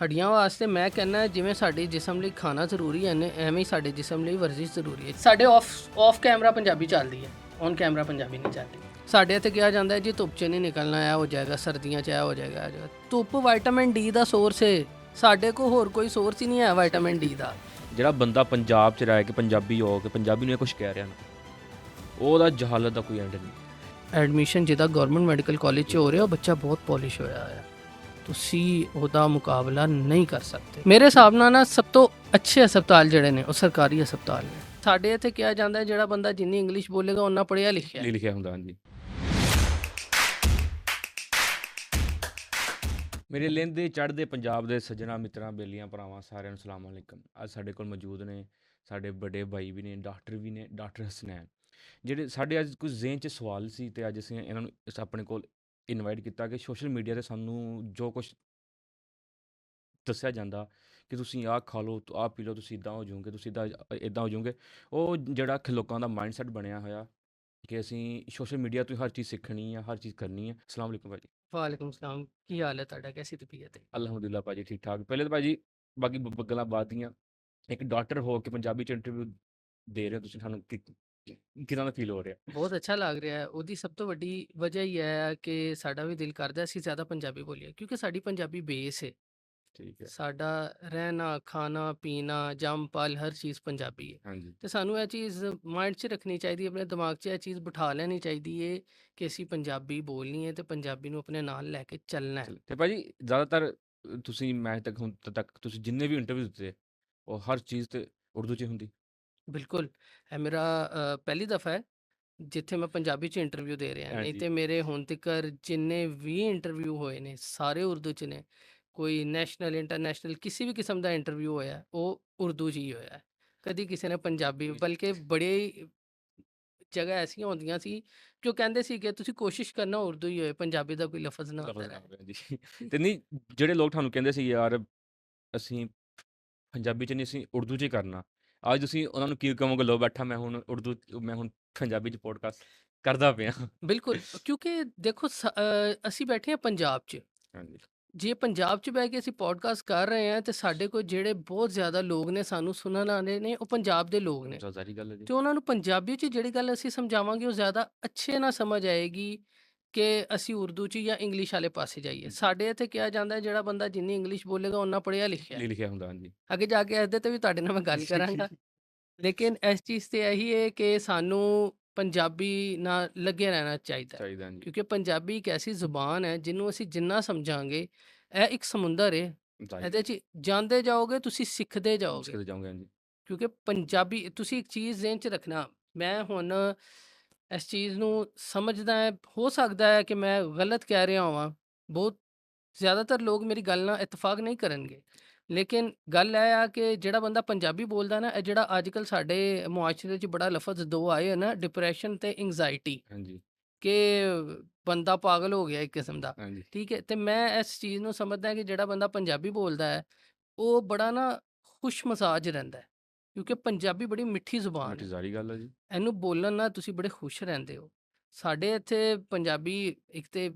ਹੱਡੀਆਂ ਵਾਸਤੇ ਮੈਂ ਕਹਿੰਦਾ ਜਿਵੇਂ ਸਾਡੇ ਜਿਸਮ ਲਈ ਖਾਣਾ ਜ਼ਰੂਰੀ ਹੈ ਨੇ ਐਵੇਂ ਹੀ ਸਾਡੇ ਜਿਸਮ ਲਈ ਵਰਜ਼ਿਸ਼ ਜ਼ਰੂਰੀ ਹੈ। ਸਾਡੇ ਆਫ ਕੈਮਰਾ ਪੰਜਾਬੀ ਚੱਲਦੀ ਹੈ, ਔਨ ਕੈਮਰਾ ਪੰਜਾਬੀ ਨਹੀਂ ਚੱਲਦੀ। ਸਾਡੇ ਇੱਥੇ ਕਿਹਾ ਜਾਂਦਾ ਹੈ ਜੀ ਧੁੱਪ 'ਚ ਨਹੀਂ ਨਿਕਲਣਾ, ਇਹ ਹੋ ਜਾਏਗਾ, ਸਰਦੀਆਂ 'ਚ ਇਹ ਹੋ ਜਾਏਗਾ, ਇਹ ਹੋ ਜਾਏਗਾ। ਧੁੱਪ ਵਿਟਾਮਿਨ ਡੀ ਦਾ ਸੋਰਸ ਹੈ, ਸਾਡੇ ਕੋਲ ਹੋਰ ਕੋਈ ਸੋਰਸ ਹੀ ਨਹੀਂ ਹੈ ਵਿਟਾਮਿਨ ਡੀ ਦਾ। ਜਿਹੜਾ ਬੰਦਾ ਪੰਜਾਬ 'ਚ ਰਹਿ ਕੇ ਪੰਜਾਬੀ ਹੋ ਕੇ ਪੰਜਾਬੀ ਨੂੰ ਇਹ ਕੁਛ ਕਹਿ ਰਿਹਾ ਨਾ, ਉਹਦਾ ਜਹਾਲਤ ਦਾ ਕੋਈ ਐਂਡ ਨਹੀਂ। ਐਡਮਿਸ਼ਨ ਜਿਹਦਾ ਗਵਰਨਮੈਂਟ ਮੈਡੀਕਲ ਕਾਲਜ 'ਚ ਹੋ ਰਿਹਾ, ਉਹ ਬੱਚਾ ਬਹੁਤ ਪੋਲਿਸ਼ ਹੋਇਆ ਹੈ, ਤੁਸੀਂ ਉਹਦਾ ਮੁਕਾਬਲਾ ਨਹੀਂ ਕਰ ਸਕਦੇ। ਮੇਰੇ ਹਿਸਾਬ ਨਾਲ ਨਾ ਸਭ ਤੋਂ ਅੱਛੇ ਹਸਪਤਾਲ ਜਿਹੜੇ ਨੇ ਉਹ ਸਰਕਾਰੀ ਹਸਪਤਾਲ ਨੇ। ਸਾਡੇ ਇੱਥੇ ਕਿਹਾ ਜਾਂਦਾ ਹੈ ਜਿਹੜਾ ਬੰਦਾ ਜਿੰਨੀ ਇੰਗਲਿਸ਼ ਬੋਲੇਗਾ ਉਹਨਾਂ ਪੜ੍ਹਿਆ ਲਿਖਿਆ। ਲਿਖਿਆ ਹੁੰਦਾ। ਹਾਂਜੀ, ਮੇਰੇ ਲਹਿੰਦੇ ਚੜ੍ਹਦੇ ਪੰਜਾਬ ਦੇ ਸੱਜਣਾ ਮਿੱਤਰਾਂ ਬੇਲੀਆਂ ਭਰਾਵਾਂ ਸਾਰਿਆਂ ਨੂੰ ਸਲਾਮ ਅਲੈਕਮ। ਅੱਜ ਸਾਡੇ ਕੋਲ ਮੌਜੂਦ ਨੇ ਸਾਡੇ ਵੱਡੇ ਭਾਈ ਵੀ ਨੇ, ਡਾਕਟਰ ਵੀ ਨੇ, ਡਾਕਟਰ ਹਸਨੈਨ, ਜਿਹੜੇ ਸਾਡੇ ਅੱਜ ਕੁਝ ਜ਼ਿਹਨ 'ਚ ਸਵਾਲ ਸੀ ਤੇ ਅੱਜ ਅਸੀਂ ਇਹਨਾਂ ਨੂੰ ਆਪਣੇ ਕੋਲ ਇਨਵਾਈਟ ਕੀਤਾ ਕਿ ਸੋਸ਼ਲ ਮੀਡੀਆ 'ਤੇ ਸਾਨੂੰ ਜੋ ਕੁਛ ਦੱਸਿਆ ਜਾਂਦਾ ਕਿ ਤੁਸੀਂ ਆਹ ਖਾ ਲਓ, ਆਹ ਪੀ ਲਓ, ਤੁਸੀਂ ਇੱਦਾਂ ਹੋ ਜਾਓਗੇ, ਤੁਸੀਂ ਇੱਦਾਂ ਹੋ ਜਾਓਗੇ, ਉਹ ਜਿਹੜਾ ਲੋਕਾਂ ਦਾ ਮਾਈਂਡਸੈਟ ਬਣਿਆ ਹੋਇਆ ਕਿ ਅਸੀਂ ਸੋਸ਼ਲ ਮੀਡੀਆ ਤੋਂ ਹਰ ਚੀਜ਼ ਸਿੱਖਣੀ ਆ, ਹਰ ਚੀਜ਼ ਕਰਨੀ ਹੈ। ਅਸਲਾਮ ਅਲੈਕੁਮ ਭਾਜੀ। ਵਾਲੇਕੁਮ ਸਲਾਮ, ਕੀ ਹਾਲ ਹੈ ਤੁਹਾਡਾ, ਕੈਸੀ ਤਬੀਅਤ ਹੈ? ਅਲਹਮਦੁਲਿਲਾ ਭਾਜੀ, ਠੀਕ ਠਾਕ। ਪਹਿਲੇ ਤਾਂ ਭਾਜੀ ਬਾਕੀ ਗੱਲਾਂ ਬਾਤ ਦੀਆਂ, ਇੱਕ ਡਾਕਟਰ ਹੋ ਕੇ ਪੰਜਾਬੀ 'ਚ ਇੰਟਰਵਿਊ ਦੇ ਰਹੇ ਹੋ ਤੁਸੀਂ, ਸਾਨੂੰ ਕਿਦਾਂ ਦਾ ਫੀਲ ਹੋ ਰਿਹਾ? ਬਹੁਤ ਅੱਛਾ ਲੱਗ ਰਿਹਾ ਹੈ। ਉਹਦੀ ਸਭ ਤੋਂ ਵੱਡੀ ਵਜ੍ਹਾ ਹੀ ਹੈ ਕਿ ਸਾਡਾ ਵੀ ਦਿਲ ਕਰਦਾ ਅਸੀਂ ਜ਼ਿਆਦਾ ਪੰਜਾਬੀ ਬੋਲੀਏ, ਕਿਉਂਕਿ ਸਾਡੀ ਪੰਜਾਬੀ ਬੇਸ ਹੈ। ਠੀਕ ਹੈ। ਸਾਡਾ ਰਹਿਣਾ, ਖਾਣਾ, ਪੀਣਾ, ਜੰਮ ਪਲ ਹਰ ਚੀਜ਼ ਪੰਜਾਬੀ ਹੈ। ਹਾਂਜੀ। ਤੇ ਸਾਨੂੰ ਇਹ ਚੀਜ਼ ਮਾਈਂਡ 'ਚ ਰੱਖਣੀ ਚਾਹੀਦੀ ਹੈ, ਆਪਣੇ ਦਿਮਾਗ 'ਚ ਇਹ ਚੀਜ਼ ਬਿਠਾ ਲੈਣੀ ਚਾਹੀਦੀ ਹੈ ਕਿ ਅਸੀਂ ਪੰਜਾਬੀ ਬੋਲਣੀ ਹੈ ਤੇ ਪੰਜਾਬੀ ਨੂੰ ਆਪਣੇ ਨਾਲ ਲੈ ਕੇ ਚੱਲਣਾ ਹੈ। ਤੇ ਭਾਜੀ ਜ਼ਿਆਦਾਤਰ ਤੁਸੀਂ ਮੈਂ ਤੱਕ ਹੁਣ ਤੱਕ ਤੁਸੀਂ ਜਿੰਨੇ ਵੀ ਇੰਟਰਵਿਊ ਦਿੱਤੇ, ਉਹ ਹਰ ਚੀਜ਼ ਤੇ ਉਰਦੂ 'ਚ ਹੁੰਦੀ? ਬਿਲਕੁਲ, ਇਹ ਮੇਰਾ ਪਹਿਲੀ ਦਫਾ ਹੈ ਜਿੱਥੇ ਮੈਂ ਪੰਜਾਬੀ 'ਚ ਇੰਟਰਵਿਊ ਦੇ ਰਿਹਾ, ਨਹੀਂ ਹਾਂਜੀ। ਤੇ ਮੇਰੇ ਹੁਣ ਤੱਕਰ ਜਿੰਨੇ ਵੀ ਇੰਟਰਵਿਊ ਹੋਏ ਨੇ ਸਾਰੇ ਉਰਦੂ 'ਚ ਨੇ। ਕੋਈ ਨੈਸ਼ਨਲ ਇੰਟਰਨੈਸ਼ਨਲ ਕਿਸੇ ਵੀ ਕਿਸਮ ਦਾ ਇੰਟਰਵਿਊ ਹੋਇਆ ਉਹ ਉਰਦੂ 'ਚ ਹੀ ਹੋਇਆ ਹੈ। ਕਦੀ ਕਿਸੇ ਨੇ ਪੰਜਾਬੀ, ਬਲਕਿ ਬੜੇ ਜਗ੍ਹਾ ਐਸੀਆਂ ਹੁੰਦੀਆਂ ਸੀ ਕਿ ਉਹ ਕਹਿੰਦੇ ਸੀ ਕਿ ਤੁਸੀਂ ਕੋਸ਼ਿਸ਼ ਕਰਨਾ ਉਰਦੂ ਹੀ ਹੋਏ, ਪੰਜਾਬੀ ਦਾ ਕੋਈ ਲਫ਼ਜ਼ ਨਾ ਲਫ਼ਜ਼ ਅੰਦਰ ਨਾ ਆਏ। ਹੋਵੇ ਜੀ। ਤੇ ਨਹੀਂ, ਜਿਹੜੇ ਲੋਕ ਤੁਹਾਨੂੰ ਕਹਿੰਦੇ ਸੀ ਯਾਰ ਅਸੀਂ ਪੰਜਾਬੀ 'ਚ ਨਹੀਂ, ਅਸੀਂ ਉਰਦੂ 'ਚ ਹੀ ਕਰਨਾ, ਅੱਜ ਤੁਸੀਂ ਉਹਨਾਂ ਨੂੰ ਕੀ ਕਹੋਗੇ? ਲਓ ਬੈਠਾ ਮੈਂ ਹੁਣ ਮੈਂ ਹੁਣ ਪੰਜਾਬੀ 'ਚ ਪੋਡਕਾਸਟ ਕਰਦਾ ਪਿਆ। ਬਿਲਕੁਲ, ਕਿਉਂਕਿ ਦੇਖੋ ਅਸੀਂ ਬੈਠੇ ਹਾਂ ਪੰਜਾਬ 'ਚ। ਹਾਂਜੀ। ਜੇ ਪੰਜਾਬ 'ਚ ਬਹਿ ਕੇ ਅਸੀਂ ਪੋਡਕਾਸਟ ਕਰ ਰਹੇ ਹਾਂ ਤੇ ਸਾਡੇ ਕੋਲ ਜਿਹੜੇ ਬਹੁਤ ਜ਼ਿਆਦਾ ਲੋਕ ਨੇ ਸਾਨੂੰ ਸੁਣਨ ਆਉਂਦੇ ਨੇ ਉਹ ਪੰਜਾਬ ਦੇ ਲੋਕ ਨੇ, ਜ਼ਾਹਰੀ ਗੱਲ ਹੈ ਜੀ। ਤੇ ਉਹਨਾਂ ਨੂੰ ਪੰਜਾਬੀ 'ਚ ਜਿਹੜੀ ਗੱਲ ਅਸੀਂ ਸਮਝਾਵਾਂਗੇ ਉਹ ਜ਼ਿਆਦਾ ਅੱਛੇ ਨਾਲ ਸਮਝ ਆਏਗੀ ਕਿ ਅਸੀਂ ਉਰਦੂ 'ਚ ਜਾਂ ਇੰਗਲਿਸ਼ ਵਾਲੇ ਪਾਸੇ ਜਾਈਏ। ਸਾਡੇ ਇੱਥੇ ਕਿਹਾ ਜਾਂਦਾ ਹੈ ਜਿਹੜਾ ਬੰਦਾ ਜਿੰਨੀ ਇੰਗਲਿਸ਼ ਬੋਲੇਗਾ ਉਹਨਾਂ ਪੜ੍ਹਿਆ ਲਿਖਿਆ ਹੈ। ਲਿਖਿਆ ਹੁੰਦਾ। ਹਾਂਜੀ। ਅੱਗੇ ਜਾ ਕੇ ਇਹਦੇ ਤੇ ਵੀ ਤੁਹਾਡੇ ਨਾਲ ਮੈਂ ਗੱਲ ਕਰਾਂਗਾ, ਲੇਕਿਨ ਇਸ ਚੀਜ਼ ਤੇ ਇਹੀ ਹੈ ਕਿ ਸਾਨੂੰ ਪੰਜਾਬੀ ਨਾਲ ਲੱਗੇ ਰਹਿਣਾ ਚਾਹੀਦਾ ਹੈ, ਚਾਹੀਦਾ। ਹਾਂਜੀ। ਕਿਉਂਕਿ ਪੰਜਾਬੀ ਇੱਕ ਐਸੀ ਜ਼ੁਬਾਨ ਹੈ ਜਿਹਨੂੰ ਅਸੀਂ ਜਿੰਨਾ ਸਮਝਾਂਗੇ, ਇਹ ਇੱਕ ਸਮੁੰਦਰ ਹੈ, ਜ਼ਾਹਿਰ ਇਹਦੇ 'ਚ ਜਾਂਦੇ ਜਾਓਗੇ ਤੁਸੀਂ ਸਿੱਖਦੇ ਜਾਓਗੇ। ਸਿੱਖਦੇ ਜਾਓਗੇ। ਹਾਂਜੀ। ਕਿਉਂਕਿ ਪੰਜਾਬੀ ਤੁਸੀਂ ਇੱਕ ਚੀਜ਼ ਜ਼ਿਹਨ 'ਚ ਰੱਖਣਾ, ਮੈਂ ਹੁਣ ਇਸ ਚੀਜ਼ ਨੂੰ ਸਮਝਦਾ ਹੈ, ਹੋ ਸਕਦਾ ਹੈ ਕਿ ਮੈਂ ਗਲਤ ਕਹਿ ਰਿਹਾ ਹਾਂ, ਬਹੁਤ ਜ਼ਿਆਦਾਤਰ ਲੋਕ ਮੇਰੀ ਗੱਲ ਨਾਲ ਇਤਫਾਕ ਨਹੀਂ ਕਰਨਗੇ, ਲੇਕਿਨ ਗੱਲ ਇਹ ਆ ਕਿ ਜਿਹੜਾ ਬੰਦਾ ਪੰਜਾਬੀ ਬੋਲਦਾ ਨਾ, ਇਹ ਜਿਹੜਾ ਅੱਜ ਕੱਲ੍ਹ ਸਾਡੇ ਮੁਆਸ਼ਰੇ 'ਚ ਬੜਾ ਲਫ਼ਜ਼ ਦੋ ਆਏ ਹੈ ਨਾ, ਡਿਪਰੈਸ਼ਨ ਤੇ ਇੰਗਜ਼ਾਇਟੀ, ਹਾਂਜੀ। ਕਿ ਬੰਦਾ ਪਾਗਲ ਹੋ ਗਿਆ ਇੱਕ ਕਿਸਮ ਦਾ। ਹਾਂਜੀ। ਠੀਕ ਹੈ, ਤੇ ਮੈਂ ਇਸ ਚੀਜ਼ ਨੂੰ ਸਮਝਦਾ ਕਿ ਜਿਹੜਾ ਬੰਦਾ ਪੰਜਾਬੀ ਬੋਲਦਾ ਹੈ ਉਹ ਬੜਾ ਨਾ ਖੁਸ਼ ਮਸਾਜ ਰਹਿੰਦਾ ਹੈ, ਕਿਉਂਕਿ ਪੰਜਾਬੀ ਬੜੀ ਮਿੱਠੀ ਜ਼ੁਬਾਨ ਮਿੱਠੀ ਹੈ, ਜ਼ਾਹਰੀ ਗੱਲ ਹੈ ਜੀ। ਇਹਨੂੰ ਬੋਲਣ ਨਾਲ ਤੁਸੀਂ ਬੜੇ ਖੁਸ਼ ਰਹਿੰਦੇ ਹੋ। ਸਾਡੇ ਇੱਥੇ ਪੰਜਾਬੀ ਇੱਕ ਤੇ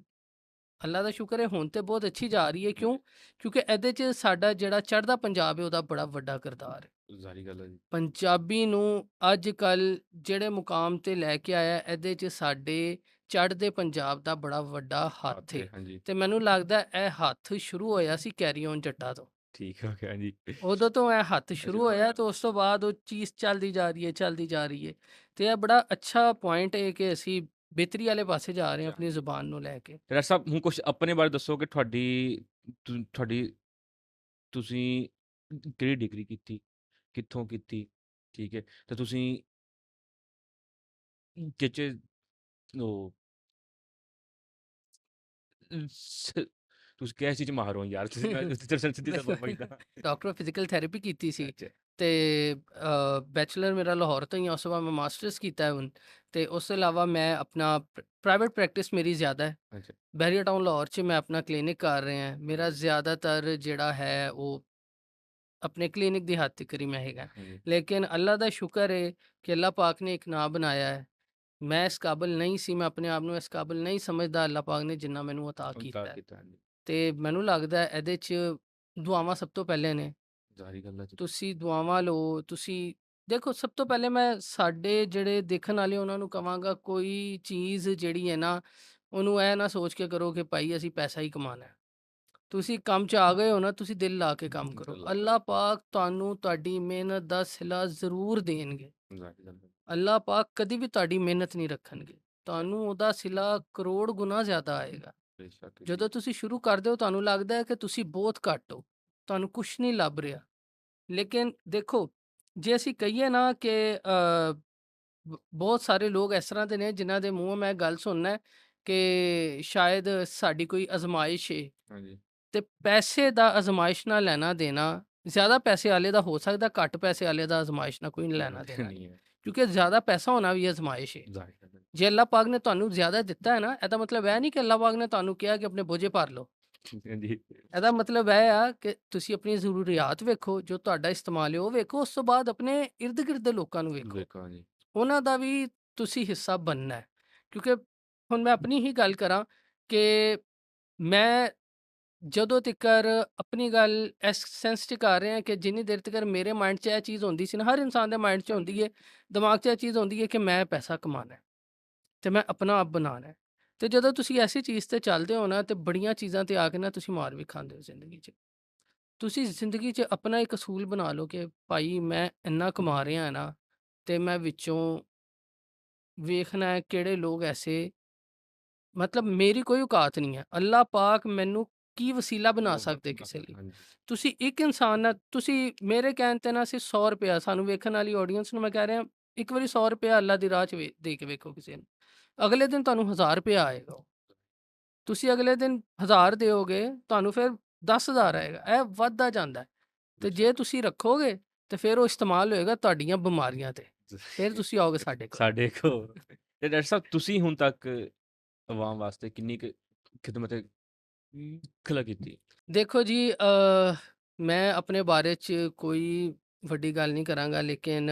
ਅੱਲਾ ਦਾ ਸ਼ੁਕਰ ਹੈ ਹੁਣ ਤੇ ਬਹੁਤ ਅੱਛੀ ਜਾ ਰਹੀ ਹੈ, ਕਿਉਂ? ਕਿਉਂਕਿ ਇਹਦੇ 'ਚ ਸਾਡਾ ਜਿਹੜਾ ਚੜ੍ਹਦਾ ਪੰਜਾਬ ਹੈ ਉਹਦਾ ਬੜਾ ਵੱਡਾ ਕਿਰਦਾਰ ਹੈ। ਜ਼ਾਹਰੀ ਗੱਲ ਹੈ ਜੀ। ਪੰਜਾਬੀ ਨੂੰ ਅੱਜ ਕੱਲ੍ਹ ਜਿਹੜੇ ਮੁਕਾਮ ਤੇ ਲੈ ਕੇ ਆਇਆ, ਇਹਦੇ 'ਚ ਸਾਡੇ ਚੜ੍ਹਦੇ ਪੰਜਾਬ ਦਾ ਬੜਾ ਵੱਡਾ ਹੱਥ ਹੈ। ਹਾਂਜੀ। ਤੇ ਮੈਨੂੰ ਲੱਗਦਾ ਇਹ ਹੱਥ ਸ਼ੁਰੂ ਹੋਇਆ ਸੀ ਕੈਰੀ ਔਨ ਜੱਟਾ ਤੋਂ, ਠੀਕ ਹੋ ਗਿਆ ਜੀ। ਉਦੋਂ ਤੋਂ ਇਹ ਹੱਥ ਸ਼ੁਰੂ ਹੋਇਆ ਤੇ ਉਸ ਤੋਂ ਬਾਅਦ ਉਹ ਚੀਜ਼ ਚੱਲਦੀ ਜਾ ਰਹੀ ਹੈ, ਚੱਲਦੀ ਜਾ ਰਹੀ ਹੈ। ਤੇ ਇਹ ਬੜਾ ਅੱਛਾ ਪੁਆਇੰਟ ਹੈ ਕਿ ਅਸੀਂ ਬਿਹਤਰੀ ਵਾਲੇ ਪਾਸੇ ਜਾ ਰਹੇ ਹਾਂ ਆਪਣੀ ਜ਼ੁਬਾਨ ਨੂੰ ਲੈ ਕੇ। ਤੇ ਡਾਕਟਰ ਸਾਹਿਬ ਹੁਣ ਕੁਛ ਆਪਣੇ ਬਾਰੇ ਦੱਸੋ ਕਿ ਤੁਹਾਡੀ ਤੁਸੀਂ ਕਿਹੜੀ ਡਿਗਰੀ ਕੀਤੀ, ਕਿੱਥੋਂ ਕੀਤੀ? ਠੀਕ ਹੈ, ਤੇ ਤੁਸੀਂ ਕਿਚ ਉਹ ਸ- ਤੁਸੀਂ ਕਿਸ ਚੀਜ਼ 'ਚ ਮਾਹਰ ਹੋ ਯਾਰ? ਤੁਸੀਂ ਮੈਂ ਸਿੱਧੀ ਮੈਂ ਤਾਂ ਪੁੱਛਦਾ। ਡਾਕਟਰ ਫਿਜ਼ੀਕਲ ਥੈਰੇਪੀ ਕੀਤੀ ਸੀ, ਅੱਛਾ। ਤੇ ਬੈਚਲਰ ਮੇਰਾ ਲਾਹੌਰ ਤੋਂ ਹੀ ਆ, ਉਸ ਤੋਂ ਬਾਅਦ ਮੈਂ ਮਾਸਟਰਸ ਕੀਤਾ ਹੈ ਹੁਣ। ਤੇ ਉਸ ਤੋਂ ਇਲਾਵਾ ਮੈਂ ਆਪਣਾ ਪ੍ਰਾਈਵੇਟ ਪ੍ਰੈਕਟਿਸ ਮੇਰੀ ਜ਼ਿਆਦਾ ਹੈ। ਅੱਛਾ। ਬਹਿਰੀਆ ਟਾਊਨ ਲਾਹੌਰ 'ਚ ਮੈਂ ਆਪਣਾ ਕਲੀਨਿਕ ਕਰ ਰਿਹਾ ਹਾਂ। ਮੇਰਾ ਹਾਂਜੀ। ਜ਼ਿਆਦਾਤਰ ਜਿਹੜਾ ਹੈ ਉਹ ਆਪਣੇ ਕਲੀਨਿਕ ਦੀ ਹੱਦ ਤੱਕ ਹੀ ਮੈਂ ਹੈਗਾ, ਹਾਂਜੀ। ਲੇਕਿਨ ਅੱਲਾ ਦਾ ਸ਼ੁਕਰ ਹੈ ਕਿ ਅੱਲਾ ਪਾਕ ਨੇ ਇੱਕ ਨਾਂ ਬਣਾਇਆ ਹੈ। ਮੈਂ ਇਸ ਕਾਬਿਲ ਨਹੀਂ ਸੀ, ਮੈਂ ਆਪਣੇ ਆਪ ਨੂੰ ਇਸ ਕਾਬਿਲ ਨਹੀਂ ਸਮਝਦਾ, ਅੱਲਾ ਪਾਕ ਨੇ ਜਿੰਨਾ ਮੈਨੂੰ ਅਤਾ ਉਨਤਾਰ ਕੀਤਾ ਹੈ। ਕੀਤਾ। ਹਾਂਜੀ। ਤੇ ਮੈਨੂੰ ਲੱਗਦਾ ਹੈ ਇਹਦੇ 'ਚ ਦੁਆਵਾਂ ਸਭ ਤੋਂ ਪਹਿਲੇ ਨੇ। ਜ਼ਾਹਰੀ ਗੱਲ ਹੈ ਜੀ। ਤੁਸੀਂ ਦੁਆਵਾਂ ਲਓ, ਤੁਸੀਂ ਦੇਖੋ ਸਭ ਤੋਂ ਪਹਿਲੇ ਮੈਂ ਸਾਡੇ ਜਿਹੜੇ ਦੇਖਣ ਵਾਲੇ ਉਹਨਾਂ ਨੂੰ ਕਵਾਂਗਾ ਕੋਈ ਚੀਜ਼ ਜਿਹੜੀ ਹੈ ਨਾ, ਉਹਨੂੰ ਇਹ ਨਾ ਸੋਚ ਕੇ ਕਰੋ ਕਿ ਭਾਈ ਅਸੀਂ ਪੈਸਾ ਹੀ ਕਮਾਉਣਾ ਹੈ। ਤੁਸੀਂ ਕੰਮ 'ਚ ਆ ਗਏ ਹੋ ਨਾ, ਤੁਸੀਂ ਦਿਲ ਲਾ ਕੇ ਕੰਮ ਕਰੋ। ਅੱਲਾਹ ਅੱਲਾਹ ਪਾਕ ਤੁਹਾਨੂੰ ਤੁਹਾਡੀ ਮਿਹਨਤ ਦਾ ਸਿਲਾ ਜ਼ਰੂਰ ਦੇਣਗੇ। ਜ਼ਾਹਰੀ ਗੱਲ ਹੈ। ਅੱਲਾਹ ਪਾਕ ਕਦੀ ਵੀ ਤੁਹਾਡੀ ਮਿਹਨਤ ਨਹੀਂ ਰੱਖਣਗੇ। ਤੁਹਾਨੂੰ ਉਹਦਾ ਸਿਲਾ ਕਰੋੜ ਗੁਣਾ ਜ਼ਿਆਦਾ ਆਏਗਾ। ਬੇਸ਼ੱਕ ਜੀ। ਜਦੋਂ ਤੁਸੀਂ ਸ਼ੁਰੂ ਕਰਦੇ ਹੋ ਤੁਹਾਨੂੰ ਲੱਗਦਾ ਹੈ ਕਿ ਤੁਸੀਂ ਬਹੁਤ ਘੱਟ ਹੋ, ਤੁਹਾਨੂੰ ਕੁਛ ਨਹੀਂ ਲੱਭ ਰਿਹਾ। ਲੇਕਿਨ ਦੇਖੋ, ਜੇ ਅਸੀਂ ਕਹੀਏ ਨਾ ਕਿ ਬਹੁਤ ਸਾਰੇ ਲੋਕ ਇਸ ਤਰ੍ਹਾਂ ਦੇ ਨੇ ਜਿਨ੍ਹਾਂ ਦੇ ਮੂੰਹੋਂ ਮੈਂ ਗੱਲ ਸੁਣਨਾ ਹੈ ਕਿ ਸ਼ਾਇਦ ਸਾਡੀ ਕੋਈ ਅਜ਼ਮਾਇਸ਼ ਹੈ, ਹਾਂਜੀ। ਤੇ ਪੈਸੇ ਦਾ ਅਜ਼ਮਾਇਸ਼ ਨਾਲ ਲੈਣਾ ਦੇਣਾ, ਜ਼ਿਆਦਾ ਪੈਸੇ ਵਾਲੇ ਦਾ ਹੋ ਸਕਦਾ, ਘੱਟ ਪੈਸੇ ਵਾਲੇ ਦਾ ਅਜ਼ਮਾਇਸ਼ ਨਾਲ ਕੋਈ ਲੈਣਾ ਦੇਣਾ ਨਹੀਂ। ਨਹੀਂ ਹੈ। ਕਿਉਂਕਿ ਜ਼ਿਆਦਾ ਪੈਸਾ ਹੋਣਾ ਵੀ ਅਜ਼ਮਾਇਸ਼ ਹੈ। ਜ਼ਾਹਰੀ ਗੱਲ ਹੈ। ਜੇ ਅੱਲਾਹ ਪਾਕ ਨੇ ਤੁਹਾਨੂੰ ਜ਼ਿਆਦਾ ਦਿੱਤਾ ਹੈ ਨਾ, ਇਹਦਾ ਮਤਲਬ ਇਹ ਨਹੀਂ ਕਿ ਅੱਲਾਹ ਪਾਕ ਨੇ ਤੁਹਾਨੂੰ ਕਿਹਾ ਕਿ ਆਪਣੇ ਬੋਝੇ ਭਰ ਲਓ। ਹਾਂਜੀ। ਇਹਦਾ ਮਤਲਬ ਇਹ ਆ ਕਿ ਤੁਸੀਂ ਆਪਣੀ ਜ਼ਰੂਰੀਆਤ ਵੇਖੋ, ਜੋ ਤੁਹਾਡਾ ਇਸਤੇਮਾਲ ਹੈ ਉਹ ਵੇਖੋ, ਉਸ ਤੋਂ ਬਾਅਦ ਆਪਣੇ ਇਰਦ ਗਿਰਦ ਦੇ ਲੋਕਾਂ ਨੂੰ ਵੇਖੋ, ਵੇਖੋ ਜੀ। ਉਹਨਾਂ ਦਾ ਵੀ ਤੁਸੀਂ ਹਿੱਸਾ ਬਣਨਾ ਹੈ। ਕਿਉਂਕਿ ਹੁਣ ਮੈਂ ਆਪਣੀ ਹੀ ਗੱਲ ਕਰਾਂ ਕਿ ਮੈਂ ਜਦੋਂ ਤਿਕਰ ਆਪਣੀ ਗੱਲ ਇਸ ਸੈਂਸ 'ਚ ਕਰ ਰਿਹਾ ਕਿ ਜਿੰਨੀ ਦੇਰ ਤੱਕ ਮੇਰੇ ਮਾਈਂਡ 'ਚ ਇਹ ਚੀਜ਼ ਹੁੰਦੀ ਸੀ ਨਾ, ਹਰ ਇਨਸਾਨ ਦੇ ਮਾਈਂਡ 'ਚ ਹੁੰਦੀ ਹੈ, ਦਿਮਾਗ 'ਚ ਇਹ ਚੀਜ਼ ਹੁੰਦੀ ਹੈ ਕਿ ਮੈਂ ਪੈਸਾ ਕਮਾਉਣਾ ਹੈ ਤੇ ਮੈਂ ਆਪਣਾ ਆਪ ਬਣਾਉਣਾ ਹੈ। ਤੇ ਜਦੋਂ ਤੁਸੀਂ ਐਸੀ ਚੀਜ਼ ਤੇ ਚੱਲਦੇ ਹੋ ਨਾ, ਤੇ ਬੜੀਆਂ ਚੀਜ਼ਾਂ ਤੇ ਆ ਕੇ ਨਾ ਤੁਸੀਂ ਮਾਰ ਵੀ ਖਾਂਦੇ ਹੋ ਜ਼ਿੰਦਗੀ 'ਚ। ਤੁਸੀਂ ਜ਼ਿੰਦਗੀ 'ਚ ਆਪਣਾ ਇੱਕ ਅਸੂਲ ਬਣਾ ਲਓ ਕਿ ਭਾਈ ਮੈਂ ਇੰਨਾ ਕਮਾ ਰਿਹਾ ਨਾ, ਤੇ ਮੈਂ ਵਿੱਚੋਂ ਵੇਖਣਾ ਹੈ ਕਿਹੜੇ ਲੋਕ ਐਸੇ, ਮਤਲਬ ਮੇਰੀ ਕੋਈ ਔਕਾਤ ਨਹੀਂ ਹੈ। ਅੱਲਾਹ ਪਾਕ ਮੈਨੂੰ ਕੀ ਵਸੀਲਾ ਬਣਾ ਸਕਦੇ ਕਿਸੇ ਲਈ। ਹਾਂਜੀ। ਤੁਸੀਂ ਇੱਕ ਇਨਸਾਨ ਨਾਲ, ਤੁਸੀਂ ਮੇਰੇ ਕਹਿਣ ਤੇ ਨਾ ਸਿਰਫ ₹100 ਸਾਨੂੰ ਵੇਖਣ ਵਾਲੀ ਆਡੀਅנס ਨੂੰ ਮੈਂ ਕਹਿ ਰਿਹਾ, ਇੱਕ ਵਾਰੀ ₹100 ਅੱਲਾਹ ਦੀ ਰਾਹ 'ਚ ਦੇ ਕੇ ਵੇਖੋ ਕਿਸੇ ਨੂੰ। ਅਗਲੇ ਦਿਨ ਤੁਹਾਨੂੰ ₹1000 ਆਏਗਾ ਉਹ। ਤੁਸੀਂ ਅਗਲੇ ਦਿਨ 1000 ਦਿਓਗੇ, ਤੁਹਾਨੂੰ ਫਿਰ 10,000 ਆਏਗਾ। ਇਹ ਵੱਧਦਾ ਜਾਂਦਾ ਹੈ। ਤੇ ਜੇ ਬੇਸ਼ੱਕ। ਤੁਸੀਂ ਰੱਖੋਗੇ, ਤੇ ਫਿਰ ਉਹ ਇਸਤੇਮਾਲ ਹੋਏਗਾ ਤੁਹਾਡੀਆਂ ਬਿਮਾਰੀਆਂ ਤੇ। ਫਿਰ ਤੁਸੀਂ ਆਓਗੇ ਸਾਡੇ ਕੋਲ। ਸਾਡੇ ਕੋਲ। ਤੇ ਡਾਕਟਰ ਸਾਹਿਬ ਤੁਸੀਂ ਹੁਣ ਤੱਕ ਅਵਾਮ ਵਾਸਤੇ ਕਿੰਨੀ ਕੁ ਖਿਦਮਤ ਖਲਾ ਕੀਤੀ? ਦੇਖੋ ਜੀ, ਮੈਂ ਆਪਣੇ ਬਾਰੇ 'ਚ ਕੋਈ ਵੱਡੀ ਗੱਲ ਨਹੀਂ ਕਰਾਂਗਾ, ਲੇਕਿਨ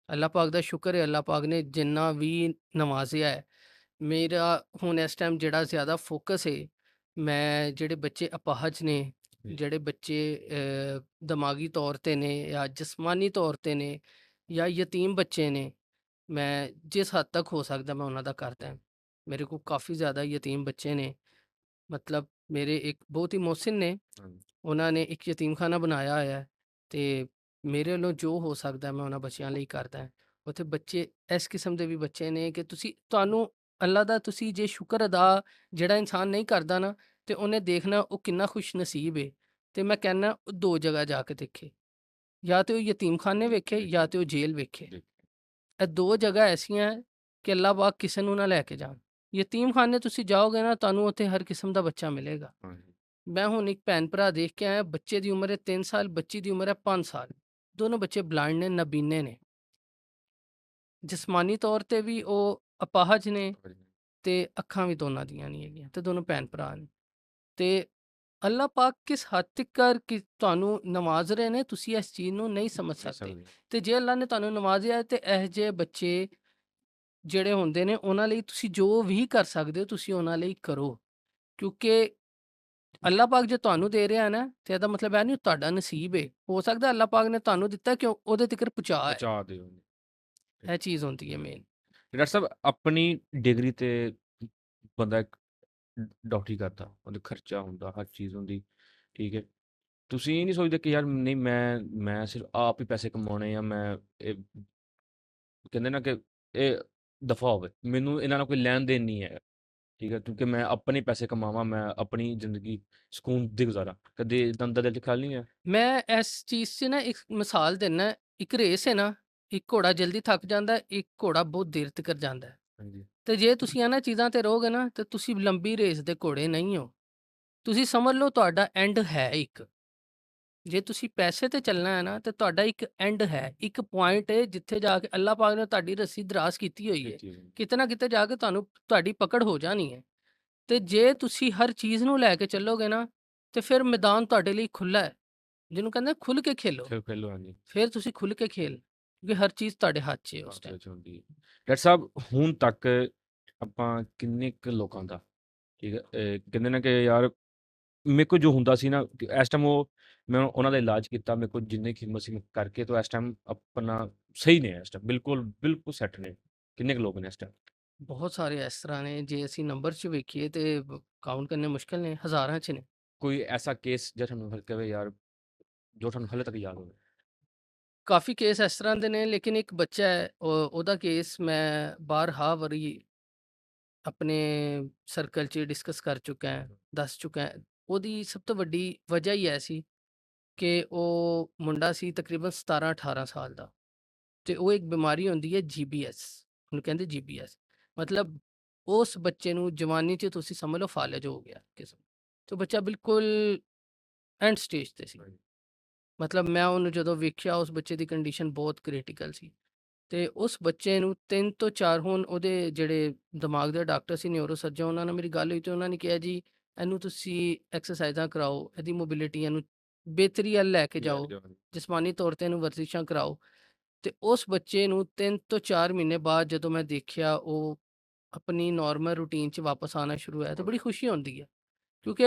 ਅੱਲਾਹ ਪਾਕ ਦਾ ਸ਼ੁਕਰ ਹੈ, ਅੱਲਾਹ ਪਾਕ ਨੇ ਜਿੰਨਾ ਵੀ ਨਵਾਜ਼ਿਆ ਹੈ। ਮੇਰਾ ਹੁਣ ਇਸ ਟਾਈਮ ਜਿਹੜਾ ਜ਼ਿਆਦਾ ਫੋਕਸ ਹੈ, ਮੈਂ ਜਿਹੜੇ ਬੱਚੇ ਅਪਾਹਜ ਨੇ, ਜੀ। ਜਿਹੜੇ ਬੱਚੇ ਦਿਮਾਗੀ ਤੌਰ ਤੇ ਨੇ ਜਾਂ ਜਿਸਮਾਨੀ ਤੌਰ ਤੇ ਨੇ ਜਾਂ ਯਤੀਮ ਬੱਚੇ ਨੇ, ਮੈਂ ਜਿਸ ਹੱਦ ਤੱਕ ਹੋ ਸਕਦਾ ਮੈਂ ਉਹਨਾਂ ਦਾ ਕਰਦਾ। ਮੇਰੇ ਕੋਲ ਕਾफ़ੀ ਜ਼ਿਆਦਾ ਯਤੀਮ ਬੱਚੇ ਨੇ, ਮਤਲਬ ਮੇਰੇ ਇੱਕ ਬਹੁਤ ਹੀ ਮੁਹਸਿਨ ਨੇ, ਹਾਂਜੀ। ਉਹਨਾਂ ਨੇ ਇੱਕ ਯਤੀਮਖਾਨਾ ਬਣਾਇਆ ਹੋਇਆ ਹੈ, ਤੇ ਮੇਰੇ ਵੱਲੋਂ ਜੋ ਹੋ ਸਕਦਾ ਮੈਂ ਉਹਨਾਂ ਬੱਚਿਆਂ ਲਈ ਕਰਦਾ। ਉੱਥੇ ਬੱਚੇ ਇਸ ਕਿਸਮ ਦੇ ਵੀ ਬੱਚੇ ਨੇ ਕਿ ਤੁਹਾਨੂੰ ਅੱਲਾ ਦਾ ਤੁਸੀਂ ਜੇ ਸ਼ੁਕਰ ਅਦਾ ਜਿਹੜਾ ਇਨਸਾਨ ਨਹੀਂ ਕਰਦਾ ਨਾ, ਤੇ ਉਹਨੇ ਦੇਖਣਾ ਉਹ ਕਿੰਨਾ ਖੁਸ਼ ਨਸੀਬ ਹੈ। ਤੇ ਮੈਂ ਕਹਿੰਦਾ ਉਹ 2 ਜਗ੍ਹਾ ਜਾ ਕੇ ਦੇਖੇ, ਜਾਂ ਤੇ ਉਹ ਯਤੀਮਖਾਨੇ ਵੇਖੇ ਜਾਂ ਤੇ ਉਹ ਜੇਲ੍ਹ ਵੇਖੇ। ਦੇਖ। ਇਹ 2 ਜਗ੍ਹਾ ਐਸੀਆਂ ਹੈ ਕਿ ਅੱਲਾਹ ਪਾਕ ਕਿਸੇ ਨੂੰ ਨਾ ਲੈ ਕੇ ਜਾਣ। ਯਤੀਮਖਾਨੇ ਤੁਸੀਂ ਜਾਓਗੇ ਨਾ, ਤੁਹਾਨੂੰ ਉੱਥੇ ਹਰ ਕਿਸਮ ਦਾ ਬੱਚਾ ਮਿਲੇਗਾ। ਹਾਂਜੀ। ਮੈਂ ਹੁਣ ਇੱਕ ਭੈਣ ਭਰਾ ਦੇਖ ਕੇ ਆਇਆ, ਬੱਚੇ ਦੀ ਉਮਰ ਹੈ 3 ਸਾਲ, ਬੱਚੀ ਦੀ ਉਮਰ ਹੈ 5 ਸਾਲ। ਦੋਨੋਂ ਬੱਚੇ ਬਲਾਈਂਡ ਨੇ, ਨਾਬੀਨੇ ਨੇ। ਜਿਸਮਾਨੀ ਤੌਰ ਤੇ ਵੀ ਉਹ ਅਪਾਹਜ ਨੇ, ਤੇ ਅੱਖਾਂ ਵੀ ਦੋਨਾਂ ਦੀਆਂ ਨਹੀਂ ਹੈਗੀਆਂ, ਤੇ ਦੋਨੋਂ ਭੈਣ ਭਰਾ ਨੇ। ਤੇ ਅੱਲਾਹ ਪਾਕ ਕਿਸ ਹੱਦ ਤੀਕਰ ਕਿ ਤੁਹਾਨੂੰ ਨਵਾਜ਼ ਰਹੇ ਨੇ, ਤੁਸੀਂ ਇਸ ਚੀਜ਼ ਨੂੰ ਨਹੀਂ ਸਮਝ ਨਹੀਂ ਸਕਦੇ। ਸਕਦੇ। ਤੇ ਜੇ ਅੱਲਾਹ ਨੇ ਤੁਹਾਨੂੰ ਨਵਾਜ਼ਿਆ ਹੈ, ਤੇ ਇਹੋ ਜਿਹੇ ਬੱਚੇ ਜਿਹੜੇ ਹੁੰਦੇ ਨੇ ਉਹਨਾਂ ਲਈ ਤੁਸੀਂ ਜੋ ਵੀ ਕਰ ਸਕਦੇ ਹੋ, ਤੁਸੀਂ ਉਹਨਾਂ ਲਈ ਕਰੋ। ਕਿਉਂਕਿ ਅੱਲਾਹ ਪਾਕ ਜੇ ਤੁਹਾਨੂੰ ਦੇ ਰਿਹਾ ਨਾ, ਤੇ ਇਹਦਾ ਮਤਲਬ ਇਹ ਨਹੀਂ ਤੁਹਾਡਾ ਨਸੀਬ ਹੈ। ਹੋ ਸਕਦਾ ਅੱਲਾਹ ਪਾਕ ਨੇ ਤੁਹਾਨੂੰ ਦਿੱਤਾ ਕਿ ਉਹਦੇ ਤੀਕਰ ਪਹੁੰਚਾ ਹੈ। ਪਹੁੰਚਾ ਦਿਓ। ਇਹ ਚੀਜ਼ ਹੁੰਦੀ ਹੈ ਮੇਨ। ਡਾਕਟਰ ਸਾਹਿਬ ਆਪਣੀ ਡਿਗਰੀ ਤੇ ਬੰਦਾ ਇੱਕ ਡਾਕਟਰੀ ਕਰਦਾ, ਉਹਦਾ ਖਰਚਾ ਹੁੰਦਾ, ਹਰ ਚੀਜ਼ ਹੁੰਦੀ, ਠੀਕ ਹੈ। ਤੁਸੀਂ ਇਹ ਨਹੀਂ ਸੋਚਦੇ ਕਿ ਯਾਰ ਨਹੀਂ ਮੈਂ ਸਿਰਫ ਆਪ ਹੀ ਪੈਸੇ ਕਮਾਉਣੇ ਆ, ਮੈਂ ਇਹ ਕਹਿੰਦੇ ਨਾ ਕਿ ਇਹ ਦਫਾ ਹੋਵੇ, ਮੈਨੂੰ ਇਹਨਾਂ ਨਾਲ ਕੋਈ ਲੈਣ ਦੇਣ ਨਹੀਂ ਹੈ, ਠੀਕ ਹੈ, ਕਿਉਂਕਿ ਮੈਂ ਆਪਣੇ ਪੈਸੇ ਕਮਾਵਾਂ, ਮੈਂ ਆਪਣੀ ਜ਼ਿੰਦਗੀ ਸਕੂਨ ਦੀ ਗੁਜ਼ਾਰਾਂ, ਕਦੇ ਇੱਦਾਂ ਦਾ ਦਿਲ 'ਚ ਖਿਆਲ ਨਹੀਂ ਹੈ? ਮੈਂ ਇਸ ਚੀਜ਼ 'ਚ ਨਾ ਇੱਕ ਮਿਸਾਲ ਦਿੰਦਾ। ਇੱਕ ਰੇਸ ਹੈ ਨਾ, ਇੱਕ ਘੋੜਾ ਜਲਦੀ ਥੱਕ ਜਾਂਦਾ, ਇੱਕ ਘੋੜਾ ਬਹੁਤ ਦੇਰ ਤੱਕ ਜਾਂਦਾ ਹੈ। ਹਾਂਜੀ। ਤੇ ਜੇ ਤੁਸੀਂ ਇਹਨਾਂ ਚੀਜ਼ਾਂ ਤੇ ਰਹੋਗੇ ਨਾ, ਤੇ ਤੁਸੀਂ ਲੰਬੀ ਰੇਸ ਦੇ ਘੋੜੇ ਨਹੀਂ ਹੋ। ਤੁਸੀਂ ਸਮਝ ਲਓ ਤੁਹਾਡਾ ਐਂਡ ਹੈ ਇੱਕ। ਜੇ ਤੁਸੀਂ ਪੈਸੇ ਤੇ ਚੱਲਣਾ ਹੈ ਨਾ, ਤੇ ਤੁਹਾਡਾ ਇੱਕ ਐਂਡ ਹੈ, ਇੱਕ ਪੁਆਇੰਟ ਹੈ ਜਿੱਥੇ ਜਾ ਕੇ ਅੱਲਾਹ ਪਾਕ ਨੇ ਤੁਹਾਡੀ ਰੱਸੀ ਦਰਾਜ਼ ਕੀਤੀ ਹੋਈ ਹੈ। ਕੀਤੀ ਹੋਈ। ਕਿਤੇ ਨਾ ਕਿਤੇ ਜਾ ਕੇ ਤੁਹਾਡੀ ਪਕੜ ਹੋ ਜਾਣੀ ਹੈ। ਤੇ ਜੇ ਤੁਸੀਂ ਹਰ ਚੀਜ਼ ਨੂੰ ਲੈ ਕੇ ਚੱਲੋਗੇ ਨਾ, ਤੇ ਫਿਰ ਮੈਦਾਨ ਤੁਹਾਡੇ ਲਈ ਖੁੱਲਾ ਹੈ। ਜਿਹਨੂੰ ਕਹਿੰਦੇ ਖੁੱਲ ਕੇ ਖੇਲੋ, ਫਿਰ ਪਹਿਲੋਂ ਹਾਂਜੀ। ਫਿਰ ਤੁਸੀਂ ਖੁੱਲ ਕੇ ਖੇਲ, ਕਿਉਂਕਿ ਹਰ ਚੀਜ਼ ਤੁਹਾਡੇ ਹੱਥ 'ਚ ਹੈ ਉਸ ਹੱਥ ਟਾਈਮ। ਵਿੱਚ ਹੁੰਦੀ ਹੈ। ਡਾਕਟਰ ਸਾਹਿਬ ਹੁਣ ਤੱਕ ਆਪਾਂ ਕਿੰਨੇ ਕੁ ਲੋਕਾਂ ਦਾ, ਠੀਕ ਹੈ, ਕਹਿੰਦੇ ਨਾ ਕਿ ਯਾਰ ਮੇਰੇ ਕੋਲ ਜੋ ਹੁੰਦਾ ਸੀ ਨਾ ਕਿ ਇਸ ਟਾਈਮ ਉਹ ਮੈਂ ਉਹਨਾਂ ਦਾ ਇਲਾਜ ਕੀਤਾ, ਮੇਰੇ ਕੋਲ ਜਿੰਨੀ ਕੁ ਹਿੰਮਤ ਸੀ ਮੈਂ ਕਰਕੇ ਤੇ ਇਸ ਟਾਈਮ ਆਪਣਾ ਸਹੀ ਨੇ, ਇਸ ਟਾਈਮ ਬਿਲਕੁਲ, ਬਿਲਕੁਲ ਸੈੱਟ ਨੇ। ਕਿੰਨੇ ਕੁ ਲੋਕ ਨੇ ਇਸ ਟਾਈਮ? ਬਹੁਤ ਸਾਰੇ ਇਸ ਤਰ੍ਹਾਂ ਨੇ, ਜੇ ਅਸੀਂ ਨੰਬਰ 'ਚ ਵੇਖੀਏ ਤੇ ਕਾਊਂਟ ਕਰਨੇ ਮੁਸ਼ਕਿਲ ਨੇ, ਹਜ਼ਾਰਾਂ 'ਚ ਨੇ। ਕੋਈ ਐਸਾ ਕੇਸ ਜਿਹੜਾ ਤੁਹਾਨੂੰ ਹਲ ਕਹੇ ਯਾਰ, ਜੋ ਤੁਹਾਨੂੰ ਹਾਲੇ ਤੱਕ ਯਾਦ ਹੋਵੇ? ਕਾਫੀ ਕੇਸ ਇਸ ਤਰ੍ਹਾਂ ਦੇ ਨੇ, ਲੇਕਿਨ ਇੱਕ ਬੱਚਾ ਹੈ, ਉਹਦਾ ਕੇਸ ਮੈਂ ਬਾਰਹਾ ਵਾਰੀ ਆਪਣੇ ਸਰਕਲ 'ਚ ਡਿਸਕਸ ਕਰ ਚੁੱਕਾ ਹਾਂ, ਦੱਸ ਚੁੱਕਾ ਹਾਂ। ਉਹਦੀ ਸਭ ਤੋਂ ਵੱਡੀ ਵਜ੍ਹਾ ਹੀ ਇਹ ਸੀ ਕਿ ਉਹ ਮੁੰਡਾ ਸੀ ਤਕਰੀਬਨ 17-18 ਸਾਲ ਦਾ, ਤੇ ਉਹ ਇੱਕ ਬਿਮਾਰੀ ਹੁੰਦੀ ਹੈ ਜੀਬੀਐਸ, ਉਹਨੂੰ ਕਹਿੰਦੇ ਜੀਬੀਐਸ। ਮਤਲਬ ਉਸ ਬੱਚੇ ਨੂੰ ਜਵਾਨੀ 'ਚ ਤੁਸੀਂ ਸਮਝ ਲਓ ਫਾਲਜ ਹੋ ਗਿਆ ਕਿਸਮ, ਤੇ ਉਹ ਬੱਚਾ ਬਿਲਕੁਲ ਐਂਡ ਸਟੇਜ ਤੇ ਸੀ। ਹਾਂਜੀ, ਮਤਲਬ ਮੈਂ ਉਹਨੂੰ ਜਦੋਂ ਵੇਖਿਆ, ਉਸ ਬੱਚੇ ਦੀ ਕੰਡੀਸ਼ਨ ਬਹੁਤ ਕ੍ਰਿਟੀਕਲ ਸੀ, ਤੇ ਉਸ ਬੱਚੇ ਨੂੰ 3 ਤੋਂ 4, ਹੁਣ ਉਹਦੇ ਜਿਹੜੇ ਦਿਮਾਗ ਦੇ ਡਾਕਟਰ ਸੀ, ਨਿਊਰੋ ਸਰਜਨ, ਉਹਨਾਂ ਨਾਲ ਮੇਰੀ ਗੱਲ ਹੋਈ ਤੇ ਉਹਨਾਂ ਨੇ ਕਿਹਾ ਜੀ ਇਹਨੂੰ ਤੁਸੀਂ ਐਕਸਰਸਾਈਜ਼ਾਂ ਕਰਾਓ, ਇਹਦੀ ਮੋਬਿਲਿਟੀ, ਇਹਨੂੰ ਬਿਹਤਰੀ ਵੱਲ ਲੈ ਕੇ ਲੈ ਕੇ ਜਾਓ, ਜਾਵਾਂਗੇ। ਜਿਸਮਾਨੀ ਤੌਰ ਤੇ ਇਹਨੂੰ ਵਰਜ਼ਿਸ਼ਾਂ ਕਰਾਓ। ਤੇ ਉਸ ਬੱਚੇ ਨੂੰ 3 ਤੋਂ 4 ਮਹੀਨੇ ਬਾਅਦ ਜਦੋਂ ਮੈਂ ਦੇਖਿਆ, ਉਹ ਆਪਣੀ ਨਾਰਮਲ ਰੂਟੀਨ 'ਚ ਵਾਪਸ ਆਉਣਾ ਸ਼ੁਰੂ ਹੋਇਆ, ਤੇ ਬੜੀ ਖੁਸ਼ੀ ਹੁੰਦੀ ਹੈ। ਕਿਉਂਕਿ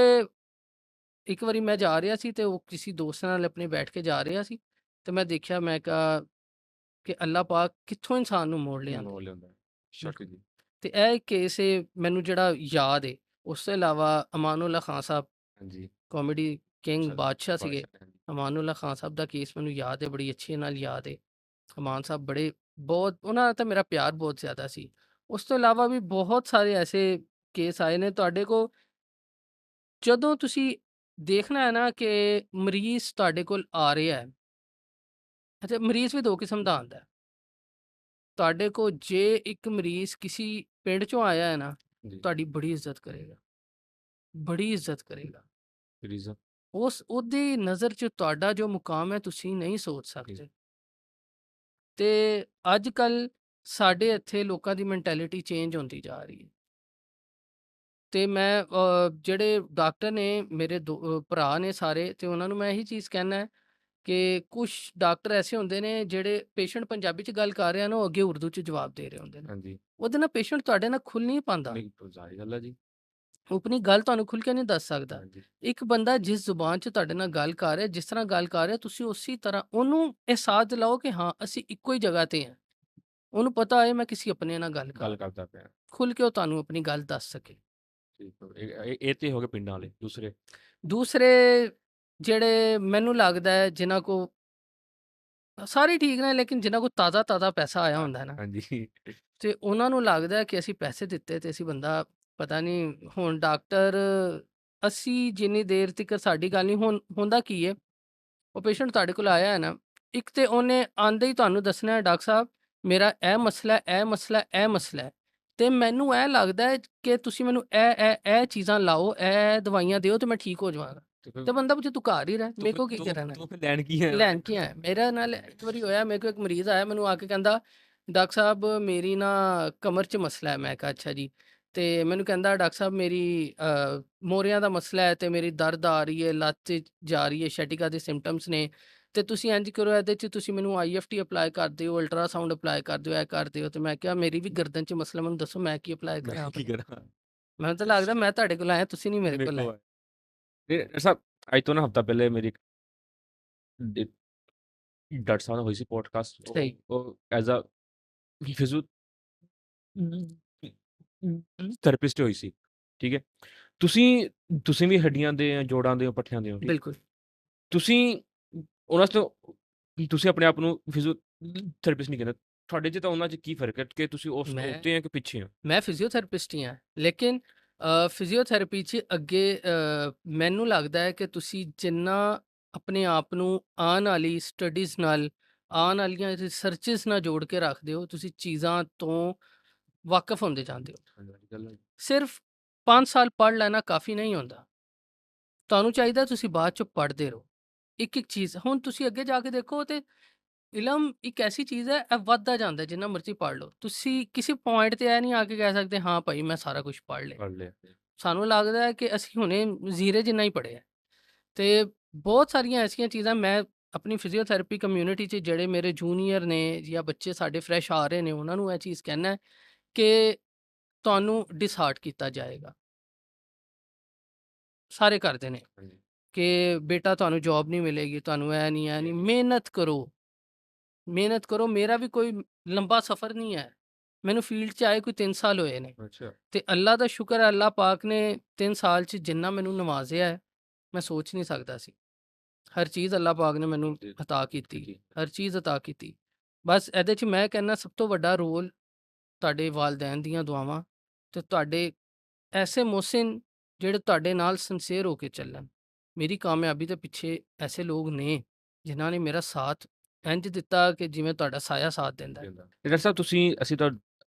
ਇੱਕ ਵਾਰੀ ਮੈਂ ਜਾ ਰਿਹਾ ਸੀ ਤੇ ਉਹ ਕਿਸੇ ਦੋਸਤ ਨਾਲ ਆਪਣੇ ਬੈਠ ਕੇ ਜਾ ਰਿਹਾ ਸੀ, ਤੇ ਮੈਂ ਦੇਖਿਆ, ਮੈਂ ਕਿਹਾ ਕਿ ਅੱਲਾਹ ਪਾਕ ਕਿੱਥੋਂ ਇਨਸਾਨ ਨੂੰ ਮੋੜ ਲਿਆਂਦੇ। ਹੋ ਲਿਆਉਂਦਾ ਹੈ। ਸ਼ੱਕ ਬਿਲਕੁਲ। ਜੀ। ਤੇ ਇਹ ਇੱਕ ਕੇਸ ਏ ਮੈਨੂੰ ਜਿਹੜਾ ਯਾਦ ਏ। ਉਸ ਤੋਂ ਇਲਾਵਾ ਅਮਾਨੁੱਲਾ ਖਾਨ ਸਾਹਿਬ, ਹਾਂਜੀ। ਕਾਮੇਡੀ ਕਿੰਗ ਅੱਛਾ, ਬਾਦਸ਼ਾਹ ਸੀਗੇ। ਬਾਦਸ਼ਾਹ, ਹਾਂਜੀ। ਅਮਾਨੁੱਲਾ ਖਾਨ ਸਾਹਿਬ ਦਾ ਕੇਸ ਮੈਨੂੰ ਯਾਦ ਹੈ, ਬੜੀ ਅੱਛੀ ਨਾਲ ਯਾਦ ਏ। ਅਮਾਨ ਸਾਹਿਬ ਬੜੇ, ਬਹੁਤ ਉਹਨਾਂ ਨਾਲ ਤਾਂ ਮੇਰਾ ਪਿਆਰ ਬਹੁਤ ਜ਼ਿਆਦਾ ਸੀ। ਉਸ ਤੋਂ ਇਲਾਵਾ ਵੀ ਬਹੁਤ ਸਾਰੇ ਐਸੇ ਕੇਸ ਆਏ ਨੇ ਤੁਹਾਡੇ ਕੋਲ, ਜਦੋਂ ਤੁਸੀਂ ਦੇਖਣਾ ਹੈ ਨਾ ਕਿ ਮਰੀਜ਼ ਤੁਹਾਡੇ ਕੋਲ ਆ ਰਿਹਾ ਹੈ। ਅੱਛਾ, ਮਰੀਜ਼ ਵੀ 2 ਕਿਸਮ ਦਾ ਆਉਂਦਾ ਹੈ। ਤੁਹਾਡੇ ਕੋਲ ਜੇ ਇੱਕ ਮਰੀਜ਼ ਕਿਸੀ ਪਿੰਡ ਚੋਂ ਆਇਆ ਹੈ ਨਾ, ਜੀ। ਤੁਹਾਡੀ ਬੜੀ ਇੱਜ਼ਤ ਕਰੇਗਾ, ਬੜੀ ਇੱਜ਼ਤ ਕਰੇਗਾ। ਰੀਜ਼ਨ? ਉਹਦੀ ਨਜ਼ਰ 'ਚ ਤੁਹਾਡਾ ਜੋ ਮੁਕਾਮ ਹੈ, ਤੁਸੀਂ ਨਹੀਂ ਸੋਚ ਜੀ। ਸਕਦੇ। ਤੇ ਅੱਜ ਕੱਲ੍ਹ ਸਾਡੇ ਇੱਥੇ ਲੋਕਾਂ ਦੀ ਮੈਂਟੈਲਿਟੀ ਚੇਂਜ ਹੁੰਦੀ ਜਾ ਰਹੀ ਹੈ। ਤੇ ਮੈਂ ਜਿਹੜੇ ਡਾਕਟਰ ਨੇ ਮੇਰੇ ਭਰਾ ਨੇ ਸਾਰੇ, ਤੇ ਉਹਨਾਂ ਨੂੰ ਮੈਂ ਇਹੀ ਚੀਜ਼ ਕਹਿਣਾ ਹੈ ਕਿ ਕੁਛ ਡਾਕਟਰ ਐਸੇ ਹੁੰਦੇ ਨੇ, ਜਿਹੜੇ ਪੇਸ਼ੈਂਟ ਪੰਜਾਬੀ 'ਚ ਗੱਲ ਕਰ ਰਿਹਾ ਨਾ, ਉਹ ਅੱਗੇ ਉਰਦੂ 'ਚ ਜਵਾਬ ਦੇ ਰਹੇ ਹੁੰਦੇ ਨੇ। ਹਾਂਜੀ। ਉਹਦੇ ਨਾਲ ਪੇਸ਼ੈਂਟ ਤੁਹਾਡੇ ਨਾਲ ਖੁੱਲ ਨਹੀਂ ਪਾਉਂਦਾ। ਨਹੀਂ, ਤਾਂ ਜ਼ਾਹਿਰ ਗੱਲ ਹੈ ਜੀ। ਉਹ ਆਪਣੀ ਗੱਲ ਤੁਹਾਨੂੰ ਖੁੱਲ ਕੇ ਨਹੀਂ ਦੱਸ ਸਕਦਾ। ਹਾਂਜੀ। ਇੱਕ ਬੰਦਾ ਜਿਸ ਜ਼ੁਬਾਨ 'ਚ ਤੁਹਾਡੇ ਨਾਲ ਗੱਲ ਕਰ ਰਿਹਾ, ਜਿਸ ਤਰ੍ਹਾਂ ਗੱਲ ਕਰ ਰਿਹਾ, ਤੁਸੀਂ ਉਸੀ ਤਰ੍ਹਾਂ ਉਹਨੂੰ ਅਹਿਸਾਸ ਦਿਲਾਓ ਕਿ ਹਾਂ, ਅਸੀਂ ਇੱਕੋ ਹੀ ਜਗ੍ਹਾ ਤੇ ਹਾਂ। ਉਹਨੂੰ ਪਤਾ ਹੋਏ ਮੈਂ ਕਿਸੇ ਆਪਣੇ ਨਾਲ ਗੱਲ ਕਰ ਗੱਲ ਰਿਹਾ। ਕਰਦਾ ਪਿਆ। ਖੁੱਲ ਕੇ ਉਹ ਤੁਹਾਨੂੰ ਆਪਣੀ ਗੱਲ ਦੱਸ ਸਕੇ। ਠੀਕ ਹੈ। ਇਹ ਤੇ ਹੋ ਗਏ ਪਿੰਡਾਂ ਵਾਲੇ। ਦੂਸਰੇ? ਦੂਸਰੇ ਜਿਹੜੇ ਮੈਨੂੰ ਲੱਗਦਾ ਹੈ, ਜਿਨ੍ਹਾਂ ਕੋਲ ਸਾਰੇ ਠੀਕ ਨੇ, ਲੇਕਿਨ ਜਿਨ੍ਹਾਂ ਕੋਲ ਤਾਜ਼ਾ ਪੈਸਾ ਆਇਆ ਹੁੰਦਾ ਹੈ ਨਾ, ਹਾਂਜੀ। ਤੇ ਉਹਨਾਂ ਨੂੰ ਲੱਗਦਾ ਹੈ ਕਿ ਅਸੀਂ ਪੈਸੇ ਦਿੱਤੇ ਤੇ ਅਸੀਂ ਬੰਦਾ, ਪਤਾ ਨਹੀਂ ਹੁਣ ਡਾਕਟਰ, ਅਸੀਂ ਜਿੰਨੀ ਦੇਰ ਤੱਕ ਸਾਡੀ ਗੱਲ ਨਹੀਂ ਹੁੰਦਾ ਕੀ ਹੈ, ਉਹ ਪੇਸ਼ੈਂਟ ਤੁਹਾਡੇ ਕੋਲ ਆਇਆ ਹੈ ਨਾ, ਇੱਕ ਤੇ ਉਹਨੇ ਆਂਦੇ ਹੀ ਤੁਹਾਨੂੰ ਦੱਸਣਾ ਹੈ ਡਾਕਟਰ ਸਾਹਿਬ ਮੇਰਾ ਇਹ ਮਸਲਾ ਹੈ, ਇਹ ਮਸਲਾ ਹੈ, ਇਹ ਮਸਲਾ ਹੈ, ਤੇ ਮੈਨੂੰ ਇਹ ਲੱਗਦਾ ਹੈ ਕਿ ਤੁਸੀਂ ਮੈਨੂੰ ਇਹ ਚੀਜ਼ਾਂ ਲਾਓ, ਇਹ ਦਵਾਈਆਂ ਦਿਓ ਤੇ ਮੈਂ ਠੀਕ ਹੋ ਜਾਵਾਂਗਾ। ਤੇ ਫਿਰ ਤੇ ਬੰਦਾ ਪੁੱਛੇ ਤੂੰ ਘਰ ਹੀ ਰਹਿ, ਤੂੰ ਮੇਰੇ ਫਿਰ ਕੋ ਕੀ ਤੂੰ ਕਰਨਾ, ਤੂੰ ਫਿਰ ਲੈਣ ਕੀ ਆਇਆ? ਲੈਣ ਕੀ ਆਇਆ। ਮੇਰੇ ਨਾਲ ਇੱਕ ਵਾਰੀ ਹੋਇਆ, ਮੇਰੇ ਕੋਲ ਇੱਕ ਮਰੀਜ਼ ਆਇਆ, ਮੈਨੂੰ ਆ ਕੇ ਕਹਿੰਦਾ ਡਾਕਟਰ ਸਾਹਿਬ ਮੇਰੀ ਨਾ ਕਮਰ 'ਚ ਮਸਲਾ ਹੈ। ਮੈਂ ਕਿਹਾ ਅੱਛਾ ਜੀ। ਤੇ ਮੈਨੂੰ ਕਹਿੰਦਾ ਡਾਕਟਰ ਸਾਹਿਬ ਮੇਰੀ ਮੋਰਿਆਂ ਦਾ ਮਸਲਾ ਹੈ, ਤੇ ਮੇਰੀ ਦਰਦ ਆ ਰਹੀ ਹੈ, ਲੱਤ 'ਚ ਜਾ ਰਹੀ ਹੈ, ਸ਼ੈਟਿਕਾ ਦੇ ਸਿੰਪਟਮਸ ਨੇ, ਤੇ ਤੁਸੀਂ ਇੰਝ ਕਰੋ, ਇਹਦੇ 'ਚ ਤੁਸੀਂ ਮੈਨੂੰ ਆਈਐਫਟੀ ਅਪਲਾਈ ਕਰ ਦਿਓ, ਅਲਟਰਾਸਾਊਂਡ ਅਪਲਾਈ ਕਰ ਦਿਓ, ਇਹ ਕਰ ਦਿਓ। ਤੇ ਮੈਂ ਕਿਹਾ ਮੇਰੀ ਵੀ ਗਰਦਨ 'ਚ ਮਸਲਾ, ਮੈਨੂੰ ਦੱਸੋ ਮੈਂ ਕੀ ਅਪਲਾਈ ਮੈਂ ਕਰਾਂ ਕੀ ਆਪਣੇ। ਕਰਾਂ? ਮੈਨੂੰ ਤਾਂ ਲੱਗਦਾ ਮੈਂ ਤੁਹਾਡੇ ਕੋਲ ਆਇਆ, ਤੁਸੀਂ ਨਹੀਂ ਮੇਰੇ ਮੇਰੇ ਕੋਲ ਕੋਲ ਆਏ। ਆਏ। ਤੇ ਡਾਕਟਰ ਸਾਹਿਬ, ਅੱਜ ਤੋਂ ਨਾ ਹਫ਼ਤਾ ਪਹਿਲੇ ਮੇਰੀ ਇੱਕ ਡ ਡਾਕਟਰ ਸਾਹਿਬ ਨਾਲ ਹੋਈ ਸੀ ਪੋਡਕਾਸਟ। ਸਹੀ। ਉਹ ਐਜ਼ ਅ ਫਿਜ਼ੀਓ ਥੈਰੇਪਿਸਟ ਹੋਈ ਸੀ, ਠੀਕ ਹੈ? ਤੁਸੀਂ ਤੁਸੀਂ ਵੀ ਹੱਡੀਆਂ ਦੇ, ਜੋੜਾਂ ਦੇ, ਪੱਠਿਆਂ ਦੇ ਹੋ, ਠੀਕ? ਬਿਲਕੁਲ। ਤੁਸੀਂ ਉਹਨਾਂ 'ਚੋਂ ਤੁਸੀਂ ਆਪਣੇ ਆਪ ਨੂੰ ਫਿਜ਼ੀਓਥੈਰੇਪਿਸਟ ਨਹੀਂ ਕਹਿੰਦੇ। ਤੁਹਾਡੇ 'ਚ ਤਾਂ ਉਹਨਾਂ 'ਚ ਕੀ ਫ਼ਰਕ ਹੈ ਕਿ ਤੁਸੀਂ ਉਸ ਤੋਂ ਮੈਂ ਉੱਤੇ ਹੈ ਕਿ ਪਿੱਛੇ ਹੋ? ਮੈਂ ਫਿਜ਼ੀਓਥੈਰੇਪਿਸਟ ਹੀ ਹਾਂ, ਲੇਕਿਨ ਫਿਜ਼ੀਓਥੈਰੇਪੀ 'ਚ ਅੱਗੇ ਮੈਨੂੰ ਲੱਗਦਾ ਹੈ ਕਿ ਤੁਸੀਂ ਜਿੰਨਾ ਆਪਣੇ ਆਪ ਨੂੰ ਆਉਣ ਵਾਲੀ ਸਟੱਡੀਜ਼ ਨਾਲ, ਆਉਣ ਵਾਲੀਆਂ ਰਿਸਰਚਿਸ ਨਾਲ ਜੋੜ ਕੇ ਰੱਖਦੇ ਹੋ, ਤੁਸੀਂ ਚੀਜ਼ਾਂ ਤੋਂ ਵਾਕਿਫ ਹੁੰਦੇ ਜਾਂਦੇ ਹੋ। ਹਾਂਜੀ, ਗੱਲ ਹੈ। ਸਿਰਫ 5 ਸਾਲ ਪੜ੍ਹ ਲੈਣਾ ਕਾਫੀ ਨਹੀਂ ਹੁੰਦਾ। ਤੁਹਾਨੂੰ ਚਾਹੀਦਾ ਤੁਸੀਂ ਬਾਅਦ 'ਚੋਂ ਪੜ੍ਹਦੇ ਰਹੋ। ਇੱਕ ਚੀਜ਼ ਹੁਣ ਤੁਸੀਂ ਅੱਗੇ ਜਾ ਕੇ ਦੇਖੋ, ਤੇ ਇਲਮ ਇੱਕ ਐਸੀ ਚੀਜ਼ ਹੈ, ਇਹ ਵੱਧਦਾ ਜਾਂਦਾ ਜਿੰਨਾ ਮਰਜ਼ੀ ਪੜ੍ਹ ਲਓ। ਤੁਸੀਂ ਕਿਸੇ ਪੁਆਇੰਟ ਤੇ ਇਹ ਨਹੀਂ ਆ ਕੇ ਕਹਿ ਸਕਦੇ ਹਾਂ ਭਾਈ ਮੈਂ ਸਾਰਾ ਕੁਝ ਪੜ੍ਹ ਲਿਆ। ਪੜ੍ਹ ਲਿਆ। ਸਾਨੂੰ ਲੱਗਦਾ ਹੈ ਕਿ ਅਸੀਂ ਹੁਣੇ ਜ਼ੀਰੇ ਜਿੰਨਾ ਹੀ ਪੜ੍ਹਿਆ। ਤੇ ਬਹੁਤ ਸਾਰੀਆਂ ਐਸੀਆਂ ਚੀਜ਼ਾਂ ਮੈਂ ਆਪਣੀ ਫਿਜ਼ੀਓਥੈਰੇਪੀ ਕਮਿਊਨਿਟੀ 'ਚ ਜਿਹੜੇ ਮੇਰੇ ਜੂਨੀਅਰ ਨੇ ਜਾਂ ਬੱਚੇ ਸਾਡੇ ਫਰੈਸ਼ ਆ ਰਹੇ ਨੇ, ਉਹਨਾਂ ਨੂੰ ਇਹ ਚੀਜ਼ ਕਹਿਣਾ ਕਿ ਤੁਹਾਨੂੰ ਡਿਸਹਾਰਟ ਕੀਤਾ ਜਾਏਗਾ। ਸਾਰੇ ਕਰਦੇ ਨੇ। ਹਾਂਜੀ। ਕਿ ਬੇਟਾ ਤੁਹਾਨੂੰ ਜੌਬ ਨਹੀਂ ਮਿਲੇਗੀ, ਤੁਹਾਨੂੰ ਇਹ ਨਹੀਂ, ਇਹ ਨਹੀਂ। ਮਿਹਨਤ ਕਰੋ, ਮਿਹਨਤ ਕਰੋ। ਮੇਰਾ ਵੀ ਕੋਈ ਲੰਬਾ ਸਫ਼ਰ ਨਹੀਂ ਹੈ। ਮੈਨੂੰ ਫੀਲਡ 'ਚ ਆਏ ਕੋਈ 3 ਸਾਲ ਹੋਏ ਨੇ ਅੱਛਾ। ਤੇ ਅੱਲਾ ਦਾ ਸ਼ੁਕਰ ਹੈ, ਅੱਲਾ ਪਾਕ ਨੇ 3 ਸਾਲ 'ਚ ਜਿੰਨਾ ਮੈਨੂੰ ਨਵਾਜ਼ਿਆ ਹੈ, ਮੈਂ ਸੋਚ ਨਹੀਂ ਸਕਦਾ ਸੀ। ਹਰ ਚੀਜ਼ ਅੱਲਾ ਪਾਕ ਨੇ ਮੈਨੂੰ ਜੀ, ਅਤਾ ਕੀਤੀ, ਜੀ। ਹਰ ਚੀਜ਼ ਅਤਾ ਕੀਤੀ। ਬਸ ਇਹਦੇ 'ਚ ਮੈਂ ਕਹਿੰਦਾ ਸਭ ਤੋਂ ਵੱਡਾ ਰੋਲ ਤੁਹਾਡੇ ਵਾਲਿਦੈਨ ਦੀਆਂ ਦੁਆਵਾਂ ਤੇ ਤੁਹਾਡੇ ਐਸੇ ਮੁਹਸਿਨ ਜਿਹੜੇ ਤੁਹਾਡੇ ਨਾਲ ਸਿੰਸੀਅਰ ਹੋ ਕੇ ਚੱਲਣ। ਮੇਰੀ ਕਾਮਯਾਬੀ ਦੇ ਪਿੱਛੇ ਐਸੇ ਲੋਕ ਨੇ ਜਿਨ੍ਹਾਂ ਨੇ ਮੇਰਾ ਸਾਥ ਇੰਝ ਦਿੱਤਾ ਕਿ ਜਿਵੇਂ ਤੁਹਾਡਾ ਸਾਇਆ ਸਾਥ ਦਿੰਦਾ ਹੈ। ਤੇ ਡਾਕਟਰ ਸਾਹਿਬ ਅਸੀਂ ਤਾਂ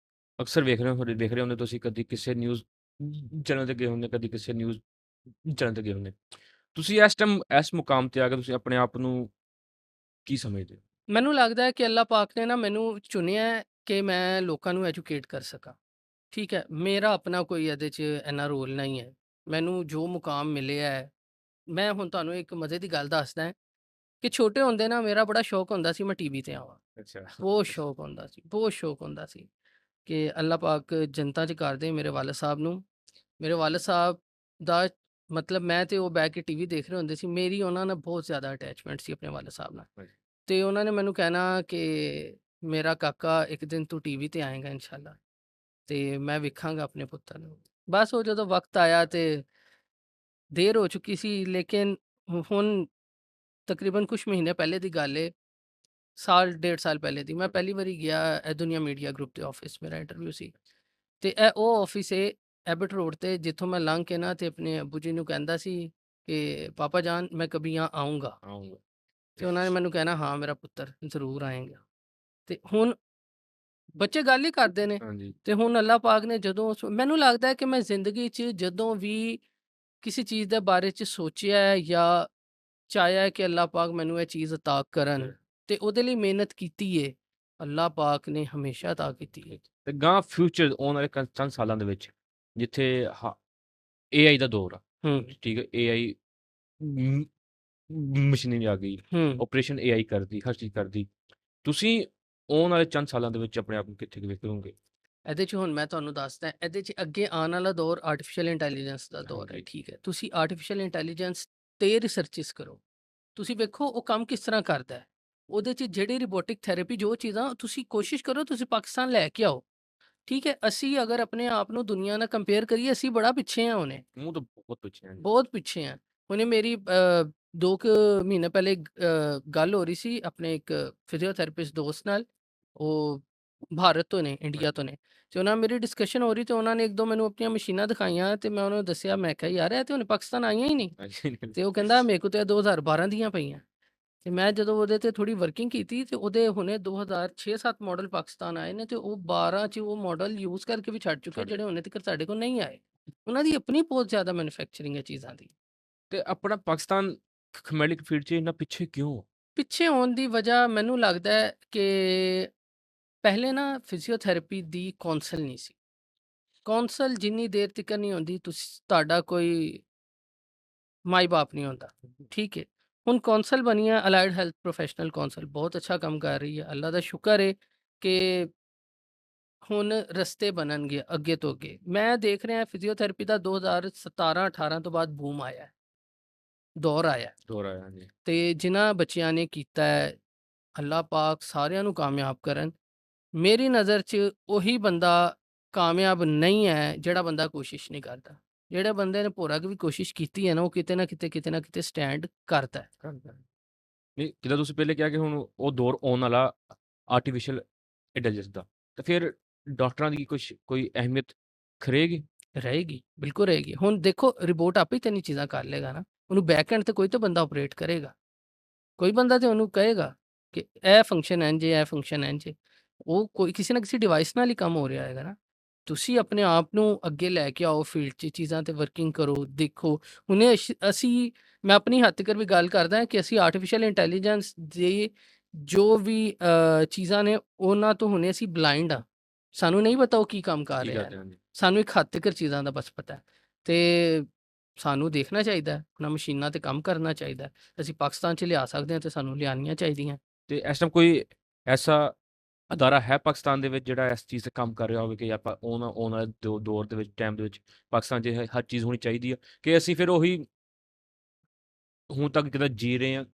ਅਕਸਰ ਦੇਖ ਰਹੇ ਹੁੰਦੇ ਤੁਸੀਂ ਕਦੀ ਕਿਸੇ ਨਿਊਜ਼ ਚੈਨਲ ਤੇ ਗਏ ਹੁੰਦੇ, ਕਦੀ ਕਿਸੇ ਨਿਊਜ਼ ਚੈਨਲ ਤੇ ਗਏ ਹੁੰਦੇ। ਤੁਸੀਂ ਇਸ ਟਾਈਮ ਇਸ ਮੁਕਾਮ ਤੇ ਆ ਕੇ ਤੁਸੀਂ ਆਪਣੇ ਆਪ ਨੂੰ ਕੀ ਸਮਝਦੇ ਹੋ? ਮੈਨੂੰ ਲੱਗਦਾ ਹੈ ਕਿ ਅੱਲਾ ਪਾਕ ਨੇ ਨਾ ਮੈਨੂੰ ਚੁਣਿਆ ਹੈ ਕਿ ਮੈਂ ਲੋਕਾਂ ਨੂੰ ਐਜੂਕੇਟ ਕਰ ਸਕਾਂ। ਠੀਕ ਹੈ, ਮੇਰਾ ਆਪਣਾ ਕੋਈ ਇਹਦੇ 'ਚ ਇੰਨਾ ਰੋਲ ਨਹੀਂ ਹੈ। ਮੈਨੂੰ ਜੋ ਮੁਕਾਮ ਮਿਲਿਆ ਹੈ, ਮੈਂ ਹੁਣ ਤੁਹਾਨੂੰ ਇੱਕ ਮਜ਼ੇ ਦੀ ਗੱਲ ਦੱਸਦਾ ਹੈ ਕਿ ਛੋਟੇ ਹੁੰਦੇ ਨਾ ਮੇਰਾ ਬੜਾ ਸ਼ੌਕ ਹੁੰਦਾ ਸੀ ਮੈਂ ਟੀਵੀ ਤੇ ਆਵਾਂ। ਅੱਛਾ। ਬਹੁਤ ਸ਼ੌਕ ਹੁੰਦਾ ਸੀ, ਬਹੁਤ ਸ਼ੌਕ ਹੁੰਦਾ ਸੀ ਕਿ ਅੱਲਾ ਪਾਕ ਜੰਨਤਾਂ 'ਚ ਕਰ ਦੇ ਮੇਰੇ ਵਾਲਿਦ ਸਾਹਿਬ ਨੂੰ। ਮੇਰੇ ਵਾਲਿਦ ਸਾਹਿਬ ਦਾ ਮਤਲਬ ਮੈਂ ਤੇ ਉਹ ਬਹਿ ਕੇ ਟੀਵੀ ਦੇਖ ਰਹੇ ਹੁੰਦੇ ਸੀ। ਮੇਰੀ ਉਹਨਾਂ ਨਾਲ ਬਹੁਤ ਜ਼ਿਆਦਾ ਅਟੈਚਮੈਂਟ ਸੀ ਆਪਣੇ ਵਾਲਿਦ ਸਾਹਿਬ ਨਾਲ। ਹਾਂਜੀ। ਤੇ ਉਹਨਾਂ ਨੇ ਮੈਨੂੰ ਕਹਿਣਾ ਕਿ ਮੇਰਾ ਕਾਕਾ ਇੱਕ ਦਿਨ ਤੂੰ ਟੀਵੀ ਤੇ ਆਏਗਾ ਇਨਸ਼ਾਅੱਲਾ ਤੇ ਮੈਂ ਵੇਖਾਂਗਾ ਆਪਣੇ ਪੁੱਤਰ ਨੂੰ। ਬਸ ਉਹ ਜਦੋਂ ਵਕਤ ਆਇਆ ਤੇ ਦੇਰ ਹੋ ਚੁੱਕੀ ਸੀ, ਲੇਕਿਨ ਹੁਣ ਤਕਰੀਬਨ ਕੁਛ ਮਹੀਨੇ ਪਹਿਲੇ ਦੀ ਗੱਲ ਏ, ਸਾਲ ਡੇਢ ਸਾਲ ਪਹਿਲੇ ਦੀ। ਮੈਂ ਪਹਿਲੀ ਵਾਰੀ ਗਿਆ ਇਹ ਦੁਨੀਆ ਮੀਡੀਆ ਗਰੁੱਪ ਦੇ ਆਫਿਸ, ਮੇਰਾ ਇੰਟਰਵਿਊ ਸੀ ਤੇ ਇਹ ਉਹ ਆਫਿਸ ਏ ਐਬਟ ਰੋਡ ਤੇ, ਜਿੱਥੋਂ ਮੈਂ ਲੰਘ ਕੇ ਨਾ ਤੇ ਆਪਣੇ ਅੱਬੂ ਜੀ ਨੂੰ ਕਹਿੰਦਾ ਸੀ ਕਿ ਪਾਪਾ ਜਾਨ ਮੈਂ ਕभी यहाँ ਆਊਂਗਾ। ਆਊਂਗਾ। ਤੇ ਉਹਨਾਂ ਨੇ ਮੈਨੂੰ ਕਹਿਣਾ ਹਾਂ ਮੇਰਾ ਪੁੱਤਰ ਜ਼ਰੂਰ ਆਏਂਗਾ। ਤੇ ਹੁਣ ਬੱਚੇ ਗੱਲ ਹੀ ਕਰਦੇ ਨੇ ਹਾਂਜੀ। ਤੇ ਹੁਣ ਅੱਲਾ ਪਾਕ ਨੇ ਜਦੋਂ ਮੈਨੂੰ ਲੱਗਦਾ ਹੈ ਕਿ ਮੈਂ ਜ਼ਿੰਦਗੀ 'ਚ ਜਦੋਂ ਵੀ ਕਿਸੇ ਚੀਜ਼ ਦੇ ਬਾਰੇ 'ਚ ਸੋਚਿਆ ਹੈ ਜਾਂ ਚਾਹਿਆ ਹੈ ਕਿ ਅੱਲਾ ਪਾਕ ਮੈਨੂੰ ਇਹ ਚੀਜ਼ ਅਤਾ ਕਰਨ ਤੇ ਉਹਦੇ ਲਈ ਮਿਹਨਤ ਕੀਤੀ ਏ, ਅੱਲਾ ਪਾਕ ਨੇ ਹਮੇਸ਼ਾ ਅਤਾ ਕੀਤੀ ਏ। ਤੇ ਗਾਂ ਫਿਊਚਰ ਆਉਣ ਵਾਲੇ ਚੰਦ ਸਾਲਾਂ ਦੇ ਵਿੱਚ ਜਿੱਥੇ ਏਆਈ ਦਾ ਦੌਰ ਆ, ਹੂੰ, ਠੀਕ ਹੈ, ਏਆਈ ਮਸ਼ੀਨਰੀ ਆ ਗਈ, ਹੂੰ। ਆਪਰੇਸ਼ਨ ਏਆਈ ਕਰਦੀ, ਹਰ ਚੀਜ਼ ਕਰਦੀ। ਤੁਸੀਂ ਆਉਣ ਵਾਲੇ ਚੰਦ ਸਾਲਾਂ ਦੇ ਵਿੱਚ ਆਪਣੇ ਆਪ ਨੂੰ ਕਿੱਥੇ ਵੇਖੋਗੇ? ਇਹਦੇ 'ਚ ਹੁਣ ਮੈਂ ਤੁਹਾਨੂੰ ਦੱਸਦਾ, ਇਹਦੇ 'ਚ ਅੱਗੇ ਆਉਣ ਵਾਲਾ ਦੌਰ ਆਰਟੀਫੀਸ਼ੀਅਲ ਇੰਟੈਲੀਜੈਂਸ ਦਾ ਦੌਰ ਹੈ, ਹਾਂਜੀ। ਠੀਕ ਹੈ। ਤੁਸੀਂ ਆਰਟੀਫੀਸ਼ੀਅਲ ਇੰਟੈਲੀਜੈਂਸ ਤੇ ਰਿਸਰਚਿਸ ਕਰੋ। ਤੁਸੀਂ ਵੇਖੋ ਉਹ ਕੰਮ ਕਿਸ ਤਰ੍ਹਾਂ ਕਰਦਾ ਹੈ। ਉਹਦੇ 'ਚ ਜਿਹੜੀ ਰਿਬੋਟਿਕ ਥੈਰੇਪੀ ਜੋ ਚੀਜ਼ਾਂ ਤੁਸੀਂ ਕੋਸ਼ਿਸ਼ ਕਰੋ ਤੁਸੀਂ ਪਾਕਿਸਤਾਨ ਲੈ ਕੇ ਆਓ। ਠੀਕ ਹੈ, ਅਸੀਂ ਅਗਰ ਆਪਣੇ ਆਪ ਨੂੰ ਦੁਨੀਆ ਨਾਲ ਕੰਪੇਅਰ ਕਰੀਏ ਅਸੀਂ ਬੜਾ ਪਿੱਛੇ ਹਾਂ ਹੁਣੇ, ਮੂੰਹ ਤੋਂ ਬਹੁਤ ਪੁੱਛਿਆ ਜੀ। ਬਹੁਤ ਪਿੱਛੇ ਹਾਂ। ਹੁਣੇ ਮੇਰੀ 2 ਕੁ ਮਹੀਨੇ ਪਹਿਲੇ ਗੱਲ ਹੋ ਰਹੀ ਸੀ ਆਪਣੇ ਇੱਕ ਫਿਜ਼ੀਓਥੈਰੇਪਿਸਟ ਦੋਸਤ ਨਾਲ, ਉਹ ਭਾਰਤ ਤੋਂ ਨੇ, ਇੰਡੀਆ ਤੋਂ ਨੇ ਤੇ ਉਹਨਾਂ ਨਾਲ ਮੇਰੀ ਡਿਸਕਸ਼ਨ ਹੋ ਰਹੀ ਤੇ ਉਹਨਾਂ ਨੇ 1-2 ਮੈਨੂੰ ਆਪਣੀਆਂ ਮਸ਼ੀਨਾਂ ਦਿਖਾਈਆਂ ਤੇ ਮੈਂ ਉਹਨਾਂ ਨੂੰ ਦੱਸਿਆ, ਮੈਂ ਕਿਹਾ ਯਾਰ ਇਹ ਤੇ ਹੁਣ ਪਾਕਿਸਤਾਨ ਆਈਆਂ ਹੀ ਨਹੀਂ ਹਾਂਜੀ। ਤੇ ਉਹ ਕਹਿੰਦਾ ਮੇਰੇ ਕੋਲ ਤੇ ਇਹ 2012 ਦੀਆਂ ਪਈਆਂ। ਤੇ ਮੈਂ ਜਦੋਂ ਉਹਦੇ ਤੇ ਥੋੜੀ ਵਰਕਿੰਗ ਕੀਤੀ ਤੇ ਉਹਦੇ ਹੁਣੇ 2006-7 ਮਾਡਲ ਪਾਕਿਸਤਾਨ ਆਏ ਨੇ ਤੇ ਉਹ 12 ਚ ਉਹ ਮਾਡਲ ਯੂਜ਼ ਕਰਕੇ ਵੀ ਛੱਡ ਚੁੱਕੇ ਛੱਡ ਜਿਹੜੇ ਹੁਣੇ ਤੱਕ ਸਾਡੇ ਕੋਲ ਨਹੀਂ ਆਏ। ਉਹਨਾਂ ਦੀ ਆਪਣੀ ਬਹੁਤ ਜ਼ਿਆਦਾ ਮੈਨੂਫੈਕਚਰਿੰਗ ਹੈ ਚੀਜ਼ਾਂ ਦੀ। ਤੇ ਆਪਣਾ ਪਾਕਿਸਤਾਨ ਮੈਡੀਕਲ ਫੀਲਡ 'ਚ ਇੰਨਾ ਪਿੱਛੇ ਕਿਉਂ? ਪਿੱਛੇ ਹੋਣ ਦੀ ਵਜ੍ਹਾ ਮੈਨੂੰ ਲੱਗਦਾ ਹੈ ਕਿ ਪਹਿਲੇ ਨਾ ਫਿਜ਼ੀਓਥੈਰੇਪੀ ਦੀ ਕੌਂਸਲ ਨਹੀਂ ਸੀ। ਕੌਂਸਲ ਜਿੰਨੀ ਦੇਰ ਤੱਕ ਨਹੀਂ ਹੁੰਦੀ ਤੁਹਾਡਾ ਕੋਈ ਮਾਈ-ਬਾਪ ਨਹੀਂ ਹੁੰਦਾ। ਠੀਕ ਹੈ। ਹੁਣ ਕੌਂਸਲ ਬਣੀ ਹੈ ਅਲਾਈਡ ਹੈਲਥ ਪ੍ਰੋਫੈਸ਼ਨਲ ਕੌਂਸਲ, ਬਹੁਤ ਅੱਛਾ ਕੰਮ ਕਰ ਰਹੀ ਹੈ। ਅੱਲਾ ਦਾ ਸ਼ੁਕਰ ਹੈ ਕਿ ਹੁਣ ਰਸਤੇ ਬਣਨਗੇ ਅੱਗੇ ਤੋਂ ਅੱਗੇ। ਮੈਂ ਦੇਖ ਰਿਹਾ ਫਿਜ਼ੀਓਥੈਰੇਪੀ ਦਾ 2017-18 ਤੋਂ ਬਾਅਦ ਬੂਮ ਆਇਆ ਹੈ, ਦੌਰ ਆਇਆ ਹੈ ਦੌਰ ਆਇਆ, ਹਾਂਜੀ। ਤੇ ਜਿਨ੍ਹਾਂ ਬੱਚਿਆਂ ਨੇ ਕੀਤਾ ਹੈ, ਅੱਲਾ ਪਾਕ ਸਾਰਿਆਂ ਨੂੰ ਕਾਮਯਾਬ ਕਰਨ। ਮੇਰੀ ਨਜ਼ਰ 'ਚ ਉਹੀ ਬੰਦਾ ਕਾਮਯਾਬ ਨਹੀਂ ਹੈ ਜਿਹੜਾ ਬੰਦਾ ਕੋਸ਼ਿਸ਼ ਨਹੀਂ ਕਰਦਾ। ਜਿਹੜੇ ਬੰਦੇ ਨੇ ਭੋਰਾ ਵੀ ਕੋਸ਼ਿਸ਼ ਕੀਤੀ ਹੈ ਨਾ, ਉਹ ਕਿਤੇ ਨਾ ਕਿਤੇ ਸਟੈਂਡ ਕਰਦਾ ਹੈ। ਕਰਦਾ ਹੈ। ਨਹੀਂ, ਜਿੱਦਾਂ ਤੁਸੀਂ ਪਹਿਲੇ ਕਿਹਾ ਕਿ ਹੁਣ ਉਹ ਦੌਰ ਆਉਣ ਵਾਲਾ ਆਰਟੀਫਿਸ਼ੀਅਲ ਇੰਟੈਲੀਜੈਂਸ ਦਾ, ਤਾਂ ਫਿਰ ਡਾਕਟਰਾਂ ਦੀ ਕੋਈ ਅਹਿਮੀਅਤ ਖਰੇਗੀ? ਰਹੇਗੀ, ਬਿਲਕੁਲ ਰਹੇਗੀ। ਹੁਣ ਦੇਖੋ ਰਿਬੋਟ ਆਪੇ ਹੀ ਤਿੰਨ ਚੀਜ਼ਾਂ ਕਰ ਲਏਗਾ ਨਾ, ਉਹਨੂੰ ਬੈਕ ਐਂਡ ਤੇ ਕੋਈ ਤਾਂ ਬੰਦਾ ਆਪਰੇਟ ਕਰੇਗਾ। ਕੋਈ ਬੰਦਾ ਤੇ ਉਹਨੂੰ ਕਹੇਗਾ ਕਿ ਇਹ ਫੰਕਸ਼ਨ ਇੰਝ ਏ, ਇਹ ਫੰਕਸ਼ਨ ਇੰਝ ਏ। ਉਹ ਕੋਈ ਕਿਸੇ ਨਾ ਕਿਸੇ ਡਿਵਾਈਸ ਨਾਲ ਹੀ ਕੰਮ ਹੋ ਰਿਹਾ ਹੋਏਗਾ ਨਾ। ਤੁਸੀਂ ਆਪਣੇ ਆਪ ਨੂੰ ਅੱਗੇ ਲੈ ਕੇ ਆਓ ਫੀਲਡ 'ਚ, ਚੀਜ਼ਾਂ ਤੇ ਵਰਕਿੰਗ ਕਰੋ, ਦੇਖੋ। ਹੁਣੇ ਅਸੀਂ ਮੈਂ ਆਪਣੀ ਹੱਦ ਤੱਕ ਵੀ ਗੱਲ ਕਰਦਾ ਕਿ ਅਸੀਂ ਆਰਟੀਫਿਸ਼ੀਅਲ ਇੰਟੈਲੀਜੈਂਸ ਦੇ ਜੋ ਵੀ ਚੀਜ਼ਾਂ ਨੇ ਉਹਨਾਂ ਤੋਂ ਹੁਣੇ ਅਸੀਂ ਬਲਾਈਂਡ ਆ। ਸਾਨੂੰ ਨਹੀਂ ਪਤਾ ਉਹ ਕੀ ਕੰਮ ਕਰ ਕੀ ਰਿਹਾ ਹੈ। ਕਰਦੇ ਹਨ? ਸਾਨੂੰ ਇੱਕ ਹੱਦ ਤੱਕ ਚੀਜ਼ਾਂ ਦਾ ਬਸ ਪਤਾ ਹੈ ਤੇ ਸਾਨੂੰ ਦੇਖਣਾ ਚਾਹੀਦਾ ਹੈ, ਆਪਣਾ ਮਸ਼ੀਨਾਂ ਤੇ ਕੰਮ ਕਰਨਾ ਚਾਹੀਦਾ ਹੈ। ਅਸੀਂ ਪਾਕਿਸਤਾਨ 'ਚ ਲਿਆ ਸਕਦੇ ਹਾਂ ਤੇ ਸਾਨੂੰ ਲਿਆਉਣੀਆਂ ਚਾਹੀਦੀਆਂ। ਤੇ ਇਸ ਟਾਈਮ ਕੋਈ ਐਸਾ ਅਦਾਰਾ ਹੈ ਪਾਕਿਸਤਾਨ ਦੇ ਵਿੱਚ ਜਿਹੜਾ ਇਸ ਚੀਜ਼ ਤੇ ਕੰਮ ਕਰ ਰਿਹਾ ਹੋਵੇ ਕਿ ਆਪਾਂ ਆਉਣ ਵਾਲੇ ਦੌਰ ਦੇ ਵਿੱਚ, ਟਾਈਮ ਦੇ ਵਿੱਚ ਪਾਕਿਸਤਾਨ 'ਚ ਹਰ ਚੀਜ਼ ਹੋਣੀ ਚਾਹੀਦੀ ਹੈ ਕਿ ਅਸੀਂ ਫਿਰ ਉਹੀ ਹੁਣ ਤੱਕ ਕਿੱਦਾਂ ਜੀ ਰਹੇ ਹਾਂ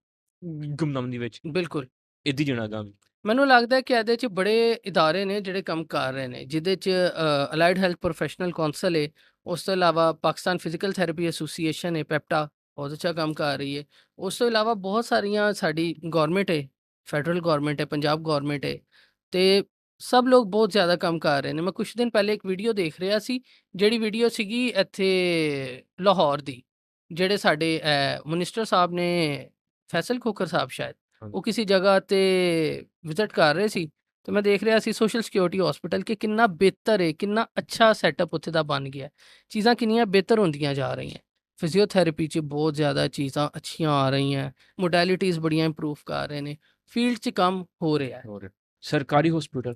ਗੁੰਮਨਾਮੀ ਵਿੱਚ, ਬਿਲਕੁਲ। ਇੱਦਾਂ ਹੀ ਜੀਣਾ ਅਗਾਂਹ ਵੀ। ਮੈਨੂੰ ਲੱਗਦਾ ਹੈ ਕਿ ਇਹਦੇ 'ਚ ਬੜੇ ਇਦਾਰੇ ਨੇ ਜਿਹੜੇ ਕੰਮ ਕਰ ਰਹੇ ਨੇ, ਜਿਹਦੇ 'ਚ ਅਲਾਈਡ ਹੈਲਥ ਪ੍ਰੋਫੈਸ਼ਨਲ ਕੌਂਸਲ ਹੈ, ਉਸ ਤੋਂ ਇਲਾਵਾ ਪਾਕਿਸਤਾਨ ਫਿਜ਼ੀਕਲ ਥੈਰੇਪੀ ਐਸੋਸੀਏਸ਼ਨ ਹੈ, ਪੈਪਟਾ ਬਹੁਤ ਅੱਛਾ ਕੰਮ ਕਰ ਰਹੀ ਹੈ। ਉਸ ਤੋਂ ਇਲਾਵਾ ਬਹੁਤ ਸਾਰੀਆਂ ਸਾਡੀ ਗੌਰਮੈਂਟ ਹੈ, ਫੈਡਰਲ ਗੌਰਮੈਂਟ ਹੈ, ਪੰਜਾਬ ਗੌਰਮੈਂਟ ਹੈ, ਅਤੇ ਸਭ ਲੋਕ ਬਹੁਤ ਜ਼ਿਆਦਾ ਕੰਮ ਕਰ ਰਹੇ ਨੇ। ਮੈਂ ਕੁਛ ਦਿਨ ਪਹਿਲੇ ਇੱਕ ਵੀਡੀਓ ਦੇਖ ਰਿਹਾ ਸੀ, ਜਿਹੜੀ ਵੀਡੀਓ ਸੀਗੀ ਇੱਥੇ ਲਾਹੌਰ ਦੀ, ਜਿਹੜੇ ਸਾਡੇ ਮਿਨਿਸਟਰ ਸਾਹਿਬ ਨੇ, ਫੈਸਲ ਖੋਖਰ ਸਾਹਿਬ ਸ਼ਾਇਦ, ਹਾਂਜੀ। ਉਹ ਕਿਸੇ ਜਗ੍ਹਾ 'ਤੇ ਵਿਜ਼ਿਟ ਕਰ ਰਹੇ ਸੀ, ਤੇ ਮੈਂ ਦੇਖ ਰਿਹਾ ਸੀ ਸੋਸ਼ਲ ਸਿਕਿਉਰਿਟੀ ਹਸਪੀਟਲ ਕਿ ਕਿੰਨਾ ਬਿਹਤਰ ਹੈ, ਕਿੰਨਾ ਅੱਛਾ ਸੈਟਅਪ ਉੱਥੇ ਦਾ ਬਣ ਗਿਆ, ਚੀਜ਼ਾਂ ਕਿੰਨੀਆਂ ਬਿਹਤਰ ਹੁੰਦੀਆਂ ਜਾ ਰਹੀਆਂ। ਫਿਜ਼ੀਓਥੈਰੇਪੀ 'ਚ ਬਹੁਤ ਜ਼ਿਆਦਾ ਚੀਜ਼ਾਂ ਅੱਛੀਆਂ ਆ ਰਹੀਆਂ, ਮੋਡੈਲਿਟੀਜ਼ ਬੜੀਆਂ ਇੰਪਰੂਵ ਕਰ ਰਹੇ ਨੇ, ਫੀਲਡ 'ਚ ਕੰਮ ਹੋ ਰਿਹਾ ਹੈ। ਹੋਰ ਸਰਕਾਰੀ ਹਸਪੀਟਲ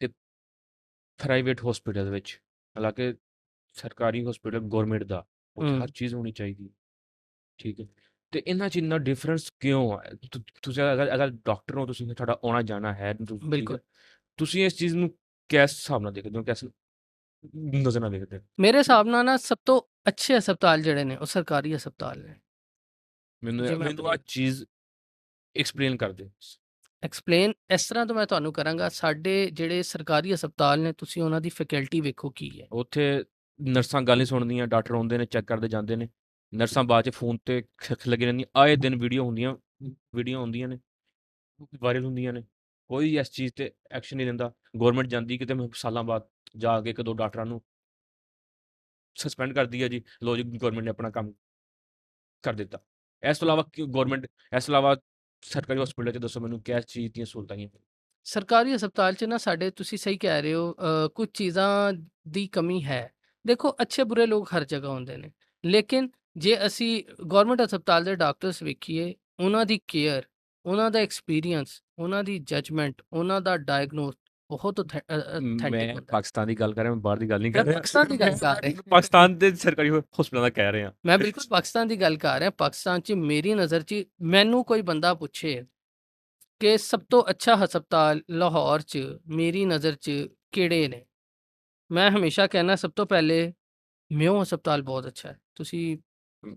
ਤੇ ਪ੍ਰਾਈਵੇਟ ਹਸਪੀਟਲ ਵਿੱਚ, ਹਾਲਾਂਕਿ ਸਰਕਾਰੀ ਹਸਪੀਟਲ ਗੌਰਮੈਂਟ ਦਾ, ਉੱਥੇ ਹਰ ਹੂੰ ਚੀਜ਼ ਹੋਣੀ ਚਾਹੀਦੀ ਹੈ, ਠੀਕ ਹੈ। ਤੇ ਇਹਨਾਂ 'ਚ ਇੰਨਾ ਡਿਫਰੈਂਸ ਕਿਉਂ ਹੈ? ਤੁਸੀਂ ਅਗਰ ਅਗਰ ਡਾਕਟਰ ਹੋ, ਤੁਸੀਂ ਤੁਹਾਡਾ ਆਉਣਾ ਜਾਣਾ ਹੈ, ਠੀਕ ਬਿਲਕੁਲ। ਹੈ। ਤੁਸੀਂ ਇਸ ਚੀਜ਼ ਨੂੰ ਕਿਸ ਹਿਸਾਬ ਨਾਲ ਦੇਖਦੇ ਹੋ, ਕਿਸ ਨਜ਼ਰ ਨਾਲ ਦੇਖਦੇ ਹੋ? ਮੇਰੇ ਹਿਸਾਬ ਨਾਲ ਨਾ ਸਭ ਤੋਂ ਅੱਛੇ ਹਸਪਤਾਲ ਜਿਹੜੇ ਨੇ ਉਹ ਸਰਕਾਰੀ ਹਸਪਤਾਲ ਨੇ। ਜੇ ਮੈਂ ਮੈਨੂੰ ਆਹ ਆਪਣੀ ਚੀਜ਼ ਐਕਸਪਲੇਨ ਕਰ ਦਿਓ। ਐਕਸਪਲੇਨ ਇਸ ਤਰ੍ਹਾਂ ਤੋਂ ਮੈਂ ਤੁਹਾਨੂੰ ਕਰਾਂਗਾ, ਸਾਡੇ ਜਿਹੜੇ ਸਰਕਾਰੀ ਹਸਪਤਾਲ ਨੇ, ਤੁਸੀਂ ਉਹਨਾਂ ਦੀ ਫੈਕਲਟੀ ਵੇਖੋ ਕੀ ਹੈ। ਉੱਥੇ ਨਰਸਾਂ ਗੱਲ ਨਹੀਂ ਸੁਣਦੀਆਂ, ਡਾਕਟਰ ਆਉਂਦੇ ਨੇ, ਚੈੱਕ ਕਰਦੇ ਜਾਂਦੇ ਨੇ, ਨਰਸਾਂ ਬਾਅਦ 'ਚ ਫੋਨ ਤੇ ਲੱਗੇ ਰਹਿੰਦੀਆਂ, ਆਏ ਦਿਨ ਵੀਡੀਓ ਹੁੰਦੀਆਂ ਨੇ, ਵਾਇਰਲ ਹੁੰਦੀਆਂ ਨੇ, ਕੋਈ ਇਸ ਚੀਜ਼ ਤੇ ਐਕਸ਼ਨ ਨਹੀਂ ਲੈਂਦਾ। ਗਵਰਨਮੈਂਟ ਜਾਂਦੀ ਕਿਤੇ ਸਾਲਾਂ ਬਾਅਦ, ਜਾ ਕੇ 1-2 ਡਾਕਟਰਾਂ ਨੂੰ ਸਸਪੈਂਡ ਕਰਦੀ ਹੈ ਜੀ, ਲਓ ਜੀ ਗਵਰਨਮੈਂਟ ਨੇ ਆਪਣਾ ਕੰਮ ਕਰ ਦਿੱਤਾ। ਇਸ ਤੋਂ ਇਲਾਵਾ ਗਵਰਨਮੈਂਟ, ਇਸ ਤੋਂ ਇਲਾਵਾ ਸਰਕਾਰੀ ਹਸਪੀਟਲ 'ਚ ਦੱਸੋ ਮੈਨੂੰ ਕਿਸ ਚੀਜ਼ ਦੀਆਂ ਸਹੂਲਤਾਂ ਹੈਗੀਆਂ? ਸਰਕਾਰੀ ਹਸਪਤਾਲ 'ਚ ਨਾ ਸਾਡੇ, ਤੁਸੀਂ ਸਹੀ ਕਹਿ ਰਹੇ ਹੋ, ਕੁਝ ਚੀਜ਼ਾਂ ਦੀ ਕਮੀ ਹੈ। ਦੇਖੋ, ਅੱਛੇ ਬੁਰੇ ਲੋਕ ਹਰ ਜਗ੍ਹਾ ਹੁੰਦੇ ਨੇ, ਲੇਕਿਨ ਜੇ ਅਸੀਂ ਗਵਰਨਮੈਂਟ ਹਸਪਤਾਲ ਦੇ ਡਾਕਟਰਸ ਵੇਖੀਏ, ਉਹਨਾਂ ਦੀ ਕੇਅਰ, ਉਹਨਾਂ ਦਾ ਐਕਸਪੀਰੀਅੰਸ, ਉਹਨਾਂ ਦੀ ਜੱਜਮੈਂਟ, ਉਹਨਾਂ ਦਾ ਡਾਇਗਨੋਸ ਬਹੁਤ ਅਥੈਂਟਿਕ ਮੈਂ ਹੁੰਦਾ ਹੈ। ਪਾਕਿਸਤਾਨ ਦੀ ਗੱਲ ਕਰ ਰਿਹਾ, ਮੈਂ ਬਾਹਰ ਦੀ ਗੱਲ ਨਹੀਂ ਮੈਂ ਕਰ ਰਿਹਾ। ਪਾਕਿਸਤਾਨ ਦੀ ਗੱਲ ਕਰ ਰਿਹਾ। ਪਾਕਿਸਤਾਨ ਦੇ ਸਰਕਾਰੀ ਹਸਪਤਾਲਾਂ ਦਾ ਕਹਿ ਰਹੇ ਹਾਂ। ਮੈਂ ਬਿਲਕੁਲ ਪਾਕਿਸਤਾਨ ਦੀ ਗੱਲ ਕਰ ਰਿਹਾ। ਪਾਕਿਸਤਾਨ 'ਚ ਮੇਰੀ ਨਜ਼ਰ 'ਚ, ਮੈਨੂੰ ਕੋਈ ਬੰਦਾ ਪੁੱਛੇ ਕਿ ਸਭ ਤੋਂ ਅੱਛਾ ਹਸਪਤਾਲ ਲਾਹੌਰ 'ਚ ਮੇਰੀ ਨਜ਼ਰ 'ਚ ਕਿਹੜੇ ਨੇ, ਮੈਂ ਹਮੇਸ਼ਾ ਕਹਿਣਾ ਸਭ ਤੋਂ ਪਹਿਲੇ ਮਿਓ ਹਸਪਤਾਲ ਬਹੁਤ ਅੱਛਾ ਹੈ। ਤੁਸੀਂ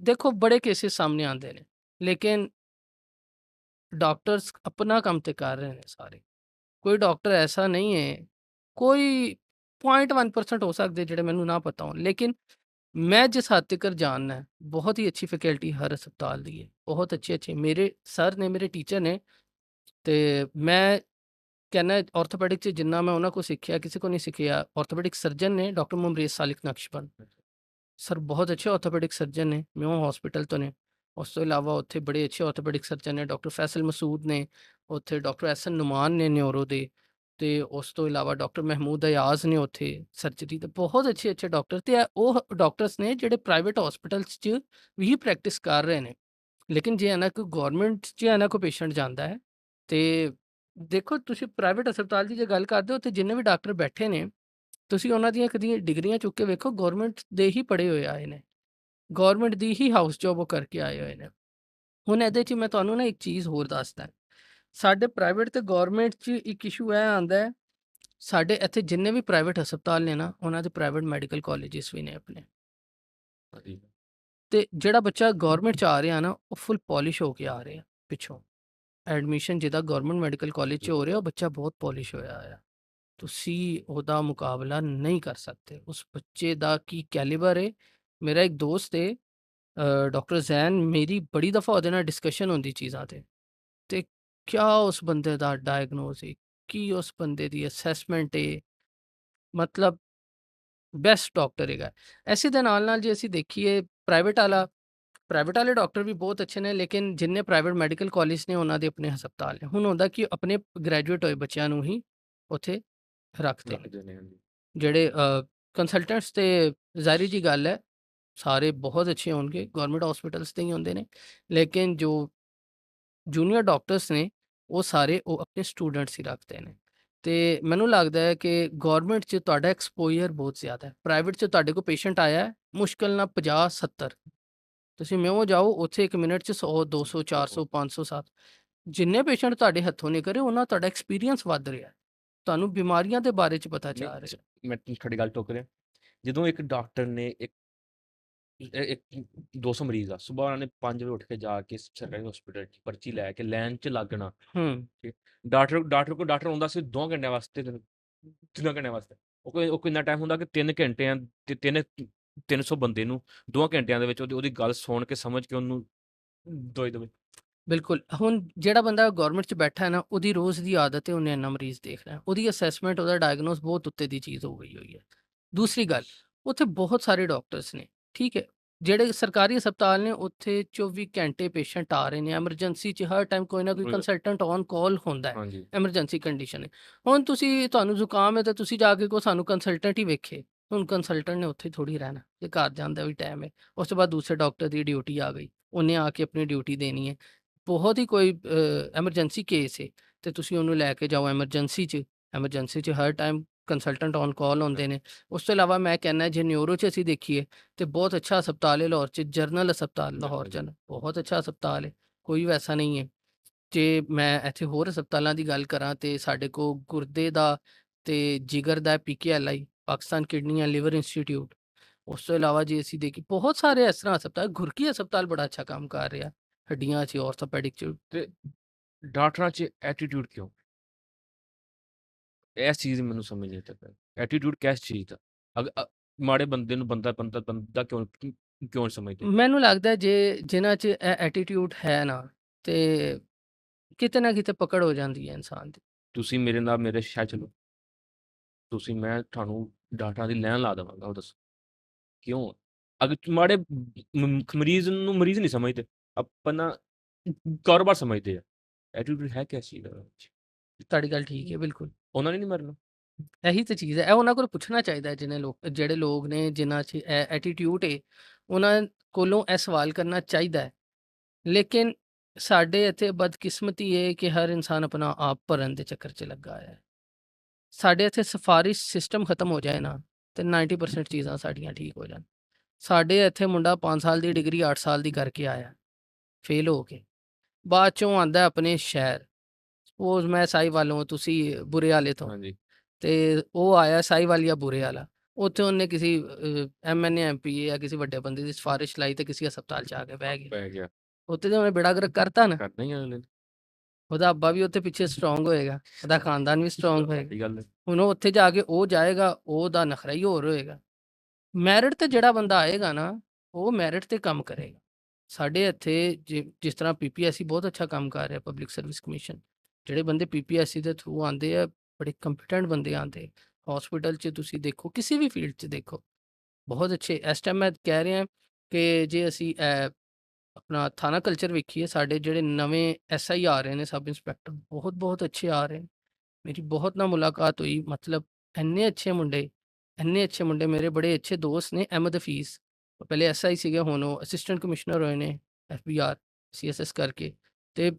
ਦੇਖੋ ਬੜੇ ਕੇਸਿਸ ਸਾਹਮਣੇ ਆਉਂਦੇ ਨੇ, ਲੇਕਿਨ ਡਾਕਟਰਸ ਆਪਣਾ ਕੰਮ ਤੇ ਕਰ ਰਹੇ ਨੇ ਸਾਰੇ। ਕੋਈ ਡਾਕਟਰ ਐਸਾ ਨਹੀਂ ਹੈ, ਕੋਈ 0.1% ਹੋ ਸਕਦੇ ਜਿਹੜੇ ਮੈਨੂੰ ਨਾ ਪਤਾ ਹੋਣ, ਲੇਕਿਨ ਮੈਂ ਜਿਸ ਹੱਦ ਤੱਕ ਜਾਣਨਾ ਹੈ, ਬਹੁਤ ਹੀ ਅੱਛੀ ਫੈਕਲਟੀ ਹਰ ਹਸਪਤਾਲ ਦੀ ਹੈ, ਬਹੁਤ ਅੱਛੇ ਮੇਰੇ ਸਰ ਨੇ, ਮੇਰੇ ਟੀਚਰ ਨੇ, ਤੇ ਮੈਂ ਕਹਿੰਦਾ ਆਰਥੋਪੈਡਿਕ 'ਚ ਜਿੰਨਾ ਮੈਂ ਉਹਨਾਂ ਕੋਲ ਸਿੱਖਿਆ, ਕਿਸੇ ਕੋਲ ਨਹੀਂ ਸਿੱਖਿਆ। ਆਰਥੋਪੈਡਿਕ ਸਰਜਨ ਨੇ ਡਾਕਟਰ ਮੁਮਰੇਜ਼ ਸਾਲਿਕ ਨਕਸ਼ਬੰਦ, ਸਰ ਬਹੁਤ ਅੱਛੇ ਆਰਥੋਪੈਡਿਕ ਸਰਜਨ ਨੇ, ਮਿਓ ਹਸਪੀਟਲ ਤੋਂ ਨੇ। ਉਸ ਤੋਂ ਇਲਾਵਾ ਉੱਥੇ ਬੜੇ ਅੱਛੇ ਆਰਥੋਪੈਡਿਕ ਸਰਜਨ ਨੇ, ਡਾਕਟਰ ਫੈਸਲ ਮਸੂਦ ਨੇ, ਉੱਥੇ ਡਾਕਟਰ ਐਸਨ ਨੁਮਾਨ ਨੇ ਨਿਊਰੋ ਦੇ, ਤੇ ਉਸ ਤੋਂ ਇਲਾਵਾ ਡਾਕਟਰ ਮਹਿਮੂਦ ਅਯਾਜ਼ ਨੇ ਉੱਥੇ ਸਰਜਰੀ ਦੇ, ਬਹੁਤ ਅੱਛੇ ਡਾਕਟਰ। ਤੇ ਇਹ ਉਹ ਡਾਕਟਰਸ ਨੇ ਜਿਹੜੇ ਪ੍ਰਾਈਵੇਟ ਹਸਪੀਟਲਸ 'ਚ ਵੀ ਪ੍ਰੈਕਟਿਸ ਕਰ ਰਹੇ ਨੇ। ਲੇਕਿਨ ਜੇ ਇਹਨਾਂ ਕੋਈ ਗੌਰਮੈਂਟ 'ਚ ਇਹਨਾਂ ਕੋਈ ਪੇਸ਼ੈਂਟ ਜਾਂਦਾ ਹੈ, ਤੇ ਦੇਖੋ ਤੁਸੀਂ ਪ੍ਰਾਈਵੇਟ ਹਸਪਤਾਲ ਦੀ ਜੇ ਗੱਲ ਕਰਦੇ ਹੋ, ਤੇ ਜਿੰਨੇ ਵੀ ਡਾਕਟਰ ਬੈਠੇ ਨੇ, ਤੁਸੀਂ ਉਹਨਾਂ ਦੀਆਂ ਕਦੀ ਡਿਗਰੀਆਂ ਚੁੱਕ ਕੇ ਵੇਖੋ, ਗਵਰਨਮੈਂਟ ਦੇ ਹੀ ਪੜ੍ਹੇ ਹੋਏ ਆਏ ਨੇ, ਗਵਰਨਮੈਂਟ ਦੀ ਹੀ ਹਾਊਸ ਜੋਬ ਉਹ ਕਰਕੇ ਆਏ ਹੋਏ ਨੇ। ਹੁਣ ਇਹਦੇ 'ਚ ਮੈਂ ਤੁਹਾਨੂੰ ਨਾ ਇੱਕ ਚੀਜ਼ ਹੋਰ ਦੱਸਦਾ, ਸਾਡੇ ਪ੍ਰਾਈਵੇਟ ਤੇ ਗਵਰਨਮੈਂਟ 'ਚ ਇੱਕ ਇਸ਼ੂ ਇਹ ਆਉਂਦਾ ਹੈ, ਸਾਡੇ ਇੱਥੇ ਜਿੰਨੇ ਵੀ ਪ੍ਰਾਈਵੇਟ ਹਸਪਤਾਲ ਨੇ ਨਾ, ਉਹਨਾਂ ਦੇ ਪ੍ਰਾਈਵੇਟ ਮੈਡੀਕਲ ਕਾਲਜਿਸ ਵੀ ਨੇ ਆਪਣੇ, ਹਾਂਜੀ। ਤੇ ਜਿਹੜਾ ਬੱਚਾ ਗਵਰਨਮੈਂਟ 'ਚ ਆ ਰਿਹਾ ਨਾ, ਉਹ ਫੁੱਲ ਪੋਲਿਸ਼ ਹੋ ਕੇ ਆ ਰਿਹਾ ਪਿੱਛੋਂ। ਐਡਮਿਸ਼ਨ ਜਿਹਦਾ ਗਵਰਨਮੈਂਟ ਮੈਡੀਕਲ ਕਾਲਜ 'ਚ ਹੋ ਰਿਹਾ, ਉਹ ਬੱਚਾ ਬਹੁਤ ਪੋਲਿਸ਼ ਹੋਇਆ ਆ। ਤੁਸੀਂ ਉਹਦਾ ਮੁਕਾਬਲਾ ਨਹੀਂ ਕਰ ਸਕਦੇ। ਉਸ ਬੱਚੇ ਦਾ ਕੀ ਕੈਲੀਬਰ ਹੈ। ਮੇਰਾ ਇੱਕ ਦੋਸਤ ਹੈ, ਡਾਕਟਰ ਜ਼ੈਨ, ਮੇਰੀ ਬੜੀ ਦਫਾ ਉਹਦੇ ਨਾਲ ਡਿਸਕਸ਼ਨ ਹੁੰਦੀ ਚੀਜ਼ਾਂ ਤੇ ਕਿਆ ਉਸ ਬੰਦੇ ਦਾ ਡਾਇਗਨੋਸ ਹੈ, ਕੀ ਉਸ ਬੰਦੇ ਦੀ ਅਸੈਸਮੈਂਟ ਹੈ, ਮਤਲਬ ਬੈਸਟ ਡਾਕਟਰ ਹੈਗਾ। ਐਸੇ ਦੇ ਨਾਲ ਜੇ ਅਸੀਂ ਦੇਖੀਏ, ਪ੍ਰਾਈਵੇਟ ਵਾਲੇ ਡਾਕਟਰ ਵੀ ਬਹੁਤ ਅੱਛੇ ਨੇ, ਲੇਕਿਨ ਜਿੰਨੇ ਪ੍ਰਾਈਵੇਟ ਮੈਡੀਕਲ ਕਾਲਜ ਨੇ, ਉਹਨਾਂ ਦੇ ਆਪਣੇ ਹਸਪਤਾਲ ਨੇ। ਹੁਣ ਹੁੰਦਾ ਕਿ ਆਪਣੇ ਗ੍ਰੈਜੂਏਟ ਹੋਏ ਬੱਚਿਆਂ ਨੂੰ ਹੀ ਉੱਥੇ ਰੱਖਦੇ ਨੇ, ਰੱਖਦੇ ਨੇ, ਹਾਂਜੀ। ਜਿਹੜੇ ਕੰਸਲਟੈਂਟਸ, ਤੇ ਜ਼ਾਹਿਰ ਜੀ ਗੱਲ ਹੈ, ਸਾਰੇ ਬਹੁਤ ਅੱਛੇ ਹੋਣਗੇ, ਗਵਰਨਮੈਂਟ ਹਸਪੀਟਲਸ ਤੇ ਹੀ ਹੁੰਦੇ ਨੇ, ਲੇਕਿਨ ਜੋ ਜੂਨੀਅਰ ਡਾਕਟਰਸ ਨੇ, ਉਹ ਸਾਰੇ ਉਹ ਆਪਣੇ ਸਟੂਡੈਂਟਸ ਹੀ ਰੱਖਦੇ ਨੇ। ਤੇ ਮੈਨੂੰ ਲੱਗਦਾ ਹੈ ਕਿ ਗਵਰਨਮੈਂਟ 'ਚ ਤੁਹਾਡਾ ਐਕਸਪੋਜ਼ਰ ਬਹੁਤ ਜ਼ਿਆਦਾ ਹੈ, ਪ੍ਰਾਈਵੇਟ 'ਚ ਤੁਹਾਡੇ ਕੋਲ ਪੇਸ਼ੈਂਟ ਆਇਆ ਹੈ, ਮੁਸ਼ਕਿਲ ਨਾਲ 50-70, ਤੁਸੀਂ ਮਿਓ ਜਾਓ, ਉੱਥੇ 1 ਮਿੰਟ 'ਚ 100, 200, 400, 500, 700, ਜਿੰਨੇ ਪੇਸ਼ੈਂਟ ਤੁਹਾਡੇ ਹੱਥੋਂ ਨਿਕਲ ਰਹੇ, ਉਹਨਾਂ ਤੁਹਾਡਾ ਐਕਸਪੀਰੀਅੰਸ ਵੱਧ ਰਿਹਾ, ਤੁਹਾਨੂੰ ਬਿਮਾਰੀਆਂ ਦੇ ਬਾਰੇ 'ਚ ਪਤਾ ਨਹੀਂ, ਚੱਲ ਰਿਹਾ। ਮੈਂ ਤੁਹਾਡੀ ਗੱਲ ਟੋਕ ਰਿਹਾ। ਜਦੋਂ ਇੱਕ ਡਾਕਟਰ ਨੇ ਇੱਕ ਇੱਕ 200 ਮਰੀਜ਼ ਆ, ਸੁਬਾਹ ਉਹਨਾਂ ਨੇ 5 ਵਜੇ ਉੱਠ ਕੇ ਜਾ ਕੇ ਸਰਕਾਰੀ ਹਸਪੀਟਲ 'ਚ ਪਰਚੀ ਲੈ ਕੇ ਲਾਈਨ 'ਚ ਲੱਗਣਾ। ਹੂੰ, ਠੀਕ ਹੈ। ਡਾਕਟਰ ਆਉਂਦਾ ਸੀ 2 ਘੰਟਿਆਂ ਵਾਸਤੇ, 3 ਘੰਟਿਆਂ ਵਾਸਤੇ। ਉਹ ਕੋਈ ਇੰਨਾ ਟਾਈਮ ਹੁੰਦਾ ਕਿ 3 ਘੰਟਿਆਂ ਤੇ 300 ਬੰਦੇ ਨੂੰ 2 ਘੰਟਿਆਂ ਦੇ ਵਿੱਚ ਉਹਦੀ ਗੱਲ ਸੁਣ ਕੇ, ਸਮਝ ਕੇ ਉਹਨੂੰ ਦਵਾਈ ਦੇਵੇ। ਬਿਲਕੁਲ। ਹੁਣ ਜਿਹੜਾ ਬੰਦਾ ਗਵਰਨਮੈਂਟ 'ਚ ਬੈਠਾ ਹੈ ਨਾ, ਉਹਦੀ ਰੋਜ਼ ਦੀ ਆਦਤ ਹੈ ਉਹਨੇ ਇੰਨਾ ਮਰੀਜ਼ ਦੇਖਣਾ ਹੈ। ਉਹਦੀ ਅਸੈਸਮੈਂਟ, ਉਹਦਾ ਡਾਇਗਨੋਸ ਬਹੁਤ ਉੱਤੇ ਦੀ ਚੀਜ਼ ਹੋ ਗਈ ਹੋਈ ਹੈ। ਦੂਸਰੀ ਗੱਲ, ਉੱਥੇ ਬਹੁਤ ਸਾਰੇ ਡਾਕਟਰਸ ਨੇ, ਠੀਕ ਹੈ। ਜਿਹੜੇ ਸਰਕਾਰੀ ਹਸਪਤਾਲ ਨੇ ਉੱਥੇ 24 ਘੰਟੇ ਪੇਸ਼ੈਂਟ ਆ ਰਹੇ ਨੇ, ਐਮਰਜੈਂਸੀ 'ਚ ਹਰ ਟਾਈਮ ਕੋਈ ਨਾ ਕੋਈ ਕੰਸਲਟੈਂਟ ਔਨ ਕਾਲ ਹੁੰਦਾ ਹੈ, ਹਾਂਜੀ। ਐਮਰਜੈਂਸੀ ਕੰਡੀਸ਼ਨ ਹੈ। ਹੁਣ ਤੁਹਾਨੂੰ ਜ਼ੁਕਾਮ ਹੈ ਤੇ ਤੁਸੀਂ ਜਾ ਕੇ ਕਹੋ ਸਾਨੂੰ ਕੰਸਲਟੈਂਟ ਹੀ ਵੇਖੇ, ਹੁਣ ਕੰਸਲਟੈਂਟ ਨੇ ਉੱਥੇ ਥੋੜ੍ਹੀ ਰਹਿਣਾ, ਤੇ ਘਰ ਜਾਣ ਦਾ ਵੀ ਟਾਈਮ ਹੈ। ਉਸ ਤੋਂ ਬਾਅਦ ਦੂਸਰੇ ਡਾਕਟਰ ਦੀ ਡਿਊਟੀ ਆ ਗਈ, ਉਹਨੇ ਆ ਕੇ ਆਪਣੀ ਡਿਊਟੀ ਦੇਣੀ ਹੈ। ਬਹੁਤ ਹੀ ਕੋਈ ਐਮਰਜੈਂਸੀ ਕੇਸ ਹੈ ਤੇ ਤੁਸੀਂ ਉਹਨੂੰ ਲੈ ਕੇ ਜਾਓ ਐਮਰਜੈਂਸੀ 'ਚ। ਐਮਰਜੈਂਸੀ 'ਚ ਹਰ ਟਾਈਮ ਕੰਸਲਟੈਂਟ ਔਨ ਕਾਲ ਹੁੰਦੇ ਨੇ। ਉਸ ਤੋਂ ਇਲਾਵਾ ਮੈਂ ਕਹਿੰਦਾ ਜੇ ਨਿਊਰੋ 'ਚ ਅਸੀਂ ਦੇਖੀਏ ਤੇ ਬਹੁਤ ਅੱਛਾ ਹਸਪਤਾਲ ਹੈ ਲਾਹੌਰ 'ਚ, ਜਨਰਲ ਹਸਪਤਾਲ ਲਾਹੌਰ ਹਾਂਜੀ। ਜਨ, ਬਹੁਤ ਅੱਛਾ ਹਸਪਤਾਲ ਹੈ, ਕੋਈ ਵੈਸਾ ਨਹੀਂ ਹੈ। ਜੇ ਮੈਂ ਇੱਥੇ ਹੋਰ ਹਸਪਤਾਲਾਂ ਦੀ ਗੱਲ ਕਰਾਂ ਤੇ ਸਾਡੇ ਕੋਲ ਗੁਰਦੇ ਦਾ ਤੇ ਜਿਗਰ ਦਾ PKLI, Pakistan kidney and liver institute. ਉਸ ਤੋਂ ਇਲਾਵਾ ਜੇ ਅਸੀਂ ਦੇਖੀਏ ਬਹੁਤ ਸਾਰੇ ਇਸ ਤਰ੍ਹਾਂ ਹਸਪਤਾਲ, ਗੁਰਕੀ ਹਸਪਤਾਲ ਬੜਾ ਅੱਛਾ ਕੰਮ ਕਰ ਰਿਹਾ ਹੱਡੀਆਂ 'ਚ, ਆਰਥੋਪੈਡਿਕ 'ਚ। ਤੇ ਡਾਕਟਰਾਂ 'ਚ ਐਟੀਟਿਊਡ ਕਿਉਂ? ਇਸ ਚੀਜ਼ ਦੀ ਮੈਨੂੰ ਸਮਝ ਨਹੀਂ ਆਈ। ਐਟੀਟਿਊਡ ਕਿਸ ਚੀਜ਼ ਦਾ? ਮਾੜੇ ਬੰਦੇ ਨੂੰ ਬੰਦਾ ਕਿਉਂ ਸਮਝਦੇ? ਮੈਨੂੰ ਲੱਗਦਾ ਜੇ ਜਿਨ੍ਹਾਂ 'ਚ ਐਟੀਟਿਊਡ ਹੈ ਨਾ, ਤੇ ਕਿਤੇ ਨਾ ਕਿਤੇ ਪਕੜ ਹੋ ਜਾਂਦੀ ਹੈ ਇਨਸਾਨ ਦੀ। ਤੁਸੀਂ ਮੇਰੇ ਨਾਲ ਮੇਰੇ ਸ਼ਹਿਰ ਚਲੋ, ਮੈਂ ਤੁਹਾਨੂੰ ਡਾਕਟਰਾਂ ਦੀ ਲਾਈਨ ਲਾ ਦੇਵਾਂਗਾ, ਉਹ ਦੱਸੋ ਕਿਉਂ? ਅਗਰ ਮਾੜੇ ਮਰੀਜ਼ ਨੂੰ ਮਰੀਜ਼ ਨਹੀਂ ਸਮਝਦੇ, ਆਪਣਾ ਕਾਰੋਬਾਰ ਸਮਝਦੇ ਆ। ਐਟੀਟਿਊਡ ਹੈ ਕਿਸ ਚੀਜ਼ ਦਾ? ਤੁਹਾਡੀ ਗੱਲ ਠੀਕ ਹੈ ਬਿਲਕੁਲ। ਉਹਨਾਂ ਨੇ ਨਹੀਂ ਮਰਨਾ। ਇਹੀ ਤਾਂ ਚੀਜ਼ ਹੈ, ਇਹ ਉਹਨਾਂ ਕੋਲ ਪੁੱਛਣਾ ਚਾਹੀਦਾ ਹੈ, ਜਿਹੜੇ ਲੋਕ ਨੇ ਜਿਨ੍ਹਾਂ 'ਚ ਐਟੀਟਿਊਡ ਹੈ, ਉਹਨਾਂ ਕੋਲੋਂ ਇਹ ਸਵਾਲ ਕਰਨਾ ਚਾਹੀਦਾ ਹੈ। ਲੇਕਿਨ ਸਾਡੇ ਇੱਥੇ ਬਦਕਿਸਮਤੀ ਹੈ ਕਿ ਹਰ ਇਨਸਾਨ ਆਪਣਾ ਆਪ ਭਰਨ ਦੇ ਚੱਕਰ 'ਚ ਲੱਗਾ ਹੈ। ਸਾਡੇ ਇੱਥੇ ਸਿਫਾਰਿਸ਼ ਸਿਸਟਮ ਖਤਮ ਹੋ ਜਾਏ ਨਾ ਤੇ 90% ਚੀਜ਼ਾਂ ਸਾਡੀਆਂ ਠੀਕ ਹੋ ਜਾਣ। ਸਾਡੇ ਇੱਥੇ ਮੁੰਡਾ 5 ਸਾਲ ਦੀ ਡਿਗਰੀ 8 ਸਾਲ ਦੀ ਕਰਕੇ ਆਇਆ, ਫੇਲ ਹੋ ਕੇ, ਬਾਅਦ ਚੋਂ ਆਂਦਾ ਆਪਣੇ ਸ਼ਹਿਰ। ਸਪੋਜ਼ ਮੈਂ ਸਾਹੀਵਾਲੋਂ, ਤੁਸੀਂ ਬੁਰੇ ਵਾਲੇ ਤੋਂ, ਹਾਂਜੀ। ਤੇ ਉਹ ਆਇਆ ਸਾਹੀਵਾਲ ਬੁਰੇ ਵਾਲਾ। ਉੱਥੇ ਉਹਨੇ ਕਿਸੇ MNA MP ਜਾਂ ਕਿਸੇ ਵੱਡੇ ਬੰਦੇ ਦੀ ਸਿਫਾਰਿਸ਼ ਲਾਈ ਤੇ ਕਿਸੇ ਹਸਪਤਾਲ 'ਚ ਆ ਕੇ ਬਹਿ ਗਿਆ। ਪੈ ਗਿਆ। ਉੱਥੇ ਤੇ ਉਹਨੇ ਬੇੜਾ ਗਰਕ ਕਰਤਾ ਨਾ। ਕਰਨਾ ਹੀ ਅਗਲੇ ਨੇ। ਉਹਦਾ ਅੱਬਾ ਵੀ ਉੱਥੇ ਪਿੱਛੇ ਸਟਰੋਂਗ ਹੋਏਗਾ, ਉਹਦਾ ਖਾਨਦਾਨ ਵੀ ਸਟਰੋਂਗ ਹੋਏਗਾ। ਸਹੀ ਗੱਲ ਹੈ। ਹੁਣ ਉਹ ਉੱਥੇ ਜਾ ਕੇ ਉਹ ਜਾਏਗਾ, ਉਹਦਾ ਨਖਰਾ ਹੀ ਹੋਰ ਹੋਏਗਾ। ਮੈਰਿਟ ਤੇ ਜਿਹੜਾ ਬੰਦਾ ਆਏਗਾ ਨਾ, ਉਹ ਮੈਰਿਟ ਤੇ ਕੰਮ ਕਰੇਗਾ। ਸਾਡੇ ਇੱਥੇ ਜਿਸ ਤਰ੍ਹਾਂ PPSC ਬਹੁਤ ਅੱਛਾ ਕੰਮ ਕਰ ਰਿਹਾ, ਪਬਲਿਕ ਸਰਵਿਸ ਕਮਿਸ਼ਨ। ਜਿਹੜੇ ਬੰਦੇ PPSC ਦੇ ਥਰੂ ਆਉਂਦੇ ਆ, ਬੜੇ ਕੰਪੀਟੈਂਟ ਬੰਦੇ ਆਉਂਦੇ। ਹਸਪੀਟਲ 'ਚ ਤੁਸੀਂ ਦੇਖੋ, ਕਿਸੇ ਵੀ ਫੀਲਡ 'ਚ ਦੇਖੋ, ਬਹੁਤ ਅੱਛੇ। ਇਸ ਟਾਈਮ ਮੈਂ ਕਹਿ ਰਿਹਾ ਕਿ ਜੇ ਅਸੀਂ ਆਪਣਾ ਥਾਣਾ ਕਲਚਰ ਵੇਖੀਏ, ਸਾਡੇ ਜਿਹੜੇ ਨਵੇਂ SI ਆ ਰਹੇ ਨੇ, ਸਬ ਇੰਸਪੈਕਟਰ, ਬਹੁਤ ਬਹੁਤ ਅੱਛੇ ਆ ਰਹੇ ਨੇ। ਮੇਰੀ ਬਹੁਤ ਨਾਲ ਮੁਲਾਕਾਤ ਹੋਈ, ਮਤਲਬ ਇੰਨੇ ਅੱਛੇ ਮੁੰਡੇ, ਇੰਨੇ ਅੱਛੇ ਮੁੰਡੇ। ਮੇਰੇ ਬੜੇ ਅੱਛੇ ਦੋਸਤ ਨੇ ਅਹਿਮਦ ਹਫੀਜ਼, ਉਹ ਪਹਿਲੇ SI ਸੀਗੇ, ਹੁਣ ਉਹ ਅਸਿਸਟੈਂਟ ਕਮਿਸ਼ਨਰ ਹੋਏ ਨੇ FBR CSS ਕਰਕੇ। ਤੇ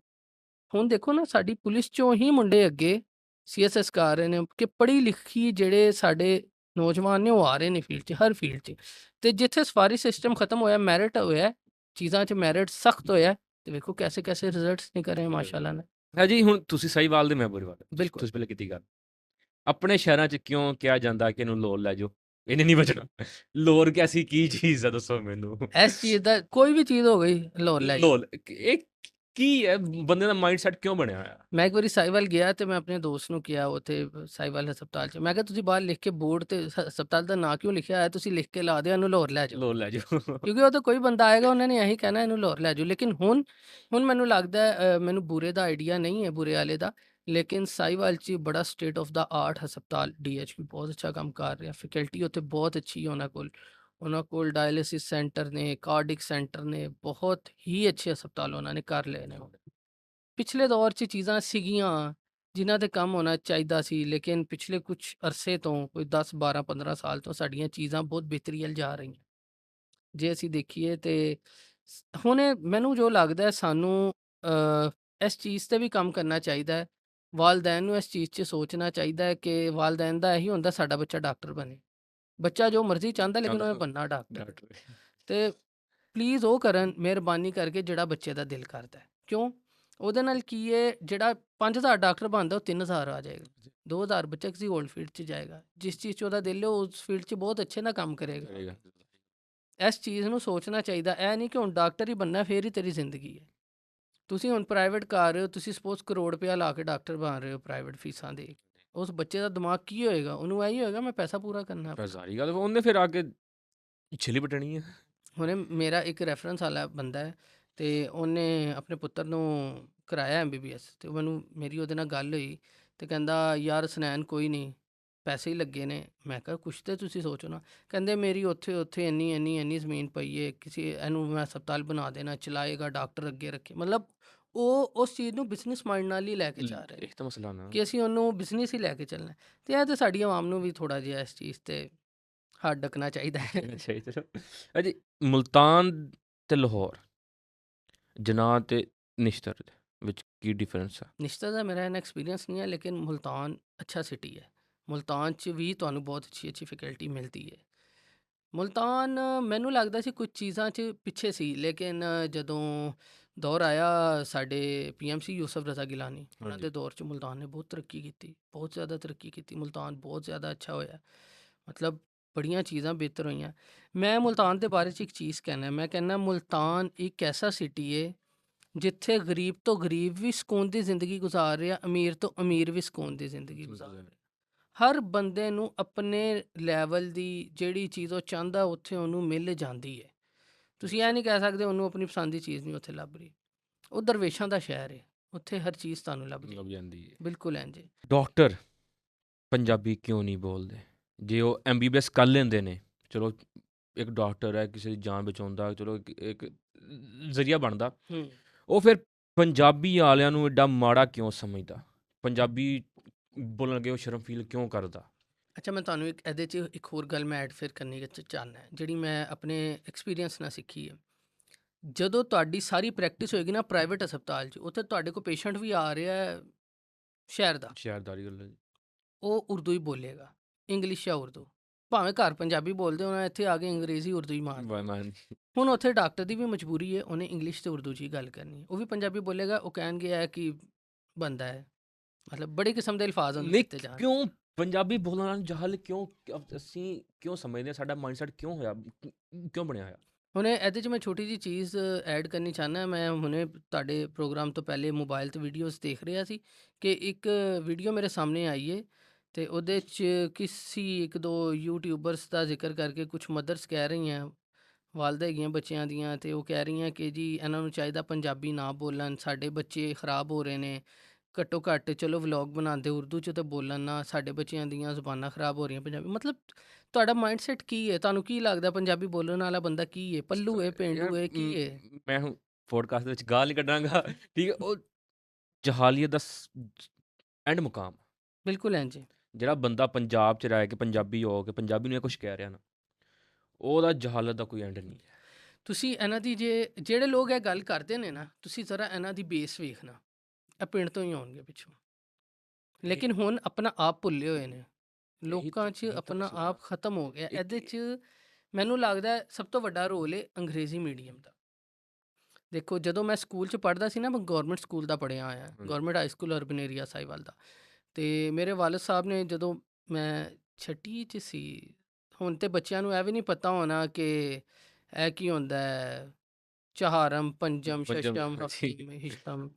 ਹੁਣ ਦੇਖੋ ਨਾ, ਸਾਡੀ ਪੁਲਿਸ 'ਚੋਂ ਹੀ ਮੁੰਡੇ ਅੱਗੇ CSS ਕਰ ਰਹੇ ਨੇ ਕਿ ਪੜ੍ਹੀ ਲਿਖੀ ਜਿਹੜੇ ਸਾਡੇ ਨੌਜਵਾਨ ਨੇ, ਉਹ ਆ ਰਹੇ ਨੇ ਫੀਲਡ 'ਚ, ਹਰ ਫੀਲਡ 'ਚ। ਤੇ ਜਿੱਥੇ ਸਫਾਰੀ ਸਿਸਟਮ ਖਤਮ ਹੋਇਆ, ਮੈਰਿਟ ਹੋਇਆ, ਚੀਜ਼ਾਂ 'ਚ ਮੈਰਿਟ ਸਖਤ ਹੋਇਆ, ਤੇ ਵੇਖੋ ਕੈਸੇ ਕੈਸੇ ਰਿਜ਼ਲਟਸ ਨਿਕਲ ਰਹੇ ਮਾਸ਼ਾਅੱਲਾ ਨਾਲ। ਹੈ ਜੀ। ਹੁਣ ਤੁਸੀਂ ਸਾਹੀਵਾਲ ਦੇ, ਮੈਂ ਬੁਰੀਵਾਲ। ਬਿਲਕੁਲ। ਤੁਸੀਂ ਪਹਿਲਾਂ ਕੀਤੀ ਗੱਲ। ਆਪਣੇ ਸ਼ਹਿਰਾਂ 'ਚ ਕਿਉਂ ਕਿਹਾ ਜਾਂਦਾ ਕਿ ਇਹਨੂੰ ਲੋਰ ਲੈ ਜਾਓ, ਇਹਨੇ ਨਹੀਂ ਬਚਣਾ? ਲੋਰ ਐਸੀ ਕੀ ਚੀਜ਼ ਆ, ਦੱਸੋ ਮੈਨੂੰ। ਇਸ ਚੀਜ਼ ਦਾ ਕੋਈ ਵੀ ਚੀਜ਼ ਹੋ ਗਈ, ਲਾਹੌਰ ਲੈ ਜਾਓ। ਲੋਰ ਇਹ ਕੀ ਹੈ? ਬੰਦੇ ਦਾ ਮਾਈਂਡਸੈਟ ਕਿਉਂ ਬਣਿਆ ਹੋਇਆ? ਮੈਂ ਇੱਕ ਵਾਰੀ ਸਾਹੀਵਾਲ ਗਿਆ ਤੇ ਮੈਂ ਆਪਣੇ ਦੋਸਤ ਨੂੰ ਕਿਹਾ ਉੱਥੇ ਸਾਹੀਵਾਲ ਹਸਪਤਾਲ 'ਚ, ਮੈਂ ਕਿਹਾ ਤੁਸੀਂ ਬਾਹਰ ਲਿਖ ਕੇ ਬੋਰਡ ਤੇ ਹਸਪਤਾਲ ਦਾ ਨਾਂ ਕਿਉਂ ਲਿਖਿਆ ਹੋਇਆ? ਤੁਸੀਂ ਲਿਖ ਕੇ ਲਾ ਦਿਓ ਇਹਨੂੰ ਲਾਹੌਰ ਲੈ ਜਾਓ। ਲੋਰ ਲੈ ਜਾਓ। ਕਿਉਂਕਿ ਉਹ ਤਾਂ ਕੋਈ ਬੰਦਾ ਆਏਗਾ, ਉਹਨਾਂ ਨੇ ਇਹੀ ਕਹਿਣਾ ਇਹਨੂੰ ਲਾਹੌਰ ਲੈ ਜਾਓ। ਲੇਕਿਨ ਹੁਣ ਮੈਨੂੰ ਲੱਗਦਾ ਹੈ, ਮੈਨੂੰ ਬੁਰੇ ਦਾ ਆਈਡੀਆ ਨਹੀਂ ਹੈ, ਬੁਰੇ ਵਾਲੇ ਦਾ। ਲੇਕਿਨ ਸਾਹੀਵਾਲ 'ਚ ਬੜਾ ਸਟੇਟ ਆਫ ਦਾ ਆਰਟ ਹਸਪਤਾਲ, DHP ਬਹੁਤ ਅੱਛਾ ਕੰਮ ਕਰ ਰਿਹਾ। ਫੈਕਲਟੀ ਉੱਥੇ ਬਹੁਤ ਅੱਛੀ ਹੈ ਉਹਨਾਂ ਕੋਲ। ਉਹਨਾਂ ਕੋਲ ਡਾਇਲਿਸਿਸ ਸੈਂਟਰ ਨੇ, ਕਾਰਡਿਕ ਸੈਂਟਰ ਨੇ, ਬਹੁਤ ਹੀ ਅੱਛੇ ਹਸਪਤਾਲ ਉਹਨਾਂ ਨੇ ਕਰ ਲਏ ਨੇ। ਪਿਛਲੇ ਦੌਰ 'ਚ ਚੀਜ਼ਾਂ ਸੀਗੀਆਂ ਜਿਨ੍ਹਾਂ 'ਤੇ ਕੰਮ ਹੋਣਾ ਚਾਹੀਦਾ ਸੀ, ਲੇਕਿਨ ਪਿਛਲੇ ਕੁਛ ਅਰਸੇ ਤੋਂ, ਕੋਈ 10 12 15 ਸਾਲ ਤੋਂ ਸਾਡੀਆਂ ਚੀਜ਼ਾਂ ਬਹੁਤ ਬਿਹਤਰੀ ਵੱਲ ਜਾ ਰਹੀਆਂ। ਜੇ ਅਸੀਂ ਦੇਖੀਏ ਤੇ ਹੁਣ ਮੈਨੂੰ ਜੋ ਲੱਗਦਾ ਹੈ, ਸਾਨੂੰ ਇਸ ਚੀਜ਼ 'ਤੇ ਵੀ ਕੰਮ ਕਰਨਾ ਚਾਹੀਦਾ ਹੈ। ਵਾਲਿदैन ਨੂੰ ਇਸ ਚੀਜ਼ 'ਚ ਸੋਚਣਾ ਚਾਹੀਦਾ ਹੈ ਕਿ ਵਾਲਿदैन ਦਾ ਇਹੀ ਹੁੰਦਾ ਸਾਡਾ ਬੱਚਾ ਡਾਕਟਰ ਬਣੇ। ਬੱਚਾ ਜੋ ਮਰਜ਼ੀ ਚਾਹੁੰਦਾ, ਲੇਕਿਨ ਉਹਨੇ ਬਣਨਾ ਡਾਕਟਰ ਹੈ। ਡਾਕਟਰ। ਤੇ ਪਲੀਜ਼ ਉਹ ਕਰਨ ਮਿਹਰਬਾਨੀ ਕਰਕੇ ਜਿਹੜਾ ਬੱਚੇ ਦਾ ਦਿਲ ਕਰਦਾ ਹੈ। ਕਿਉਂ? ਉਹਦੇ ਨਾਲ ਕੀ ਹੈ, ਜਿਹੜਾ 5000 ਡਾਕਟਰ ਬਣਦਾ, ਉਹ 3000 ਆ ਜਾਏਗਾ। 2000 ਬੱਚਾ ਕਿਸੇ ਹੋਰ ਫੀਲਡ 'ਚ ਜਾਏਗਾ। ਜਿਸ ਚੀਜ਼ 'ਚ ਉਹਦਾ ਦਿਲ ਹੈ, ਉਹ ਉਸ ਫੀਲਡ 'ਚ ਬਹੁਤ ਅੱਛੇ ਨਾਲ ਕੰਮ ਕਰੇਗਾ। ਕਰੇਗਾ। ਇਸ ਚੀਜ਼ ਨੂੰ ਸੋਚਣਾ ਚਾਹੀਦਾ। ਇਹ ਨਹੀਂ ਕਿ ਹੁਣ ਡਾਕਟਰ ਹੀ ਬਣਨਾ ਫੇਰ ਹੀ ਤੇਰੀ ਜ਼ਿੰਦਗੀ ਹੈ। ਤੁਸੀਂ ਹੁਣ ਪ੍ਰਾਈਵੇਟ ਕਰ ਰਹੇ ਹੋ, ਤੁਸੀਂ ਸਪੋਜ਼ ਕਰੋੜ ਰੁਪਇਆ ਲਾ ਕੇ ਡਾਕਟਰ ਬਣ ਰਹੇ ਹੋ ਪ੍ਰਾਈਵੇਟ ਫੀਸਾਂ ਦੇ ਕੇ। ਉਸ ਬੱਚੇ ਦਾ ਦਿਮਾਗ ਕੀ ਹੋਏਗਾ? ਉਹਨੂੰ ਇਹੀ ਹੋਏਗਾ ਮੈਂ ਪੈਸਾ ਪੂਰਾ ਕਰਨਾ ਫਿਰ ਆਪਣਾ। ਸਾਰੀ ਗੱਲ ਉਹਨੇ ਫਿਰ ਆ ਕੇ ਛਿੱਲੀ ਪਟਣੀ ਹੈ। ਹੁਣੇ ਮੇਰਾ ਇੱਕ ਰੈਫਰੈਂਸ ਵਾਲਾ ਬੰਦਾ ਹੈ, ਤੇ ਉਹਨੇ ਆਪਣੇ ਪੁੱਤਰ ਨੂੰ ਕਰਾਇਆ MBBS, ਤੇ ਮੈਨੂੰ ਮੇਰੀ ਉਹਦੇ ਨਾਲ ਗੱਲ ਹੋਈ, ਤੇ ਕਹਿੰਦਾ ਯਾਰ ਸੁਨੈਨ ਕੋਈ ਨਹੀਂ, ਪੈਸੇ ਹੀ ਲੱਗੇ ਨੇ। ਮੈਂ ਕਿਹਾ ਕੁਛ ਤੇ ਤੁਸੀਂ ਸੋਚੋ ਨਾ। ਕਹਿੰਦੇ ਮੇਰੀ ਉੱਥੇ ਉੱਥੇ ਇੰਨੀ ਜ਼ਮੀਨ ਪਈ ਏ, ਕਿਸੇ ਇਹਨੂੰ ਮੈਂ ਹਸਪਤਾਲ ਬਣਾ ਦੇਣਾ, ਚਲਾਏਗਾ, ਡਾਕਟਰ ਅੱਗੇ ਰੱਖੇ। ਮਤਲਬ ਉਹ ਉਸ ਚੀਜ਼ ਨੂੰ ਬਿਜ਼ਨਸ ਮਾਈਂਡ ਨਾਲ ਹੀ ਲੈ ਕੇ ਜਾ ਰਹੇ ਨੇ ਇਹ ਤਾਂ ਮਸਲਾ ਨਾ ਕਿ ਅਸੀਂ ਉਹਨੂੰ ਬਿਜ਼ਨਸ ਹੀ ਲੈ ਕੇ ਚੱਲਣਾ ਹੈ। ਤੇ ਇਹ ਤਾਂ ਸਾਡੀ ਆਵਾਮ ਨੂੰ ਵੀ ਥੋੜ੍ਹਾ ਜਿਹਾ ਇਸ ਚੀਜ਼ ਤੇ ਹੱਥ ਡੱਕਣਾ ਚਾਹੀਦਾ ਹੈ। ਅੱਛਾ ਜੀ, ਚਲੋ ਅਜੀ ਮੁਲਤਾਨ ਤੇ ਲਾਹੌਰ, ਜਨਾਹ ਤੇ ਨਿਸ਼ਤਰ ਦੇ ਵਿੱਚ ਕੀ ਡਿਫਰੈਂਸ ਆ? ਨਿਸ਼ਤਰ ਦਾ ਮੇਰਾ ਇੰਨਾ ਐਕਸਪੀਰੀਅੰਸ ਨਹੀਂ ਹੈ, ਲੇਕਿਨ ਮੁਲਤਾਨ ਅੱਛਾ ਸਿਟੀ ਹੈ। ਮੁਲਤਾਨ 'ਚ ਵੀ ਤੁਹਾਨੂੰ ਬਹੁਤ ਅੱਛੀ ਫੈਕਲਟੀ ਮਿਲਦੀ ਹੈ। ਮੁਲਤਾਨ ਮੈਨੂੰ ਲੱਗਦਾ ਸੀ ਕੁਝ ਚੀਜ਼ਾਂ 'ਚ ਪਿੱਛੇ ਸੀ, ਲੇਕਿਨ ਜਦੋਂ ਦੌਰ ਆਇਆ ਸਾਡੇ PMC ਯੂਸਫ ਰਜ਼ਾ ਗਿਲਾਨੀ, ਉਹਨਾਂ ਹਾਂਜੀ। ਦੇ ਦੌਰ 'ਚ ਮੁਲਤਾਨ ਨੇ ਬਹੁਤ ਤਰੱਕੀ ਕੀਤੀ, ਬਹੁਤ ਜ਼ਿਆਦਾ ਤਰੱਕੀ ਕੀਤੀ। ਮੁਲਤਾਨ ਬਹੁਤ ਜ਼ਿਆਦਾ ਅੱਛਾ ਹੋਇਆ, ਮਤਲਬ ਬੜੀਆਂ ਚੀਜ਼ਾਂ ਬਿਹਤਰ ਹੋਈਆਂ। ਮੈਂ ਮੁਲਤਾਨ ਦੇ ਬਾਰੇ 'ਚ ਇੱਕ ਚੀਜ਼ ਕਹਿਣਾ, ਮੈਂ ਕਹਿੰਦਾ ਮੁਲਤਾਨ ਇੱਕ ਐਸਾ ਸਿਟੀ ਹੈ ਜਿੱਥੇ ਗਰੀਬ ਤੋਂ ਗਰੀਬ ਵੀ ਸਕੂਨ ਦੀ ਜ਼ਿੰਦਗੀ ਗੁਜ਼ਾਰ ਰਿਹਾ, ਅਮੀਰ ਤੋਂ ਅਮੀਰ ਵੀ ਸਕੂਨ ਦੀ ਜ਼ਿੰਦਗੀ ਗੁਜ਼ਾਰ ਰਿਹਾ। ਹਰ ਬੰਦੇ ਨੂੰ ਆਪਣੇ ਲੈਵਲ ਦੀ ਜਿਹੜੀ ਚੀਜ਼ ਉਹ ਚਾਹੁੰਦਾ ਉੱਥੇ ਉਹਨੂੰ ਮਿਲ ਜਾਂਦੀ ਹੈ। ਤੁਸੀਂ ਇਹ ਨਹੀਂ ਕਹਿ ਸਕਦੇ ਉਹਨੂੰ ਆਪਣੀ ਪਸੰਦ ਦੀ ਚੀਜ਼ ਨਹੀਂ ਉੱਥੇ ਲੱਭ ਰਹੀ। ਉਹ ਦਰਵੇਸ਼ਾਂ ਦਾ ਸ਼ਹਿਰ ਹੈ, ਉੱਥੇ ਹਰ ਚੀਜ਼ ਤੁਹਾਨੂੰ ਲੱਭ ਲੱਭ ਜਾਏਗੀ। ਜਾਂਦੀ ਹੈ। ਬਿਲਕੁਲ ਇੰਝ ਹੈ। ਡਾਕਟਰ ਪੰਜਾਬੀ ਕਿਉਂ ਨਹੀਂ ਬੋਲਦੇ? ਜੇ ਉਹ MBBS ਕਰ ਲੈਂਦੇ ਨੇ, ਚਲੋ ਇੱਕ ਡਾਕਟਰ ਹੈ, ਕਿਸੇ ਦੀ ਜਾਨ ਬਚਾਉਂਦਾ, ਚਲੋ ਇੱਕ ਜ਼ਰੀਆ ਬਣਦਾ, ਉਹ ਫਿਰ ਪੰਜਾਬੀ ਵਾਲਿਆਂ ਨੂੰ ਐਡਾ ਮਾੜਾ ਕਿਉਂ ਸਮਝਦਾ? ਪੰਜਾਬੀ ਬੋਲਣ ਲੱਗੇ ਉਹ ਸ਼ਰਮ ਫੀਲ ਕਿਉਂ ਕਰਦਾ? ਅੱਛਾ, ਮੈਂ ਤੁਹਾਨੂੰ ਇੱਕ ਇਹਦੇ 'ਚ ਇੱਕ ਹੋਰ ਗੱਲ ਮੈਂ ਐਡ ਫਿਰ ਕਰਨੀ ਚਾਹੁੰਦਾ, ਜਿਹੜੀ ਮੈਂ ਆਪਣੇ ਐਕਸਪੀਰੀਅੰਸ ਨਾਲ ਸਿੱਖੀ ਹੈ। ਜਦੋਂ ਤੁਹਾਡੀ ਸਾਰੀ ਪ੍ਰੈਕਟਿਸ ਹੋਏਗੀ ਨਾ ਪ੍ਰਾਈਵੇਟ ਹਸਪਤਾਲ 'ਚ, ਉੱਥੇ ਤੁਹਾਡੇ ਕੋਲ ਪੇਸ਼ੈਂਟ ਵੀ ਆ ਰਿਹਾ ਹੈ ਸ਼ਹਿਰ ਦਾ, ਸ਼ਹਿਰਦਾਰੀ ਗੱਲ ਹੈ ਜੀ। ਉਹ ਉਰਦੂ ਹੀ ਬੋਲੇਗਾ, ਇੰਗਲਿਸ਼ ਜਾਂ ਉਰਦੂ। ਭਾਵੇਂ ਘਰ ਪੰਜਾਬੀ ਬੋਲਦੇ ਹੋਣਾ, ਇੱਥੇ ਆ ਕੇ ਅੰਗਰੇਜ਼ੀ ਉਰਦੂ ਹੀ ਮਾਰਦੇ। ਮੈਂ ਹੁਣ ਉੱਥੇ ਡਾਕਟਰ ਦੀ ਵੀ ਮਜਬੂਰੀ ਹੈ, ਉਹਨੇ ਇੰਗਲਿਸ਼ ਤੇ ਉਰਦੂ 'ਚ ਹੀ ਗੱਲ ਕਰਨੀ। ਉਹ ਵੀ ਪੰਜਾਬੀ ਬੋਲੇਗਾ, ਉਹ ਕਹਿਣਗੇ ਹੈ ਕਿ ਬੰਦਾ ਹੈ, ਮਤਲਬ ਬੜੀ ਕਿਸਮ ਦੇ ਅਲਫਾਜ਼ ਉਹਨੂੰ ਨਹੀਂ, ਦਿੱਤੇ ਜਾਣ। ਕਿਉਂ ਪੰਜਾਬੀ ਬੋਲਣ ਨਾਲ ਜਹਲ ਕਿਉਂ? ਅਸੀਂ ਕਿਉਂ ਸਮਝਦੇ ਹਾਂ? ਸਾਡਾ ਮਾਈਂਡਸੈਟ ਕਿਉਂ ਹੋਇਆ, ਕਿਉਂ ਬਣਿਆ ਹੋਇਆ? ਹੁਣ ਇਹਦੇ 'ਚ ਮੈਂ ਛੋਟੀ ਜਿਹੀ ਚੀਜ਼ ਐਡ ਕਰਨੀ ਚਾਹੁੰਦਾ। ਮੈਂ ਹੁਣੇ ਤੁਹਾਡੇ ਪ੍ਰੋਗਰਾਮ ਤੋਂ ਪਹਿਲੇ ਮੋਬਾਈਲ 'ਤੇ ਵੀਡੀਓਜ਼ ਦੇਖ ਰਿਹਾ ਸੀ ਕਿ ਇੱਕ ਵੀਡੀਓ ਮੇਰੇ ਸਾਹਮਣੇ ਆਈ ਹੈ, ਅਤੇ ਉਹਦੇ 'ਚ ਕਿਸੇ ਇੱਕ ਦੋ ਯੂਟਿਊਬਰਸ ਦਾ ਜ਼ਿਕਰ ਕਰਕੇ ਕੁਝ ਮਦਰਸ ਕਹਿ ਰਹੀਆਂ, ਵਾਲਦਾ ਹੈਗੀਆਂ ਬੱਚਿਆਂ ਦੀਆਂ, ਅਤੇ ਉਹ ਕਹਿ ਰਹੀਆਂ ਕਿ ਜੀ ਇਹਨਾਂ ਨੂੰ ਚਾਹੀਦਾ ਪੰਜਾਬੀ ਨਾ ਬੋਲਣ, ਸਾਡੇ ਬੱਚੇ ਖਰਾਬ ਹੋ ਰਹੇ ਨੇ। ਘੱਟੋ ਘੱਟ ਚਲੋ ਵਲੋਗ ਬਣਾਉਂਦੇ ਉਰਦੂ 'ਚ ਤਾਂ ਬੋਲਣ ਨਾ, ਸਾਡੇ ਬੱਚਿਆਂ ਦੀਆਂ ਜ਼ੁਬਾਨਾਂ ਖਰਾਬ ਹੋ ਰਹੀਆਂ ਪੰਜਾਬੀ। ਮਤਲਬ ਤੁਹਾਡਾ ਮਾਈਂਡਸੈਟ ਕੀ ਹੈ? ਤੁਹਾਨੂੰ ਕੀ ਲੱਗਦਾ ਪੰਜਾਬੀ ਬੋਲਣ ਵਾਲਾ ਬੰਦਾ ਕੀ ਹੈ? ਪੱਲੂ ਹੈ, ਯਾਰ ਪੇਂਡੂ ਹੈ, ਕੀ ਹੈ? ਮੈਂ ਹੁਣ ਪੋਡਕਾਸਟ ਦੇ ਵਿੱਚ ਗਾਲ ਨਹੀਂ ਕੱਢਾਂਗਾ, ਠੀਕ ਹੈ? ਉਹ ਜਹਾਲੀਅਤ ਦਾ ਐਂਡ ਮੁਕਾਮ। ਬਿਲਕੁਲ ਇੰਝ। ਜਿਹੜਾ ਬੰਦਾ ਪੰਜਾਬ 'ਚ ਰਹਿ ਕੇ ਪੰਜਾਬੀ ਹੋ ਕੇ ਪੰਜਾਬੀ ਨੂੰ ਇਹ ਕੁਛ ਕਹਿ ਰਿਹਾ ਨਾ, ਉਹਦਾ ਜਹਾਲਤ ਦਾ ਕੋਈ ਐਂਡ ਨਹੀਂ ਹੈ। ਤੁਸੀਂ ਇਹਨਾਂ ਦੀ ਜਿਹੜੇ ਲੋਕ ਇਹ ਗੱਲ ਕਰਦੇ ਨੇ ਨਾ, ਤੁਸੀਂ ਜ਼ਰਾ ਇਹਨਾਂ ਦੀ ਬੇਸ ਵੇਖਣਾ, ਇਹ ਪਿੰਡ ਤੋਂ ਹੀ ਆਉਣਗੇ ਪਿੱਛੋਂ, ਲੇਕਿਨ ਹੁਣ ਆਪਣਾ ਆਪ ਭੁੱਲੇ ਹੋਏ ਨੇ। ਲੋਕਾਂ 'ਚ ਇਹੀ ਤਾਂ ਆਪਣਾ ਮਸਲਾ ਆਪ ਖਤਮ ਹੋ ਗਿਆ। ਇਹਦੇ ਇੱਕ 'ਚ ਮੈਨੂੰ ਲੱਗਦਾ ਸਭ ਤੋਂ ਵੱਡਾ ਰੋਲ ਹੈ ਅੰਗਰੇਜ਼ੀ ਮੀਡੀਅਮ ਦਾ। ਦੇਖੋ, ਜਦੋਂ ਮੈਂ ਸਕੂਲ 'ਚ ਪੜ੍ਹਦਾ ਸੀ ਨਾ, ਮੈਂ ਗੌਰਮੈਂਟ ਸਕੂਲ ਦਾ ਪੜ੍ਹਿਆ ਹੋਇਆ, government high school urban area Sahiwal ਦਾ। ਅਤੇ ਮੇਰੇ ਵਾਲਦ ਸਾਹਿਬ ਨੇ, ਜਦੋਂ ਮੈਂ ਛਠੀ 'ਚ ਸੀ, ਹੁਣ ਤੇ ਬੱਚਿਆਂ ਨੂੰ ਇਹ ਵੀ ਨਹੀਂ ਪਤਾ ਹੋਣਾ ਕਿ ਇਹ ਕੀ ਹੁੰਦਾ ਹੈ, ਚਹਾਰਮ, ਪੰਜਮ, ਪੰਜਮ ਸ਼ਸ਼ਮ, ਜੀ ਹਫਤਮ, ਹਿਸ਼ਤਮ,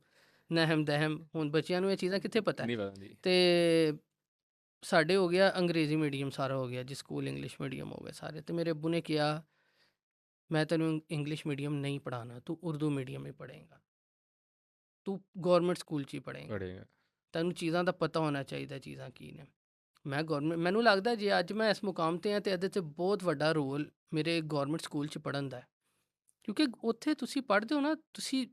ਨਹਿਮ, ਦਹਿਮ। ਹੁਣ ਬੱਚਿਆਂ ਨੂੰ ਇਹ ਚੀਜ਼ਾਂ ਕਿੱਥੇ ਪਤਾ ਹੈ? ਨਹੀਂ ਪਤਾ ਜੀ। ਅਤੇ ਸਾਡੇ ਹੋ ਗਿਆ ਅੰਗਰੇਜ਼ੀ ਮੀਡੀਅਮ ਸਾਰਾ ਹੋ ਗਿਆ ਜੀ, ਸਕੂਲ ਇੰਗਲਿਸ਼ ਮੀਡੀਅਮ ਹੋ ਗਏ ਸਾਰੇ। ਅਤੇ ਮੇਰੇ ਅੱਬੂ ਨੇ ਕਿਹਾ ਮੈਂ ਤੈਨੂੰ ਇੰਗਲਿਸ਼ ਮੀਡੀਅਮ ਨਹੀਂ ਪੜ੍ਹਾਉਣਾ, ਤੂੰ ਉਰਦੂ ਮੀਡੀਅਮ ਹੀ ਪੜ੍ਹੇਗਾ, ਤੂੰ ਗੌਰਮੈਂਟ ਸਕੂਲ 'ਚ ਹੀ ਪੜ੍ਹੇਗਾ, ਪੜੇਗਾ। ਤੈਨੂੰ ਚੀਜ਼ਾਂ ਦਾ ਪਤਾ ਹੋਣਾ ਚਾਹੀਦਾ, ਚੀਜ਼ਾਂ ਕੀ ਨੇ। ਮੈਨੂੰ ਲੱਗਦਾ ਜੇ ਅੱਜ ਮੈਂ ਇਸ ਮੁਕਾਮ 'ਤੇ ਹਾਂ, ਅਤੇ ਇਹਦੇ 'ਚ ਬਹੁਤ ਵੱਡਾ ਰੋਲ ਮੇਰੇ ਗੌਰਮੈਂਟ ਸਕੂਲ 'ਚ ਪੜ੍ਹਨ ਦਾ ਹੈ। ਕਿਉਂਕਿ ਉੱਥੇ ਤੁਸੀਂ ਪੜ੍ਹਦੇ ਹੋ ਨਾ, ਤੁਸੀਂ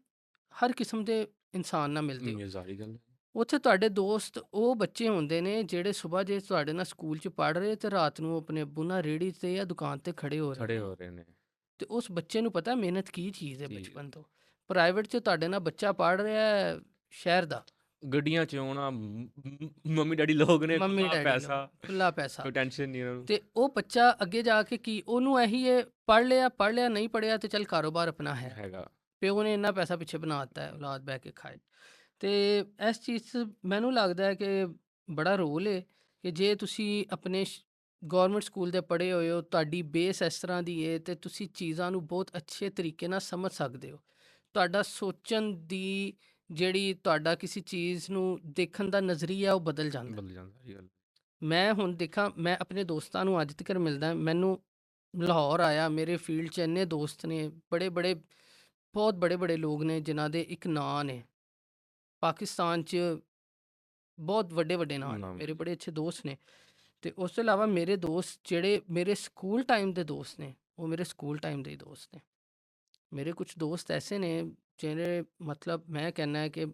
ਹਰ ਕਿਸਮ ਦੇ ਇਨਸਾਨ ਨਾਲ ਮਿਲਦੇ ਹੋ। ਇਹ ਸਾਰੀ ਗੱਲ ਉੱਥੇ ਤੁਹਾਡੇ ਦੋਸਤ ਉਹ ਬੱਚੇ ਹੁੰਦੇ ਨੇ ਜਿਹੜੇ ਸੁਬਾਹ ਜੇ ਤੁਹਾਡੇ ਨਾਲ ਸਕੂਲ 'ਚ ਪੜ੍ਹ ਰਹੇ, ਅਤੇ ਰਾਤ ਨੂੰ ਆਪਣੇ ਅੱਬੂ ਨਾਲ ਰੇਹੜੀ 'ਤੇ ਜਾਂ ਦੁਕਾਨ 'ਤੇ ਖੜੇ ਹੋ ਰਹੇ ਖੜੇ ਨੇ। ਹੋ ਰਹੇ ਨੇ ਅਤੇ ਉਸ ਬੱਚੇ ਨੂੰ ਪਤਾ ਮਿਹਨਤ ਕੀ ਚੀਜ਼ ਹੈ ਕਿ ਬਚਪਨ ਤੋਂ। ਪ੍ਰਾਈਵੇਟ 'ਚ ਤੁਹਾਡੇ ਨਾਲ ਬੱਚਾ ਪੜ੍ਹ ਰਿਹਾ ਹੈ ਸ਼ਹਿਰ ਦਾ, ਗੱਡੀਆਂ 'ਚ ਆਉਣਾ, ਮੰਮੀ ਡੈਡੀ ਲੋਕ ਨੇ, ਮੰਮੀ ਖੁੱਲਾ ਡੈਡੀ ਲੋ ਪੈਸਾ, ਖੁੱਲਾ ਪੈਸਾ, ਕੋਈ ਟੈਨਸ਼ਨ ਨਹੀਂ ਉਹਨਾਂ ਨੂੰ। ਅਤੇ ਉਹ ਬੱਚਾ ਅੱਗੇ ਜਾ ਕੇ ਕੀ, ਉਹਨੂੰ ਇਹੀ ਹੈ ਪੜ੍ਹ ਲਿਆ ਨਹੀਂ ਪੜ੍ਹਿਆ ਤੇ ਚੱਲ ਕਾਰੋਬਾਰ ਆਪਣਾ ਹੈ, ਹੈਗਾ ਪਿਓ ਨੇ ਇੰਨਾ ਪੈਸਾ ਪਿੱਛੇ ਬਣਾ ਦਿੱਤਾ ਹੈ, ਔਲਾਦ ਬਹਿ ਕੇ ਖਾਏ। ਅਤੇ ਇਸ ਚੀਜ਼ 'ਚ ਮੈਨੂੰ ਲੱਗਦਾ ਹੈ ਕਿ ਬੜਾ ਰੋਲ ਹੈ ਕਿ ਜੇ ਤੁਸੀਂ ਆਪਣੇ ਗਵਰਨਮੈਂਟ ਸਕੂਲ ਦੇ ਪੜ੍ਹੇ ਹੋਏ ਹੋ, ਤੁਹਾਡੀ ਬੇਸ ਇਸ ਤਰ੍ਹਾਂ ਦੀ ਹੈ ਤੇ ਤੁਸੀਂ ਚੀਜ਼ਾਂ ਨੂੰ ਬਹੁਤ ਅੱਛੇ ਤਰੀਕੇ ਨਾਲ ਸਮਝ ਸਕਦੇ ਹੋ। ਤੁਹਾਡਾ ਸੋਚਣ ਦੀ ਜਿਹੜੀ ਤੁਹਾਡਾ ਕਿਸੇ ਚੀਜ਼ ਨੂੰ ਦੇਖਣ ਦਾ ਨਜ਼ਰੀਆ ਉਹ ਬਦਲ ਜਾਂਦਾ। ਬਦਲ ਜਾਂਦਾ ਸਹੀ ਗੱਲ। ਮੈਂ ਹੁਣ ਦੇਖਾਂ, ਮੈਂ ਆਪਣੇ ਦੋਸਤਾਂ ਨੂੰ ਅੱਜ ਤੱਕ ਮਿਲਦਾ, ਮੈਨੂੰ ਲਾਹੌਰ ਆਇਆ, ਮੇਰੇ ਫੀਲਡ 'ਚ ਇੰਨੇ ਦੋਸਤ ਨੇ, ਬੜੇ-ਬੜੇ ਬਹੁਤ ਬੜੇ-ਬੜੇ ਲੋਕ ਨੇ ਜਿਨ੍ਹਾਂ ਦੇ ਇੱਕ ਨਾਂ ਨੇ। ਪਾਕਿਸਤਾਨ 'ਚ ਬਹੁਤ ਵੱਡੇ-ਵੱਡੇ ਨਾਂ ਨੇ, ਨਾਮ ਮੇਰੇ ਜੀ। ਬੜੇ ਅੱਛੇ ਦੋਸਤ ਨੇ। ਤੇ ਉਸ ਤੋਂ ਇਲਾਵਾ ਮੇਰੇ ਦੋਸਤ ਜਿਹੜੇ ਮੇਰੇ ਸਕੂਲ ਟਾਈਮ ਦੇ ਦੋਸਤ ਨੇ, ਉਹ ਮੇਰੇ ਸਕੂਲ ਟਾਈਮ ਦੇ ਹੀ ਦੋਸਤ ਨੇ। ਮੇਰੇ ਕੁਛ ਦੋਸਤ ਐਸੇ ਨੇ ਜਿਹੜੇ ਮਤਲਬ ਮੈਂ ਕਹਿੰਦਾ ਹੈ ਕਿ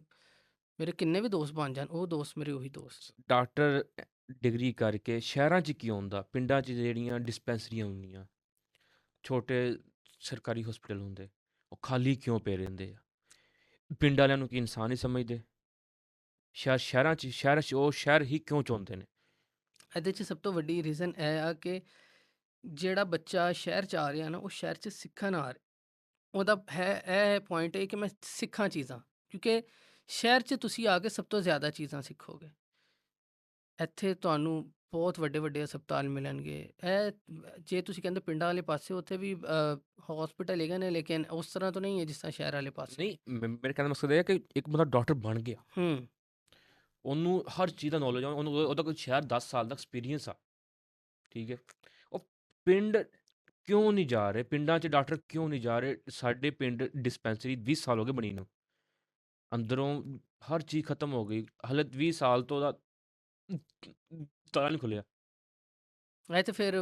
ਮੇਰੇ ਕਿੰਨੇ ਵੀ ਦੋਸਤ ਬਣ ਜਾਣ, ਉਹ ਦੋਸਤ ਮੇਰੇ ਉਹੀ ਦੋਸਤ। ਡਾਕਟਰ ਡਿਗਰੀ ਕਰਕੇ ਸ਼ਹਿਰਾਂ 'ਚ ਕੀ ਹੁੰਦਾ, ਪਿੰਡਾਂ 'ਚ ਜਿਹੜੀਆਂ ਡਿਸਪੈਂਸਰੀਆਂ ਹੁੰਦੀਆਂ, ਛੋਟੇ ਸਰਕਾਰੀ ਹਸਪੀਟਲ ਹੁੰਦੇ, ਉਹ ਖਾਲੀ ਕਿਉਂ ਪਏ ਰਹਿੰਦੇ ਆ? ਪਿੰਡ ਵਾਲਿਆਂ ਨੂੰ ਕੀ ਇਨਸਾਨ ਨਹੀਂ ਸਮਝਦੇ? ਸ਼ਹਿਰਾਂ 'ਚ ਉਹ ਸ਼ਹਿਰ ਹੀ ਕਿਉਂ ਚਾਹੁੰਦੇ ਨੇ? ਇਹਦੇ 'ਚ ਸਭ ਤੋਂ ਵੱਡੀ ਰੀਜ਼ਨ ਇਹ ਆ ਕਿ ਜਿਹੜਾ ਬੱਚਾ ਸ਼ਹਿਰ 'ਚ ਆ ਰਿਹਾ ਨਾ, ਉਹ ਸ਼ਹਿਰ 'ਚ ਸਿੱਖਣ ਆ ਰਿਹਾ। ਉਹਦਾ ਇਹ ਪੁਆਇੰਟ ਹੈ ਕਿ ਮੈਂ ਸਿੱਖਾਂ ਚੀਜ਼ਾਂ, ਕਿਉਂਕਿ ਸ਼ਹਿਰ 'ਚ ਤੁਸੀਂ ਆ ਕੇ ਸਭ ਤੋਂ ਜ਼ਿਆਦਾ ਚੀਜ਼ਾਂ ਸਿੱਖੋਗੇ। ਇੱਥੇ ਤੁਹਾਨੂੰ ਬਹੁਤ ਵੱਡੇ-ਵੱਡੇ ਹਸਪਤਾਲ ਮਿਲਣਗੇ। ਜੇ ਤੁਸੀਂ ਕਹਿੰਦੇ ਪਿੰਡਾਂ ਵਾਲੇ ਪਾਸੇ, ਉੱਥੇ ਵੀ ਹੌਸਪੀਟਲ ਹੈਗੇ ਨੇ, ਲੇਕਿਨ ਉਸ ਤਰ੍ਹਾਂ ਤੋਂ ਨਹੀਂ ਹੈ ਜਿਸ ਤਰ੍ਹਾਂ ਸ਼ਹਿਰ ਵਾਲੇ ਪਾਸੇ ਨਹੀਂ, ਨੇ। ਮੇਰੇ ਕਹਿਣ ਦਾ ਮਕਸਦ ਇਹ ਹੈ ਕਿ ਇੱਕ ਬੰਦਾ ਡਾਕਟਰ ਬਣ ਗਿਆ, ਹੂੰ। ਉਹਨੂੰ ਹਰ ਚੀਜ਼ ਦਾ ਨੌਲੇਜ ਆ, ਉਹਦਾ ਕੋਈ ਸ਼ਾਇਦ 10 ਸਾਲ ਦਾ ਐਕਸਪੀਰੀਅੰਸ ਆ, ਠੀਕ ਹੈ? ਉਹ ਪਿੰਡ ਕਿਉਂ ਨਹੀਂ ਜਾ ਰਹੇ? ਪਿੰਡਾਂ 'ਚ ਡਾਕਟਰ ਕਿਉਂ ਨਹੀਂ ਜਾ ਰਹੇ? ਸਾਡੇ ਪਿੰਡ ਡਿਸਪੈਂਸਰੀ 20 ਸਾਲ ਹੋ ਗਏ ਬਣੀ ਨੂੰ, ਅੰਦਰੋਂ ਹਰ ਚੀਜ਼ ਖਤਮ ਹੋ ਗਈ, ਹਾਲੇ 20 ਸਾਲ ਤੋਂ ਉਹਦਾ ਤਾਲਾ ਨਹੀਂ ਖੁੱਲਿਆ। ਇਹ ਤੇ ਫਿਰ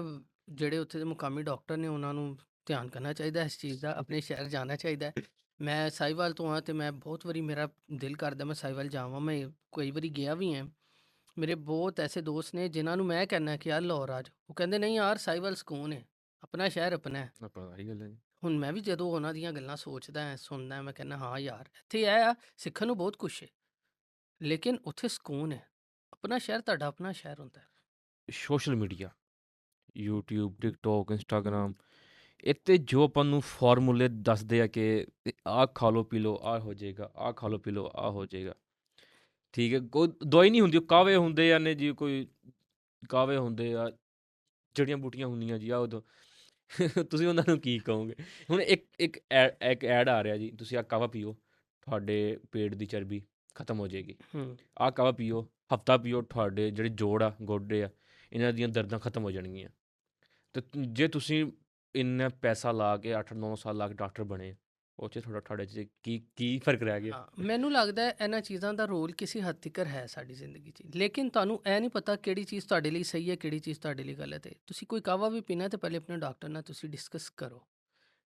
ਜਿਹੜੇ ਉੱਥੇ ਦੇ ਮੁਕਾਮੀ ਡਾਕਟਰ ਨੇ ਉਹਨਾਂ ਨੂੰ ਧਿਆਨ ਕਰਨਾ ਚਾਹੀਦਾ ਇਸ ਚੀਜ਼ ਦਾ, ਆਪਣੇ ਸ਼ਹਿਰ ਜਾਣਾ ਚਾਹੀਦਾ ਹੈ। ਮੈਂ ਸਾਹੀਵਾਲ ਤੋਂ ਹਾਂ ਤੇ ਮੈਂ ਬਹੁਤ ਵਾਰੀ ਮੇਰਾ ਦਿਲ ਕਰਦਾ ਮੈਂ ਸਾਹੀਵਾਲ ਜਾਵਾਂ, ਮੈਂ ਕਈ ਵਾਰੀ ਗਿਆ ਵੀ ਹਾਂ। ਮੇਰੇ ਬਹੁਤ ਐਸੇ ਦੋਸਤ ਨੇ ਜਿਨ੍ਹਾਂ ਨੂੰ ਮੈਂ ਕਹਿੰਦਾ ਕਿ ਯਾਰ ਲਾਹੌਰ ਆ ਜਾਓ, ਉਹ ਕਹਿੰਦੇ ਨਹੀਂ ਯਾਰ ਸਾਹੀਵਾਲ ਸਕੂਨ ਹੈ, ਆਪਣਾ ਸ਼ਹਿਰ ਆਪਣਾ ਹੈ। ਆਪਣਾ ਆਹੀ ਗੱਲ ਹੈ ਜੀ। ਹੁਣ ਮੈਂ ਵੀ ਜਦੋਂ ਉਹਨਾਂ ਦੀਆਂ ਗੱਲਾਂ ਸੋਚਦਾ ਹਾਂ, ਸੁਣਦਾ ਹਾਂ, ਮੈਂ ਕਹਿੰਦਾ ਹਾਂ ਯਾਰ ਇੱਥੇ ਇਹ ਆ, ਸਿੱਖਣ ਨੂੰ ਬਹੁਤ ਕੁਛ ਹੈ, ਲੇਕਿਨ ਉੱਥੇ ਸਕੂਨ ਹੈ। ਆਪਣਾ ਸ਼ਹਿਰ ਤੁਹਾਡਾ ਆਪਣਾ ਸ਼ਹਿਰ ਹੁੰਦਾ ਹੈ। Social media, YouTube, TikTok, Instagram, ਇੱਥੇ ਜੋ ਆਪਾਂ ਨੂੰ ਫਾਰਮੂਲੇ ਦੱਸਦੇ ਆ ਕਿ ਆਹ ਖਾ ਲਓ ਪੀ ਲਓ ਆਹ ਹੋ ਜਾਏਗਾ, ਆਹ ਖਾ ਲਓ ਪੀ ਲਓ ਆਹ ਹੋ ਜਾਏਗਾ, ਠੀਕ ਹੈ? ਕੋਈ ਦਵਾਈ ਨਹੀਂ ਹੁੰਦੀ, ਉਹ ਕਾਵੇ ਹੁੰਦੇ ਆ ਨੇ ਜੀ, ਕੋਈ ਕਾਵੇ ਹੁੰਦੇ ਆ, ਜੜੀਆਂ ਬੂਟੀਆਂ ਹੁੰਦੀਆਂ ਜੀ, ਆਹ ਉਦੋਂ ਤੁਸੀਂ ਉਹਨਾਂ ਨੂੰ ਕੀ ਕਹੋਗੇ? ਹੁਣ ਇੱਕ ਐਡ ਆ ਰਿਹਾ ਜੀ, ਤੁਸੀਂ ਆਹ ਕਾਵਾ ਪੀਓ, ਤੁਹਾਡੇ ਪੇਟ ਦੀ ਚਰਬੀ ਖਤਮ ਹੋ ਜਾਏਗੀ। ਹੂੰ। ਆਹ ਕਾਵਾ ਪੀਓ, ਹਫਤਾ ਪੀਓ, ਤੁਹਾਡੇ ਜਿਹੜੇ ਜੋੜ ਆ, ਗੋਡੇ ਆ, ਇਹਨਾਂ ਦੀਆਂ ਦਰਦਾਂ ਖਤਮ ਹੋ ਜਾਣਗੀਆਂ। ਤੇ ਜੇ ਤੁਸੀਂ ਇੰਨਾ ਪੈਸਾ ਲਾ ਕੇ 8-9 ਸਾਲ ਲਾ ਕੇ ਡਾਕਟਰ ਬਣੇ, ਉਹ 'ਚ ਤੁਹਾਡੇ 'ਚ ਕੀ ਫਰਕ ਰਹਿ ਗਿਆ? ਹਾਂ, ਮੈਨੂੰ ਲੱਗਦਾ ਹੈ ਇਹਨਾਂ ਚੀਜ਼ਾਂ ਦਾ ਰੋਲ ਕਿਸੇ ਹੱਦ ਤੱਕ ਹੈ ਸਾਡੀ ਜ਼ਿੰਦਗੀ 'ਚ, ਲੇਕਿਨ ਤੁਹਾਨੂੰ ਇਹ ਨਹੀਂ ਪਤਾ ਕਿਹੜੀ ਚੀਜ਼ ਤੁਹਾਡੇ ਲਈ ਸਹੀ ਹੈ, ਕਿਹੜੀ ਚੀਜ਼ ਤੁਹਾਡੇ ਲਈ ਗਲਤ ਹੈ। ਤੁਸੀਂ ਕੋਈ ਕਾਹਵਾ ਵੀ ਪੀਣਾ ਤਾਂ ਪਹਿਲੇ ਆਪਣੇ ਡਾਕਟਰ ਨਾਲ ਤੁਸੀਂ ਡਿਸਕਸ ਕਰੋ,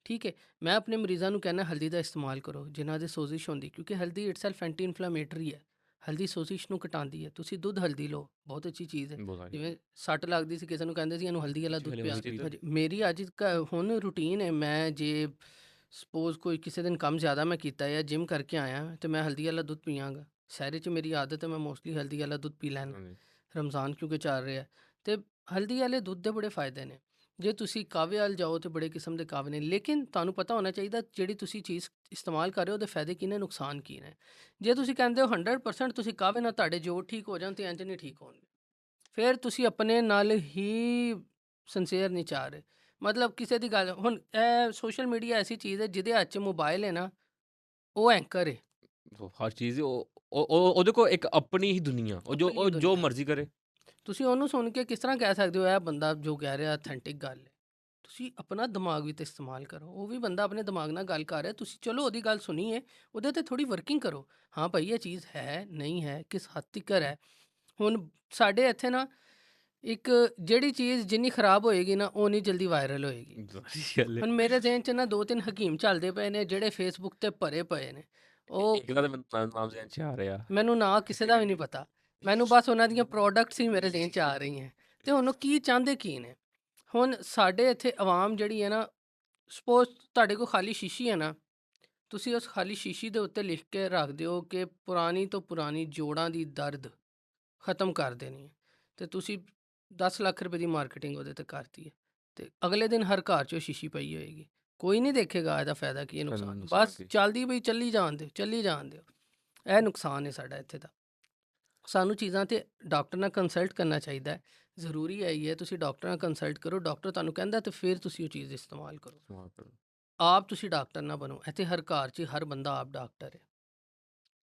ਠੀਕ ਹੈ? ਮੈਂ ਆਪਣੇ ਮਰੀਜ਼ਾਂ ਨੂੰ ਕਹਿੰਦਾ ਹਲਦੀ ਦਾ ਇਸਤੇਮਾਲ ਕਰੋ ਜਿਨ੍ਹਾਂ ਦੇ ਸੋਜ਼ਿਸ਼ ਹੁੰਦੀ, ਕਿਉਂਕਿ ਹਲਦੀ ਇਟਸੈਲਫ ਐਂਟੀ ਇਨਫਲੇਮੇਟਰੀ ਹੈ। ਹਲਦੀ ਸੋਜ਼ਿਸ਼ ਨੂੰ ਘਟਾਉਂਦੀ ਹੈ। ਤੁਸੀਂ ਦੁੱਧ ਹਲਦੀ ਲਓ, ਬਹੁਤ ਅੱਛੀ ਚੀਜ਼ ਹੈ। ਬਹੁਤ ਸਾਰੀ ਜਿਵੇਂ ਸੱਟ ਲੱਗਦੀ ਸੀ, ਕਿਸੇ ਨੂੰ ਕਹਿੰਦੇ ਸੀ ਇਹਨੂੰ ਹਲਦੀ ਵਾਲਾ ਜੀ ਦੁੱਧ ਹਲੇ ਪਿਆ। ਹਲਦੀ ਹਾਂਜੀ, ਮੇਰੀ ਅੱਜ ਹੁਣ ਰੂਟੀਨ ਹੈ, ਮੈਂ ਜੇ ਸਪੋਜ਼ ਕੋਈ ਕਿਸੇ ਦਿਨ ਕੰਮ ਜ਼ਿਆਦਾ ਮੈਂ ਕੀਤਾ ਜਾਂ ਜਿਮ ਕਰਕੇ ਆਇਆ ਤੇ ਮੈਂ ਹਲਦੀ ਵਾਲਾ ਦੁੱਧ ਪੀਵਾਂਗਾ। ਸ਼ਹਿਰ 'ਚ ਮੇਰੀ ਆਦਤ ਹੈ, ਮੈਂ ਮੋਸਟਲੀ ਹਲਦੀ ਵਾਲਾ ਦੁੱਧ ਪੀ ਲੈਣਾ। ਹਾਂਜੀ। ਰਮਜ਼ਾਨ ਕਿਉਂਕਿ ਚੱਲ ਰਿਹਾ ਤੇ ਹਲਦੀ ਵਾਲੇ ਦੁੱਧ ਦੇ ਬੜੇ ਫਾਇਦੇ ਨੇ। ਜੇ ਤੁਸੀਂ ਕਾਹਵੇ ਵੱਲ ਜਾਓ ਤੇ ਬੜੇ ਕਿਸਮ ਦੇ ਕਾਹਵੇ ਨੇ, ਲੇਕਿਨ ਤੁਹਾਨੂੰ ਪਤਾ ਹੋਣਾ ਚਾਹੀਦਾ ਜਿਹੜੀ ਤੁਸੀਂ ਚੀਜ਼ ਇਸਤੇਮਾਲ ਕਰ ਰਹੇ ਹੋ ਉਹਦੇ ਫਾਇਦੇ ਕੀ ਨੇ, ਨੁਕਸਾਨ ਕੀ ਨੇ। ਜੇ ਤੁਸੀਂ ਕਹਿੰਦੇ ਹੋ 100% ਤੁਸੀਂ ਕਾਹਵੇ ਨਾਲ ਤੁਹਾਡੇ ਜੋੜ ਠੀਕ ਹੋ ਜਾਣ ਤੇ ਇੰਜ ਨਹੀਂ ਠੀਕ ਹੋਣਗੇ, ਫਿਰ ਤੁਸੀਂ ਆਪਣੇ ਨਾਲ ਹੀ ਸਿੰਸੀਅਰ ਨਹੀਂ ਚਾਹ ਰਹੇ। ਮਤਲਬ ਕਿਸੇ ਦੀ ਗੱਲ, ਹੁਣ ਇਹ ਸੋਸ਼ਲ ਮੀਡੀਆ ਐਸੀ ਚੀਜ਼ ਹੈ ਜਿਹਦੇ ਹੱਥ 'ਚ ਮੋਬਾਈਲ ਹੈ ਨਾ, ਉਹ ਐਂਕਰ ਹੈ। ਉਹ ਹਰ ਚੀਜ਼ ਉਹ ਉਹਦੇ ਕੋਲ ਇੱਕ ਆਪਣੀ ਹੀ ਦੁਨੀਆ, ਆਪਣੀ ਉਹ ਜੋ ਦੁਨੀਆ, ਮਰਜ਼ੀ ਕਰੇ। ਤੁਸੀਂ ਉਹਨੂੰ ਸੁਣ ਕੇ ਕਿਸ ਤਰ੍ਹਾਂ ਕਹਿ ਸਕਦੇ ਹੋ ਇਹ ਬੰਦਾ ਜੋ ਕਹਿ ਰਿਹਾ ਅਥੈਂਟਿਕ ਗੱਲ ਹੈ? ਤੁਸੀਂ ਆਪਣਾ ਦਿਮਾਗ ਵੀ ਤੇ ਇਸਤੇਮਾਲ ਕਰੋ। ਉਹ ਵੀ ਬੰਦਾ ਆਪਣੇ ਦਿਮਾਗ ਨਾਲ ਗੱਲ ਕਰ ਰਿਹਾ, ਤੁਸੀਂ ਚਲੋ ਉਹਦੀ ਗੱਲ ਸੁਣੀਏ, ਉਹਦੇ ਤੇ ਥੋੜੀ ਵਰਕਿੰਗ ਕਰੋ। ਹਾਂ ਭਾਈ ਇਹ ਚੀਜ਼ ਹੈ ਨਹੀਂ ਹੈ, ਕਿਸ ਹੱਦ ਤੱਕ ਹੈ। ਹੁਣ ਸਾਡੇ ਇੱਥੇ ਨਾ ਇੱਕ ਜਿਹੜੀ ਚੀਜ਼ ਜਿੰਨੀ ਖਰਾਬ ਹੋਏਗੀ ਨਾ ਉਹ ਨਹੀਂ ਜਲਦੀ ਵਾਇਰਲ ਹੋਏਗੀ। ਸਹੀ ਗੱਲ ਹੈ। ਹੁਣ ਮੇਰੇ ਜ਼ਿਹਨ 'ਚ ਨਾ 2-3 ਹਕੀਮ ਚੱਲਦੇ ਪਏ ਨੇ ਜਿਹੜੇ ਫੇਸਬੁੱਕ ਤੇ ਭਰੇ ਪਏ ਨੇ। ਉਹ ਇੱਕ ਦਾ ਤਾਂ ਮੈਨੂੰ ਨਾਮ ਜ਼ਿਹਨ 'ਚ ਆ ਰਿਹਾ। ਮੈਨੂੰ ਨਾ ਕਿਸੇ ਦਾ ਵੀ ਨਹੀਂ ਪਤਾ, ਮੈਨੂੰ ਬਸ ਉਹਨਾਂ ਦੀਆਂ ਪ੍ਰੋਡਕਟਸ ਹੀ ਮੇਰੇ ਜ਼ਿਹਨ 'ਚ ਆ ਰਹੀਆਂ ਤੇ ਹੁਣ ਉਹ ਕੀ ਚਾਹੁੰਦੇ ਕੀ ਨੇ। ਹੁਣ ਸਾਡੇ ਇੱਥੇ ਆਵਾਮ ਜਿਹੜੀ ਹੈ ਨਾ, ਸਪੋਜ਼ ਤੁਹਾਡੇ ਕੋਲ ਖਾਲੀ ਸ਼ੀਸ਼ੀ ਹੈ ਨਾ, ਤੁਸੀਂ ਉਸ ਖਾਲੀ ਸ਼ੀਸ਼ੀ ਦੇ ਉੱਤੇ ਲਿਖ ਕੇ ਰੱਖ ਦਿਓ ਕਿ ਪੁਰਾਣੀ ਤੋਂ ਪੁਰਾਣੀ ਜੋੜਾਂ ਦੀ ਦਰਦ ਖਤਮ ਕਰ ਦੇਣੀ ਹੈ, ਤੇ ਤੁਸੀਂ 10 ਲੱਖ ਰੁਪਏ ਦੀ ਮਾਰਕੀਟਿੰਗ ਉਹਦੇ ਤੇ ਕਰਤੀ ਹੈ, ਤੇ ਅਗਲੇ ਦਿਨ ਹਰ ਘਰ 'ਚ ਉਹ ਸ਼ੀਸ਼ੀ ਪਈ ਹੋਏਗੀ। ਕੋਈ ਨਹੀਂ ਦੇਖੇਗਾ ਇਹਦਾ ਫਾਇਦਾ ਕੀ ਹੈ, ਨੁਕਸਾਨ। ਨੁਕਸਾਨ ਬਸ ਕੀ? ਚੱਲਦੀ ਪਈ ਚੱਲੀ ਜਾਣ ਦਿਓ, ਚੱਲੀ ਜਾਣ ਦਿਓ। ਇਹ ਨੁਕਸਾਨ ਹੈ ਸਾਡਾ ਇੱਥੇ ਦਾ। ਸਾਨੂੰ ਚੀਜ਼ਾਂ ਤੇ ਡਾਕਟਰ ਨਾਲ ਕੰਸਲਟ ਕਰਨਾ ਚਾਹੀਦਾ ਹੈ। ਜ਼ਰੂਰੀ ਹੈ ਹੀ ਹੈ, ਤੁਸੀਂ ਡਾਕਟਰ ਨਾਲ ਕੰਸਲਟ ਕਰੋ, ਡਾਕਟਰ ਤੁਹਾਨੂੰ ਕਹਿੰਦਾ ਤੇ ਫਿਰ ਤੁਸੀਂ ਉਹ ਚੀਜ਼ ਇਸਤੇਮਾਲ ਕਰੋ। ਇਸਤੇਮਾਲ ਕਰੋ। ਆਪ ਤੁਸੀਂ ਡਾਕਟਰ ਨਾ ਬਣੋ, ਇੱਥੇ ਹਰ ਘਰ 'ਚ ਹਰ ਬੰਦਾ ਆਪ ਡਾਕਟਰ ਹੈ।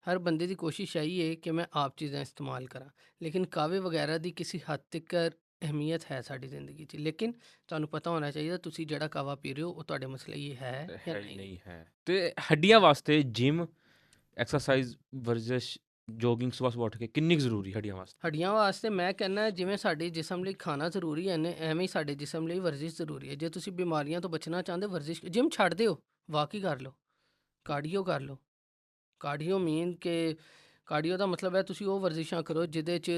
ਹਰ ਬੰਦੇ ਦੀ ਕੋਸ਼ਿਸ਼ ਇਹੀ ਹੈ ਕਿ ਮੈਂ ਆਪ ਚੀਜ਼ਾਂ ਇਸਤੇਮਾਲ ਕਰਾਂ, ਲੇਕਿਨ ਕਾਹਵੇ ਵਗੈਰਾ ਦੀ ਕਿਸੇ ਹੱਦ ਤੱਕ ਅਹਿਮੀਅਤ ਹੈ ਸਾਡੀ ਜ਼ਿੰਦਗੀ 'ਚ, ਲੇਕਿਨ ਤੁਹਾਨੂੰ ਪਤਾ ਹੋਣਾ ਚਾਹੀਦਾ ਤੁਸੀਂ ਜਿਹੜਾ ਕਾਹਵਾ ਪੀ ਰਹੇ ਹੋ ਉਹ ਤੁਹਾਡੇ ਮਸਲੇ ਲਈ ਹੈ ਤੇ ਜਾਂ ਹੈ ਹੀ ਨਹੀਂ। ਨਹੀਂ ਹੈ। ਤੇ ਹੱਡੀਆਂ ਵਾਸਤੇ ਜਿਮ, ਐਕਸਰਸਾਈਜ਼, ਵਰਜਿਸ਼, ਜੋਗਿੰਗ ਸੁਬਾਹ ਉੱਠ ਕੇ ਕਿੰਨੀ ਕੁ ਜ਼ਰੂਰੀ ਹੱਡੀਆਂ ਵਾਸਤੇ? ਹੱਡੀਆਂ ਵਾਸਤੇ ਮੈਂ ਕਹਿੰਦਾ ਜਿਵੇਂ ਸਾਡੇ ਜਿਸਮ ਲਈ ਖਾਣਾ ਜ਼ਰੂਰੀ ਹੈ ਨੇ, ਐਵੇਂ ਹੀ ਸਾਡੇ ਜਿਸਮ ਲਈ ਵਰਜ਼ਿਸ਼ ਜ਼ਰੂਰੀ ਹੈ। ਜੇ ਤੁਸੀਂ ਬਿਮਾਰੀਆਂ ਤੋਂ ਬਚਣਾ ਚਾਹੁੰਦੇ ਵਰਜ਼ਿਸ਼, ਜਿਮ ਛੱਡ ਦਿਓ, ਵਾਕ ਹੀ ਕਰ ਲਓ, ਕਾਰਡੀਓ ਕਰ ਲਓ। ਕਾਰਡੀਓ ਮੀਨ ਕਿ ਕਾਰਡੀਓ ਦਾ ਮਤਲਬ ਹੈ ਤੁਸੀਂ ਉਹ ਵਰਜ਼ਿਸ਼ਾਂ ਕਰੋ ਜਿਹਦੇ 'ਚ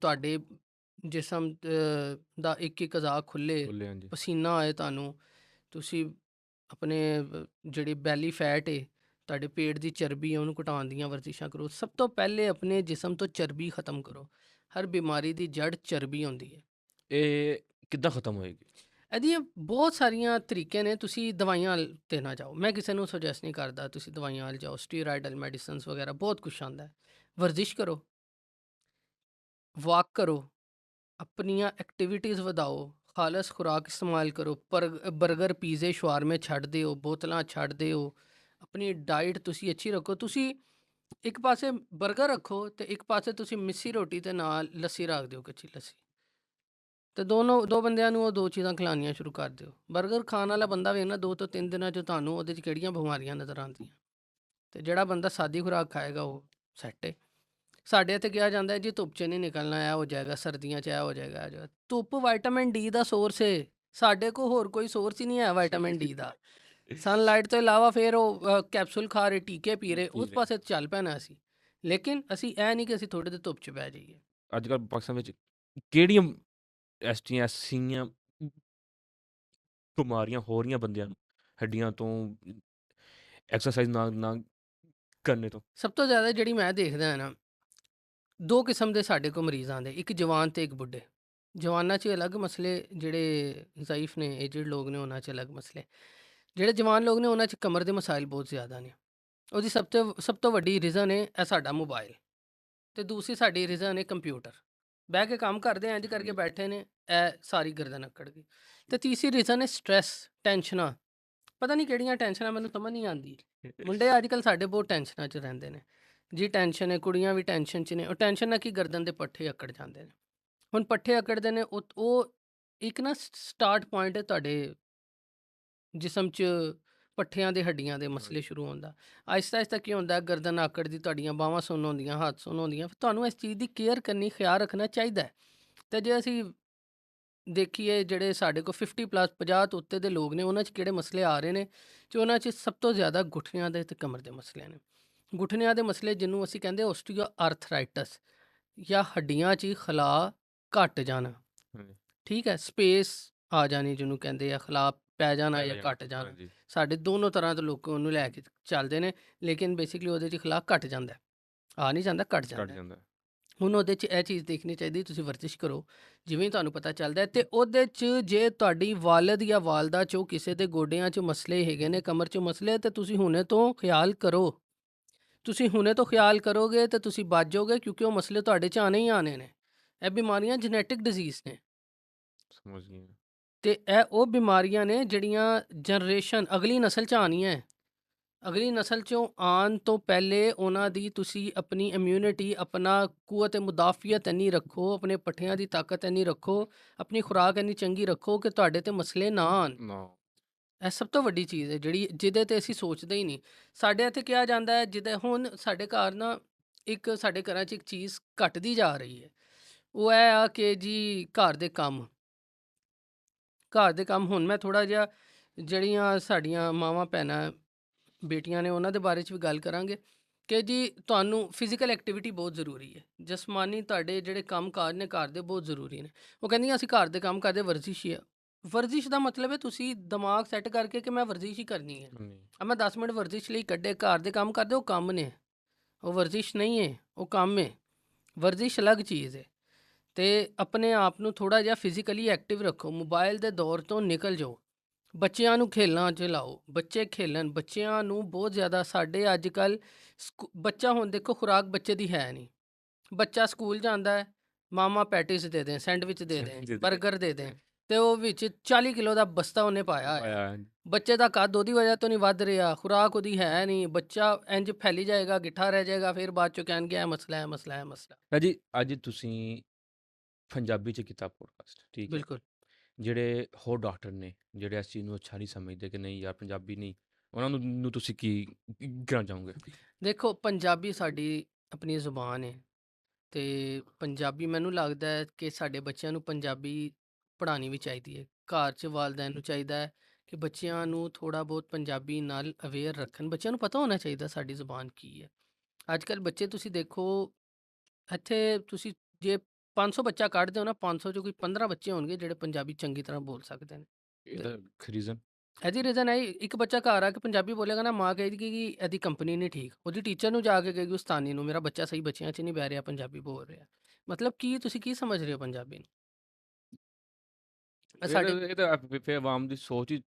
ਤੁਹਾਡੇ ਜਿਸਮ ਦਾ ਇੱਕ ਇੱਕ ਅਜ਼ਾ ਖੁੱਲੇ, ਬੋਲੇ ਹਾਂਜੀ। ਪਸੀਨਾ ਆਏ ਤੁਹਾਨੂੰ, ਤੁਸੀਂ ਆਪਣੇ ਜਿਹੜੀ ਬੈਲੀ ਫੈਟ ਹੈ, ਤੁਹਾਡੇ ਪੇਟ ਦੀ ਚਰਬੀ ਹੈ, ਉਹਨੂੰ ਘਟਾਉਣ ਦੀਆਂ ਵਰਜ਼ਿਸ਼ਾਂ ਕਰੋ। ਸਭ ਤੋਂ ਪਹਿਲੇ ਆਪਣੇ ਜਿਸਮ ਤੋਂ ਚਰਬੀ ਖਤਮ ਕਰੋ। ਹਰ ਬਿਮਾਰੀ ਦੀ ਜੜ ਚਰਬੀ ਹੁੰਦੀ ਹੈ। ਇਹ ਕਿੱਦਾਂ ਖਤਮ ਹੋਏਗੀ? ਇਹਦੀਆਂ ਬਹੁਤ ਸਾਰੀਆਂ ਤਰੀਕੇ ਨੇ, ਤੁਸੀਂ ਦਵਾਈਆਂ ਵੱਲ ਤੇ ਨਾ ਜਾਓ, ਮੈਂ ਕਿਸੇ ਨੂੰ ਸੁਜੈਸਟ ਨਹੀਂ ਕਰਦਾ ਤੁਸੀਂ ਦਵਾਈਆਂ ਵੱਲ ਜਾਓ, ਸਟੀਰਾਇਡਲ ਮੈਡੀਸਨਸ ਵਗੈਰਾ ਬਹੁਤ ਕੁਛ ਆਉਂਦਾ ਹੈ। ਵਰਜ਼ਿਸ਼ ਕਰੋ, ਵਾਕ ਕਰੋ, ਆਪਣੀਆਂ ਐਕਟੀਵਿਟੀਜ਼ ਵਧਾਓ, ਖਾਲਸ ਖੁਰਾਕ ਇਸਤੇਮਾਲ ਕਰੋ, ਬਰਗਰ ਪੀਜ਼ੇ ਸ਼ਵਾਰਮੇ ਛੱਡ ਦਿਓ, ਬੋਤਲਾਂ ਛੱਡ ਦਿਓ, ਆਪਣੀ ਡਾਈਟ ਤੁਸੀਂ ਅੱਛੀ ਰੱਖੋ। ਤੁਸੀਂ ਇੱਕ ਪਾਸੇ ਬਰਗਰ ਰੱਖੋ ਤੇ ਇੱਕ ਪਾਸੇ ਤੁਸੀਂ ਮਿੱਸੀ ਰੋਟੀ ਤੇ ਨਾਲ ਲੱਸੀ ਰੱਖ ਦਿਓ, ਕੱਚੀ ਲੱਸੀ, ਤੇ ਦੋ ਬੰਦਿਆਂ ਨੂੰ ਉਹ ਦੋ ਚੀਜ਼ਾਂ ਖਿਲਾਉਣੀਆਂ ਸ਼ੁਰੂ ਕਰ ਦਿਓ। ਬਰਗਰ ਖਾਣ ਵਾਲਾ ਬੰਦਾ ਵੇਖ ਨਾ 2 ਤੋਂ 3 ਦਿਨਾਂ 'ਚ ਤੁਹਾਨੂੰ ਉਹਦੇ 'ਚ ਕਿਹੜੀਆਂ ਬਿਮਾਰੀਆਂ ਨਜ਼ਰ ਆਉਂਦੀਆਂ, ਤੇ ਜਿਹੜਾ ਬੰਦਾ ਸਾਦੀ ਖੁਰਾਕ ਖਾਏਗਾ ਉਹ ਸੈੱਟ ਹੈ। ਸਾਡੇ ਇੱਥੇ ਕਿਹਾ ਜਾਂਦਾ ਹੈ ਜੀ ਧੁੱਪ 'ਚ ਨਹੀਂ ਨਿਕਲਣਾ, ਇਹ ਹੋ ਜਾਏਗਾ, ਸਰਦੀਆਂ 'ਚ ਇਹ ਹੋ ਜਾਏਗਾ, ਇਹ ਹੋ ਜਾਏਗਾ। ਧੁੱਪ ਵਿਟਾਮਿਨ ਡੀ ਦਾ ਸੋਰਸ ਹੈ, ਸਾਡੇ ਕੋਲ ਹੋਰ ਕੋਈ ਸੋਰਸ ਹੀ ਨਹੀਂ ਹੈ ਵਿਟਾਮਿਨ ਡੀ ਦਾ। ਸਨਲਾਈਟ ਤੋਂ ਇਲਾਵਾ ਫਿਰ ਉਹ ਕੈਪਸੂਲ ਖਾ ਰਹੇ, ਟੀਕੇ ਪੀ ਰਹੇ, ਪੀ ਉਸ ਰਹੇ। ਪਾਸੇ ਚੱਲ ਪੈਣਾ ਅਸੀਂ, ਲੇਕਿਨ ਅਸੀਂ ਇਹ ਨਹੀਂ ਕਿ ਅਸੀਂ ਥੋੜ੍ਹੇ ਜਿਹੇ ਧੁੱਪ 'ਚ ਬਹਿ ਜਾਈਏ। ਅੱਜ ਕੱਲ੍ਹ ਪਾਕਿਸਤਾਨ ਵਿੱਚ ਕਿਹੜੀਆਂ ਐਸੀਆਂ ਬਿਮਾਰੀਆਂ ਹੋ ਰਹੀਆਂ ਬੰਦਿਆਂ ਨੂੰ ਹੱਡੀਆਂ ਤੋਂ, ਐਕਸਰਸਾਈਜ਼ ਨਾ ਕਰਨੇ ਤੋਂ? ਸਭ ਤੋਂ ਜ਼ਿਆਦਾ ਜਿਹੜੀ ਮੈਂ ਦੇਖਦਾ ਹੈ ਨਾ, 2 ਕਿਸਮ ਦੇ ਸਾਡੇ ਕੋਲ ਮਰੀਜ਼ ਆਉਂਦੇ, ਇੱਕ ਜਵਾਨ ਤੇ ਇੱਕ ਬੁੱਢੇ। ਜਵਾਨਾਂ 'ਚ ਅਲੱਗ ਮਸਲੇ, ਜਿਹੜੇ ਜ਼ਈਫ ਨੇ, ਏਜਡ ਲੋਕ ਨੇ, ਉਹਨਾਂ 'ਚ ਅਲੱਗ ਮਸਲੇ। ਜਿਹੜੇ ਜਵਾਨ ਲੋਕ ਨੇ ਉਹਨਾਂ 'ਚ ਕਮਰ ਦੇ ਮਸਾਇਲ ਬਹੁਤ ਜ਼ਿਆਦਾ ਨੇ। ਉਹਦੀ ਸਭ ਤੋਂ ਵੱਡੀ ਰੀਜ਼ਨ ਹੈ ਇਹ ਸਾਡਾ ਮੋਬਾਈਲ, ਤੇ ਦੂਸਰੀ ਸਾਡੀ ਰੀਜ਼ਨ ਹੈ ਕੰਪਿਊਟਰ। ਬਹਿ ਕੇ ਕੰਮ ਕਰਦੇ ਇੰਜ ਕਰਕੇ ਹਾਂਜੀ। ਬੈਠੇ ਨੇ, ਇਹ ਸਾਰੀ ਗਰਦਨ ਅਕੜ ਗਈ। ਤੇ ਤੀਸਰੀ ਰੀਜ਼ਨ ਹੈ ਸਟ੍ਰੈਸ, ਟੈਨਸ਼ਨਾਂ। ਪਤਾ ਨਹੀਂ ਕਿਹੜੀਆਂ ਟੈਨਸ਼ਨਾਂ, ਮੈਨੂੰ ਸਮਝ ਨਹੀਂ ਆਉਂਦੀ। ਮੁੰਡੇ ਅੱਜ ਕੱਲ੍ਹ ਸਾਡੇ ਬਹੁਤ ਟੈਨਸ਼ਨਾਂ 'ਚ ਰਹਿੰਦੇ ਨੇ ਜੀ, ਟੈਨਸ਼ਨ ਹੈ, ਕੁੜੀਆਂ ਵੀ ਟੈਨਸ਼ਨ 'ਚ ਨੇ। ਉਹ ਟੈਨਸ਼ਨ ਨਾਲ ਕੀ ਗਰਦਨ ਦੇ ਪੱਠੇ ਅਕੜ ਜਾਂਦੇ ਨੇ। ਹੁਣ ਪੱਠੇ ਅਕੜਦੇ ਨੇ, ਉਹ ਇੱਕ ਨਾ ਸਟਾਰਟ ਪੁਆਇੰਟ ਹੈ ਤੁਹਾਡੇ ਜਿਸਮ 'ਚ ਪੱਠਿਆਂ ਦੇ ਹੱਡੀਆਂ ਦੇ ਮਸਲੇ ਹਾਂਜੀ। ਸ਼ੁਰੂ ਹੋਣ ਦਾ। ਆਹਿਸਤਾ ਆਹਿਸਤਾ ਕੀ ਹੁੰਦਾ, ਗਰਦਨ ਆਕੜ ਦੀ, ਤੁਹਾਡੀਆਂ ਬਾਹਾਂ ਸੁੰਨ ਹੁੰਦੀਆਂ, ਹੱਥ ਸੁੰਨ ਹੁੰਦੀਆਂ। ਫਿਰ ਤੁਹਾਨੂੰ ਇਸ ਚੀਜ਼ ਦੀ ਕੇਅਰ ਕਰਨੀ, ਖਿਆਲ ਰੱਖਣਾ ਚਾਹੀਦਾ ਹੈ। ਤੇ ਜੇ ਅਸੀਂ ਦੇਖੀਏ ਜਿਹੜੇ ਸਾਡੇ ਕੋਲ 50 ਪਲੱਸ 50 ਤੋਂ ਉੱਤੇ ਦੇ ਲੋਕ ਨੇ, ਉਹਨਾਂ 'ਚ ਕਿਹੜੇ ਮਸਲੇ ਆ ਰਹੇ ਨੇ, ਤੇ ਉਹਨਾਂ 'ਚ ਸਭ ਤੋਂ ਜ਼ਿਆਦਾ ਗੁੱਠਿਆਂ ਦੇ ਤੇ ਕਮਰ ਦੇ ਮਸਲੇ ਨੇ। ਗੁੱਠਿਆਂ ਦੇ ਮਸਲੇ ਜਿਹਨੂੰ ਅਸੀਂ ਕਹਿੰਦੇ ਓਸਟੀਓ ਆਰਥਰਾਈਟਸ, ਜਾਂ ਹੱਡੀਆਂ 'ਚ ਹੀ ਖਲਾਅ ਘਟ ਜਾਣਾ। ਹਾਂਜੀ। ਠੀਕ ਹੈ, ਸਪੇਸ ਆ ਜਾਣੀ ਜਿਹਨੂੰ ਕਹਿੰਦੇ ਆ, ਖਲਾਅ ਪੈ ਜਾਣਾ ਪੈ ਜਾਂ ਜਾਣਾ। ਘਟ ਜਾਣਾ। ਹਾਂਜੀ। ਸਾਡੇ ਦੋਨੋਂ ਤਰ੍ਹਾਂ ਦੇ ਲੋਕ ਉਹਨੂੰ ਲੈ ਕੇ ਚੱਲਦੇ ਨੇ, ਲੇਕਿਨ ਬੇਸਿਕਲੀ ਉਹਦੇ 'ਚ ਖਲਾਅ ਘਟ ਜਾਂਦਾ ਹੈ। ਆ ਨਹੀਂ ਜਾਂਦਾ, ਘਟ ਘਟ ਜਾਂਦਾ ਹੈ। ਜਾਂਦਾ। ਹੁਣ ਉਹਦੇ 'ਚ ਇਹ ਚੀਜ਼ ਦੇਖਣੀ ਚਾਹੀਦੀ, ਤੁਸੀਂ ਵਰਜਿਸ਼ ਕਰੋ ਜਿਵੇਂ ਹੀ ਤੁਹਾਨੂੰ ਪਤਾ ਚੱਲਦਾ ਹੈ, ਤੇ ਉਹਦੇ 'ਚ ਜੇ ਤੁਹਾਡੀ ਵਾਲਦ ਜਾਂ ਵਾਲਦਾ 'ਚੋਂ ਕਿਸੇ ਦੇ ਗੋਡਿਆਂ 'ਚ ਮਸਲੇ ਹੈਗੇ ਨੇ, ਕਮਰ 'ਚ ਮਸਲੇ, ਤੇ ਤੁਸੀਂ ਹੁਣੇ ਤੋਂ ਖਿਆਲ ਕਰੋ। ਤੁਸੀਂ ਹੁਣੇ ਤੋਂ ਖਿਆਲ ਕਰੋਗੇ ਤੇ ਤੁਸੀਂ ਬਚ ਜਾਓਗੇ, ਕਿਉਂਕਿ ਉਹ ਮਸਲੇ ਤੁਹਾਡੇ 'ਚ ਆਣੇ ਹੀ ਆਣੇ ਨੇ। ਇਹ ਬਿਮਾਰੀਆਂ ਜੈਨੇਟਿਕ ਡਿਜ਼ੀਜ਼ ਨੇ, ਸਮਝ ਗਏ। ਤੇ ਇਹ ਉਹ ਬਿਮਾਰੀਆਂ ਨੇ ਜਿਹੜੀਆਂ ਜਨਰੇਸ਼ਨ ਅਗਲੀ ਨਸਲ 'ਚ ਆਉਣੀਆਂ ਹੈ। ਅਗਲੀ ਨਸਲ 'ਚੋਂ ਆਉਣ ਤੋਂ ਪਹਿਲੇ ਉਹਨਾਂ ਦੀ ਤੁਸੀਂ ਆਪਣੀ ਇਮਿਊਨਿਟੀ, ਆਪਣਾ ਕੂਵਤ ਮੁਦਾਫੀਅਤ ਇੰਨੀ ਰੱਖੋ, ਆਪਣੇ ਪੱਠਿਆਂ ਦੀ ਤਾਕਤ ਇੰਨੀ ਰੱਖੋ, ਆਪਣੀ ਖੁਰਾਕ ਇੰਨੀ ਚੰਗੀ ਰੱਖੋ ਕਿ ਤੁਹਾਡੇ ਤੇ ਮਸਲੇ ਨਾ ਆਉਣ। ਨਾ। ਇਹ ਸਭ ਤੋਂ ਵੱਡੀ ਚੀਜ਼ ਹੈ ਜਿਹੜੀ, ਜਿਹਦੇ ਤੇ ਅਸੀਂ ਸੋਚਦੇ ਹੀ ਨਹੀਂ। ਸਾਡੇ ਇੱਥੇ ਕਿਹਾ ਜਾਂਦਾ ਹੈ, ਜਿੱਦਾਂ ਹੁਣ ਸਾਡੇ ਘਰ ਨਾ, ਇੱਕ ਸਾਡੇ ਘਰਾਂ 'ਚ ਇੱਕ ਚੀਜ਼ ਘਟਦੀ ਜਾ ਰਹੀ ਹੈ, ਉਹ ਇਹ ਆ ਕਿ ਜੀ ਘਰ ਦੇ ਕੰਮ ਹੁਣ ਮੈਂ ਥੋੜ੍ਹਾ ਜਿਹਾ ਜਿਹੜੀਆਂ ਸਾਡੀਆਂ ਮਾਵਾਂ ਭੈਣਾਂ ਬੇਟੀਆਂ ਨੇ ਉਹਨਾਂ ਦੇ ਬਾਰੇ 'ਚ ਵੀ ਗੱਲ ਕਰਾਂਗੇ, ਕਿ ਜੀ ਤੁਹਾਨੂੰ ਫਿਜ਼ੀਕਲ ਐਕਟੀਵਿਟੀ ਬਹੁਤ ਜ਼ਰੂਰੀ ਹੈ। ਜਿਸਮਾਨੀ ਤੁਹਾਡੇ ਜਿਹੜੇ ਕੰਮ ਕਾਜ ਨੇ ਘਰ ਦੇ ਬਹੁਤ ਜ਼ਰੂਰੀ ਨੇ। ਉਹ ਕਹਿੰਦੀਆਂ ਅਸੀਂ ਘਰ ਦੇ ਕੰਮ ਕਰਦੇ, ਵਰਜ਼ਿਸ਼ ਹੀ ਆ। ਵਰਜ਼ਿਸ਼ ਦਾ ਮਤਲਬ ਹੈ ਤੁਸੀਂ ਦਿਮਾਗ ਸੈੱਟ ਕਰਕੇ ਕਿ ਮੈਂ ਵਰਜ਼ਿਸ਼ ਹੀ ਕਰਨੀ ਹੈ। ਨਹੀਂ। ਮੈਂ 10 ਮਿੰਟ ਵਰਜ਼ਿਸ਼ ਲਈ ਕੱਢੇ, ਘਰ ਦੇ ਕੰਮ ਕਰਦੇ, ਉਹ ਕੰਮ ਨੇ, ਉਹ ਵਰਜ਼ਿਸ਼ ਨਹੀਂ ਹੈ, ਉਹ ਕੰਮ ਹੈ। ਵਰਜ਼ਿਸ਼ ਅਲੱਗ ਚੀਜ਼ ਹੈ। ਤੇ ਆਪਣੇ ਆਪ ਨੂੰ ਥੋੜ੍ਹਾ ਜਿਹਾ ਫਿਜ਼ੀਕਲੀ ਐਕਟਿਵ ਰੱਖੋ, ਮੋਬਾਈਲ ਦੇ ਦੌਰ ਤੋਂ ਨਿਕਲ ਜਾਓ, ਬੱਚਿਆਂ ਨੂੰ ਖੇਲਣਾ 'ਚ ਲਾਓ, ਬੱਚੇ ਖੇਲਣ। ਬੱਚਿਆਂ ਨੂੰ ਬਹੁਤ ਜ਼ਿਆਦਾ ਸਾਡੇ ਅੱਜ ਕੱਲ੍ਹ ਬੱਚਾ ਹੁਣ ਦੇਖੋ, ਖੁਰਾਕ ਬੱਚੇ ਦੀ ਹੈ ਨਹੀਂ। ਬੱਚਾ ਸਕੂਲ ਜਾਂਦਾ ਹੈ, ਮਾਮਾ ਪੈਟੀਸ ਦੇ ਦੇਂ, ਸੈਂਡਵਿਚ ਦੇ ਦੇਂ, ਦੇ ਦੇ ਬਰਗਰ ਦੇ ਦੇਂ ਤੇ ਉਹ ਵਿੱਚ 40 ਕਿਲੋ ਦਾ ਬਸਤਾ ਉਹਨੇ ਪਾਇਆ ਹੋਇਆ। ਪਾਇਆ ਬੱਚੇ ਦਾ ਕੱਦ ਉਹਦੀ ਵਜ੍ਹਾ ਤੋਂ ਨਹੀਂ ਵੱਧ ਰਿਹਾ, ਖੁਰਾਕ ਉਹਦੀ ਹੈ ਨਹੀਂ, ਬੱਚਾ ਇੰਝ ਫੈਲੀ ਜਾਏਗਾ, ਗਿੱਠਾ ਰਹਿ ਜਾਏਗਾ, ਫਿਰ ਬਾਅਦ ਚੋਂ ਕਹਿਣਗੇ ਇਹ ਮਸਲਾ ਹੈ, ਮਸਲਾ ਹੈ, ਮਸਲਾ। ਭਾਜੀ ਅੱਜ ਤੁਸੀਂ ਪੰਜਾਬੀ 'ਚ ਕੀਤਾ ਪੋਡਕਾਸਟ, ਠੀਕ ਹੈ। ਬਿਲਕੁਲ। ਜਿਹੜੇ ਹੋਰ ਡਾਕਟਰ ਨੇ ਜਿਹੜੇ ਇਸ ਚੀਜ਼ ਨੂੰ ਅੱਛਾ ਨਹੀਂ ਸਮਝਦੇ ਕਿ ਨਹੀਂ ਯਾਰ ਪੰਜਾਬੀ ਨਹੀਂ, ਉਹਨਾਂ ਨੂੰ ਤੁਸੀਂ ਕੀ ਕਹਿਣਾ ਚਾਹੋਗੇ? ਦੇਖੋ, ਪੰਜਾਬੀ ਸਾਡੀ ਆਪਣੀ ਜ਼ੁਬਾਨ ਹੈ ਤੇ ਪੰਜਾਬੀ ਮੈਨੂੰ ਲੱਗਦਾ ਹੈ ਕਿ ਸਾਡੇ ਬੱਚਿਆਂ ਨੂੰ ਪੰਜਾਬੀ ਪੜ੍ਹਾਉਣੀ ਵੀ ਚਾਹੀਦੀ ਹੈ। ਘਰ 'ਚ ਵਾਲਿदैन ਨੂੰ ਚਾਹੀਦਾ ਹੈ ਕਿ ਬੱਚਿਆਂ ਨੂੰ ਥੋੜ੍ਹਾ ਬਹੁਤ ਪੰਜਾਬੀ ਨਾਲ ਅਵੇਅਰ ਰੱਖਣ। ਬੱਚਿਆਂ ਨੂੰ ਪਤਾ ਹੋਣਾ ਚਾਹੀਦਾ ਸਾਡੀ ਜ਼ੁਬਾਨ ਕੀ ਹੈ। ਅੱਜ ਕੱਲ੍ਹ ਬੱਚੇ ਤੁਸੀਂ ਦੇਖੋ, ਇੱਥੇ ਤੁਸੀਂ ਜੇ 500 ਬੱਚਾ ਕੱਢਦੇ ਹੋ ਨਾ, 500 'ਚੋਂ ਕੋਈ 15 ਬੱਚੇ ਹੋਣਗੇ ਜਿਹੜੇ ਪੰਜਾਬੀ ਚੰਗੀ ਤਰ੍ਹਾਂ ਬੋਲ ਸਕਦੇ ਨੇ। ਤੇ ਇਹਦਾ ਰੀਜ਼ਨ ਇਹਦੀ ਰੀਜ਼ਨ ਹੈ, ਇੱਕ ਬੱਚਾ ਘਰ ਆ ਕੇ ਪੰਜਾਬੀ ਬੋਲੇਗਾ ਨਾ, ਮਾਂ ਕਹੇਗੀ ਕਿ ਇਹਦੀ ਕੰਪਨੀ ਨਹੀਂ ਠੀਕ, ਉਹਦੀ ਟੀਚਰ ਨੂੰ ਜਾ ਕੇ ਕਹੇਗੀ ਉਸਤਾਨੀ ਨੂੰ, ਮੇਰਾ ਬੱਚਾ ਸਹੀ ਬੱਚਿਆਂ 'ਚ ਨਹੀਂ ਬਹਿ ਰਿਹਾ, ਪੰਜਾਬੀ ਬੋਲ ਰਿਹਾ। ਮਤਲਬ ਕੀ ਤੁਸੀਂ ਕੀ ਸਮਝ ਰਹੇ ਹੋ ਪੰਜਾਬੀ ਨੂੰ? ਇਹ ਤਾਂ ਸਾਡੇ ਇਹ ਤਾਂ ਫਿਰ ਆਵਾਮ ਦੀ ਸੋਚ ਹੀ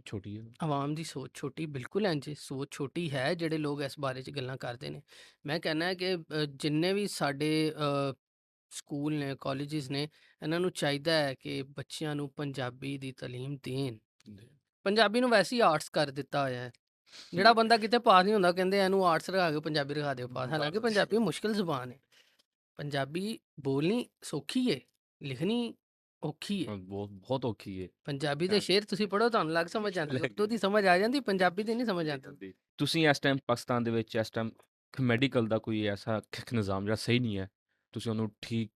ਛੋਟੀ ਹੈ। ਆਵਾਮ ਦੀ ਸੋਚ ਛੋਟੀ, ਬਿਲਕੁਲ ਇੰਝ ਸੋਚ ਛੋਟੀ ਹੈ ਜਿਹੜੇ ਲੋਕ ਇਸ ਬਾਰੇ 'ਚ ਗੱਲਾਂ ਕਰਦੇ ਨੇ। ਮੈਂ ਕਹਿੰਦਾ ਕਿ ਜਿੰਨੇ ਵੀ ਸਾਡੇ ਸਕੂਲ ਨੇ, ਕਾਲਜਿਸ ਨੇ, ਇਹਨਾਂ ਨੂੰ ਚਾਹੀਦਾ ਹੈ ਕਿ ਬੱਚਿਆਂ ਨੂੰ ਪੰਜਾਬੀ ਦੀ ਤਾਲੀਮ ਦੇਣ। ਪੰਜਾਬੀ ਨੂੰ ਵੈਸੇ ਹੀ ਆਰਟਸ ਕਰ ਦਿੱਤਾ ਹੋਇਆ ਹੈ। ਜਿਹੜਾ ਬੰਦਾ ਕਿਤੇ ਪਾਸ ਨਹੀਂ ਹੁੰਦਾ ਕਹਿੰਦੇ ਇਹਨੂੰ ਆਰਟਸ ਰਖਾ ਕੇ ਪੰਜਾਬੀ ਰਖਾ ਦਿਓ ਪਾਸ। ਹਾਲਾਂਕਿ ਪੰਜਾਬੀ ਮੁਸ਼ਕਿਲ ਜ਼ੁਬਾਨ ਹੈ। ਪੰਜਾਬੀ ਬੋਲਣੀ ਸੌਖੀ ਹੈ, ਲਿਖਣੀ ਔਖੀ ਹੈ। ਬਹੁਤ ਔਖੀ ਹੈ। ਪੰਜਾਬੀ ਦੇ ਸ਼ੇਰ ਤੁਸੀਂ ਪੜ੍ਹੋ, ਤੁਹਾਨੂੰ ਲੱਗ ਸਮਝ ਜਾਂਦੀ, ਉਰਦੂ ਦੀ ਸਮਝ ਆ ਜਾਂਦੀ, ਪੰਜਾਬੀ ਦੀ ਨਹੀਂ ਸਮਝ ਆਉਂਦੀ। ਤੁਸੀਂ ਇਸ ਟਾਈਮ ਪਾਕਿਸਤਾਨ ਦੇ ਵਿੱਚ ਇਸ ਟਾਈਮ ਮੈਡੀਕਲ ਦਾ ਕੋਈ ਐਸਾ ਨਿਜ਼ਾਮ ਜਿਹੜਾ ਸਹੀ ਨਹੀਂ ਹੈ, ਤੁਸੀਂ ਉਹਨੂੰ ਠੀਕ